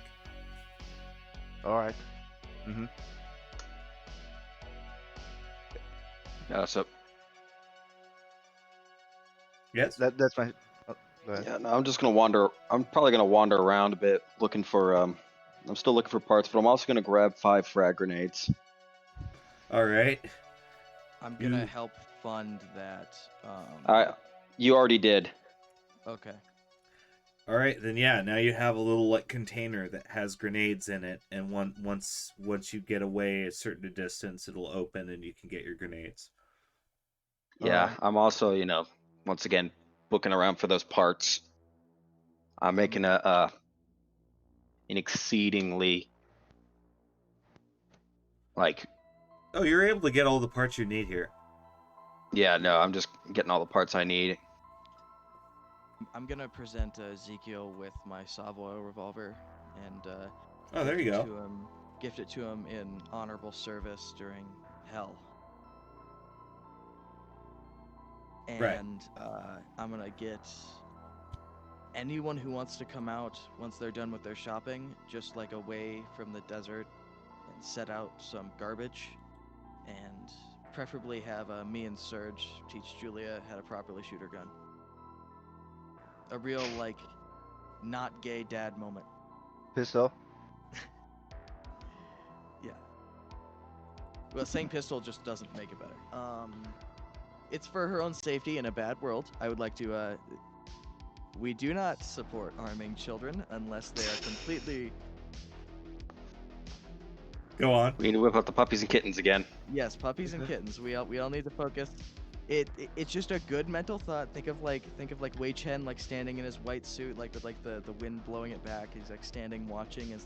All right. Mm-hmm. So Yes? That's my. Oh, go ahead. yeah, no, I'm just gonna wander. I'm probably gonna wander around a bit, looking for. I'm still looking for parts, but I'm also gonna grab 5 frag grenades. All right. I'm gonna You- help fund that. You already did. Okay. All right, then yeah, now you have a little like container that has grenades in it, and once you get away a certain distance, it'll open and you can get your grenades. Yeah, Alright. I'm also, once again, looking around for those parts. I'm making an exceedingly Oh, you're able to get all the parts you need here. yeah, no, I'm just getting all the parts I need. I'm gonna present Ezekiel with my Savoy revolver and Oh, there you go. gift it to him in honorable service during hell. Right. And I'm gonna get anyone who wants to come out once they're done with their shopping, just like away from the desert, and set out some garbage, and preferably have me and Serge teach Julia how to properly shoot her gun. A real not gay dad moment. Pistol. Yeah. Well, saying pistol just doesn't make it better. It's for her own safety in a bad world. I would like to. We do not support arming children unless they are completely. Go on. We need to whip out the puppies and kittens again. Yes, puppies and kittens. We all need to focus. It's just a good mental thought. Think of Wei Chen standing in his white suit, with the wind blowing it back. He's standing watching as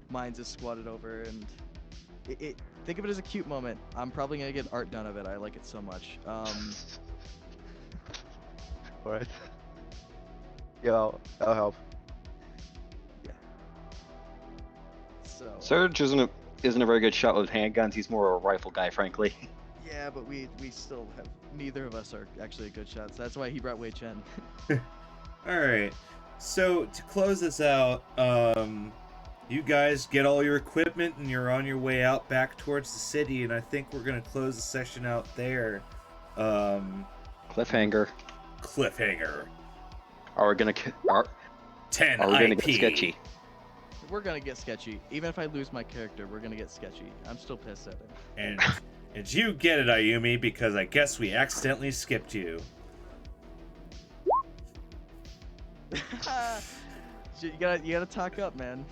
Mines is squatted over, and think of it as a cute moment. I'm probably gonna get art done of it. I like it so much. Alright. Yeah, I'll help. Yeah. So. Serge isn't a very good shot with handguns. He's more of a rifle guy, frankly. Yeah, but we still have, neither of us are actually good shots. That's why he brought Wei Chen. All right. So to close this out, you guys get all your equipment and you're on your way out back towards the city, and I think we're gonna close the session out there. Cliffhanger. Cliffhanger. Are we gonna 10 are we gonna IP. get sketchy? We're gonna get sketchy. Even if I lose my character, we're gonna get sketchy. I'm still pissed at him. And you get it, Ayumi, because I guess we accidentally skipped you. You gotta talk up, man.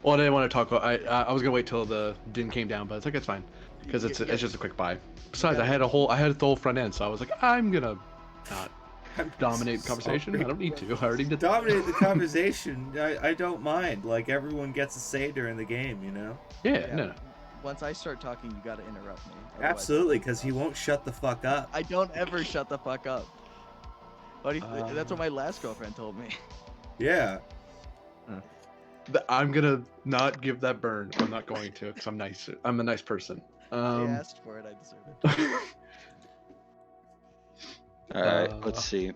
Well, I didn't want to talk. I was gonna wait till the din came down, but it's like it's fine because it's just a quick buy. Besides, I had the whole front end, so I was like, I'm gonna not dominate the conversation. I don't need to. I already did. Dominate the conversation. I don't mind. Like, everyone gets a say during the game, you know. Yeah, no. Once I start talking, you gotta interrupt me. Otherwise- Absolutely, because he won't shut the fuck up. I don't ever shut the fuck up. That's what my last girlfriend told me. Yeah. I'm gonna not give that burn. I'm not going to because I'm nice. I'm a nice person. I asked for it. I deserve it. All right, let's see.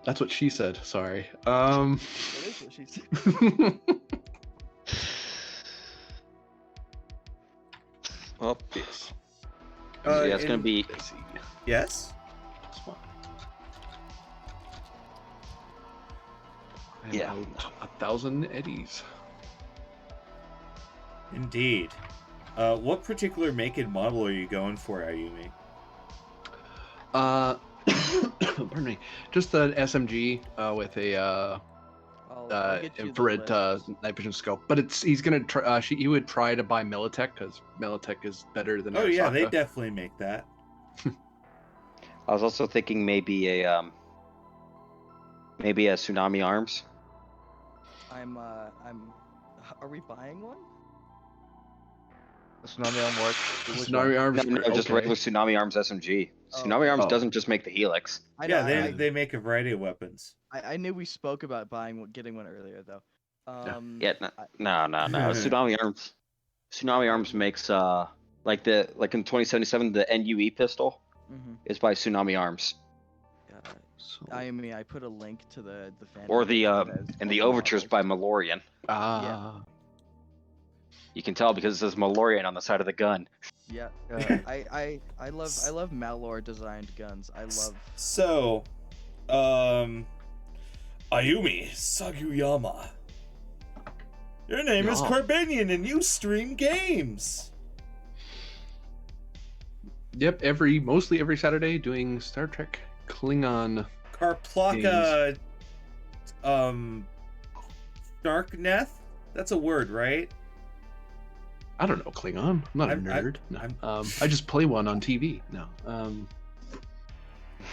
That's what she said. Sorry. That is what she said. Well, Yes. yeah, it's gonna be. Yes? That's fine. Yeah. About 1,000 eddies. Indeed. What particular make and model are you going for, Ayumi? Pardon me. Just an SMG with a I'll get you the infrared list. night vision scope. But he's gonna try. He would try to buy Militech because Militech is better than. Oh yeah, they Arasaka. definitely make that. I was also thinking maybe a tsunami arms. Are we buying one? Tsunami arm work. Tsunami arms. No, just okay. regular tsunami arms SMG. Oh, Tsunami arms oh. doesn't just make the helix. Yeah, they make a variety of weapons. I knew we spoke about getting one earlier though. Yeah, no. Tsunami arms makes like in 2077 the NUE pistol is by Tsunami Arms, I put a link to the fan. or page the that has and all the overtures models. by Malorian. You can tell because it says Malorian on the side of the gun. Yeah. Yeah. I love Malor designed guns. I love. So, Ayumi Saguyama. Your name is Yeah. Carbanian and you stream games. Yep, mostly every Saturday doing Star Trek Klingon. Karplaka Snarkneth? That's a word, right? I don't know Klingon. I'm not a nerd. No. I just play one on TV. No.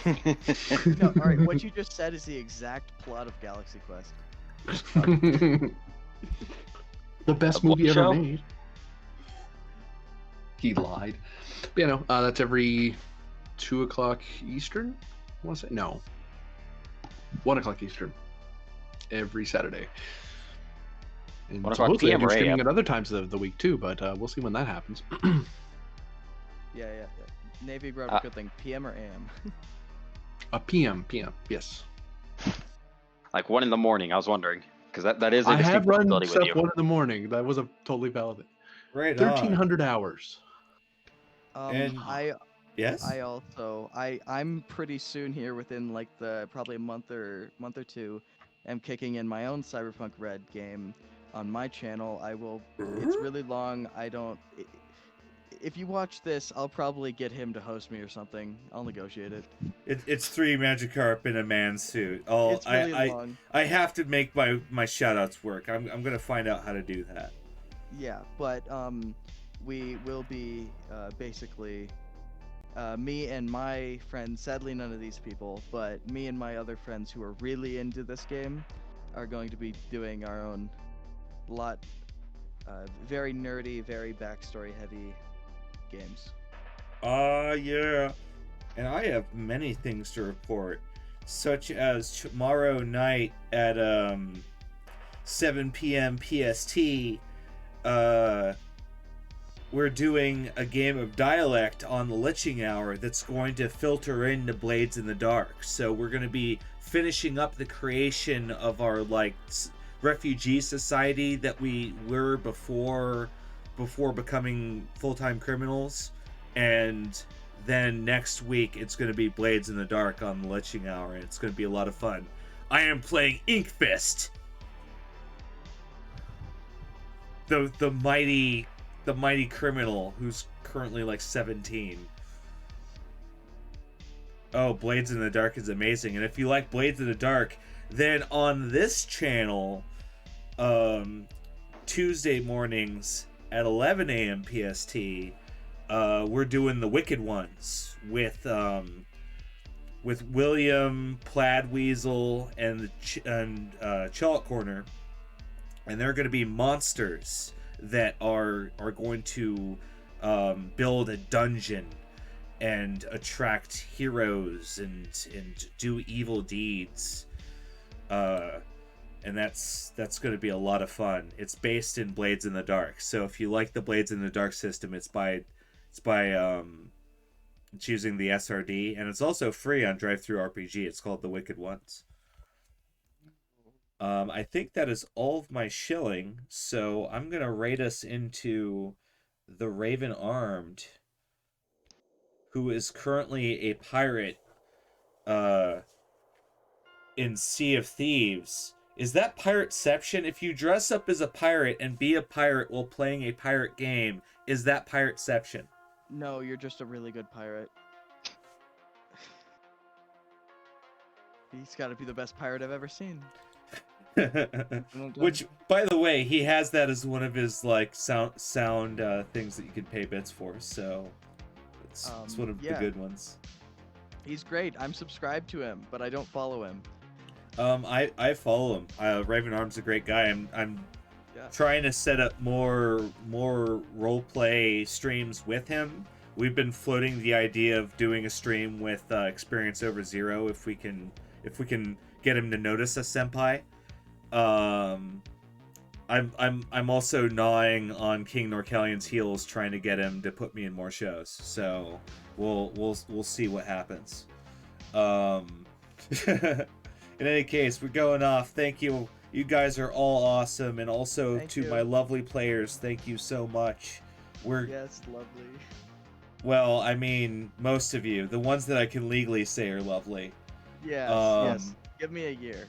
No, all right. What you just said is the exact plot of Galaxy Quest. The best A movie book ever show? made. He lied. But, that's every 2 o'clock Eastern. I want to say no. 1 o'clock Eastern. Every Saturday. And 1 o'clock supposedly I PM do or streaming AM? at other times of the week too, but we'll see when that happens. Yeah. Navy brought up a good thing. PM or AM? A PM, yes. Like 1 in the morning. I was wondering because that is a I distinct have run possibility stuff with you. 1 in the morning. That was a totally valid. Right 1,300 hours. And- Yes? I'm pretty soon here within like probably a month or two. I'm kicking in my own Cyberpunk Red game on my channel. It's really long. If you watch this, I'll probably get him to host me or something. I'll negotiate it. It's 3 Magikarp in a man suit. It's really long. I have to make my shoutouts work. I'm gonna find out how to do that. Yeah, but we will be basically me and my friends. Sadly, none of these people, but me and my other friends who are really into this game are going to be doing our own very nerdy, very backstory heavy games. Yeah. And I have many things to report, such as tomorrow night at 7 p.m. PST, we're doing a game of dialect on the Liching Hour that's going to filter into Blades in the Dark. So we're going to be finishing up the creation of our refugee society that we were before becoming full-time criminals, and then next week it's going to be Blades in the Dark on the Liching Hour, and it's going to be a lot of fun. I am playing Inkfist, the mighty criminal who's currently like 17. Oh, Blades in the Dark is amazing. And if you like Blades in the Dark, then on this channel, Tuesday mornings at 11 a.m. PST, we're doing the Wicked Ones with William, Plaidweasel, and Chalk Corner, and they're going to be monsters that are going to build a dungeon and attract heroes and do evil deeds, and that's going to be a lot of fun. It's based in Blades in the Dark, so if you like the Blades in the Dark system, it's by choosing the SRD, and it's also free on DriveThruRPG. It's called The Wicked Ones. I think that is all of my shilling, so I'm gonna raid us into the Raven Armed, who is currently a pirate in Sea of Thieves. Is that pirateception? If you dress up as a pirate and be a pirate while playing a pirate game, is that pirateception? No, you're just a really good pirate. He's got to be the best pirate I've ever seen. Which, by the way, he has that as one of his like sound things that you can pay bits for. So it's one of the good ones. He's great. I'm subscribed to him, but I don't follow him. I follow him. Raven Arm's a great guy. I'm trying to set up more roleplay streams with him. We've been floating the idea of doing a stream with Experience Over Zero if we can get him to notice us, senpai. I'm also gnawing on King Norcallion's heels, trying to get him to put me in more shows. So we'll see what happens. In any case, we're going off. Thank you. You guys are all awesome, and also to my lovely players, thank you so much. Yes, lovely. Well, I mean, most of you, the ones that I can legally say are lovely. Yes. Give me a year.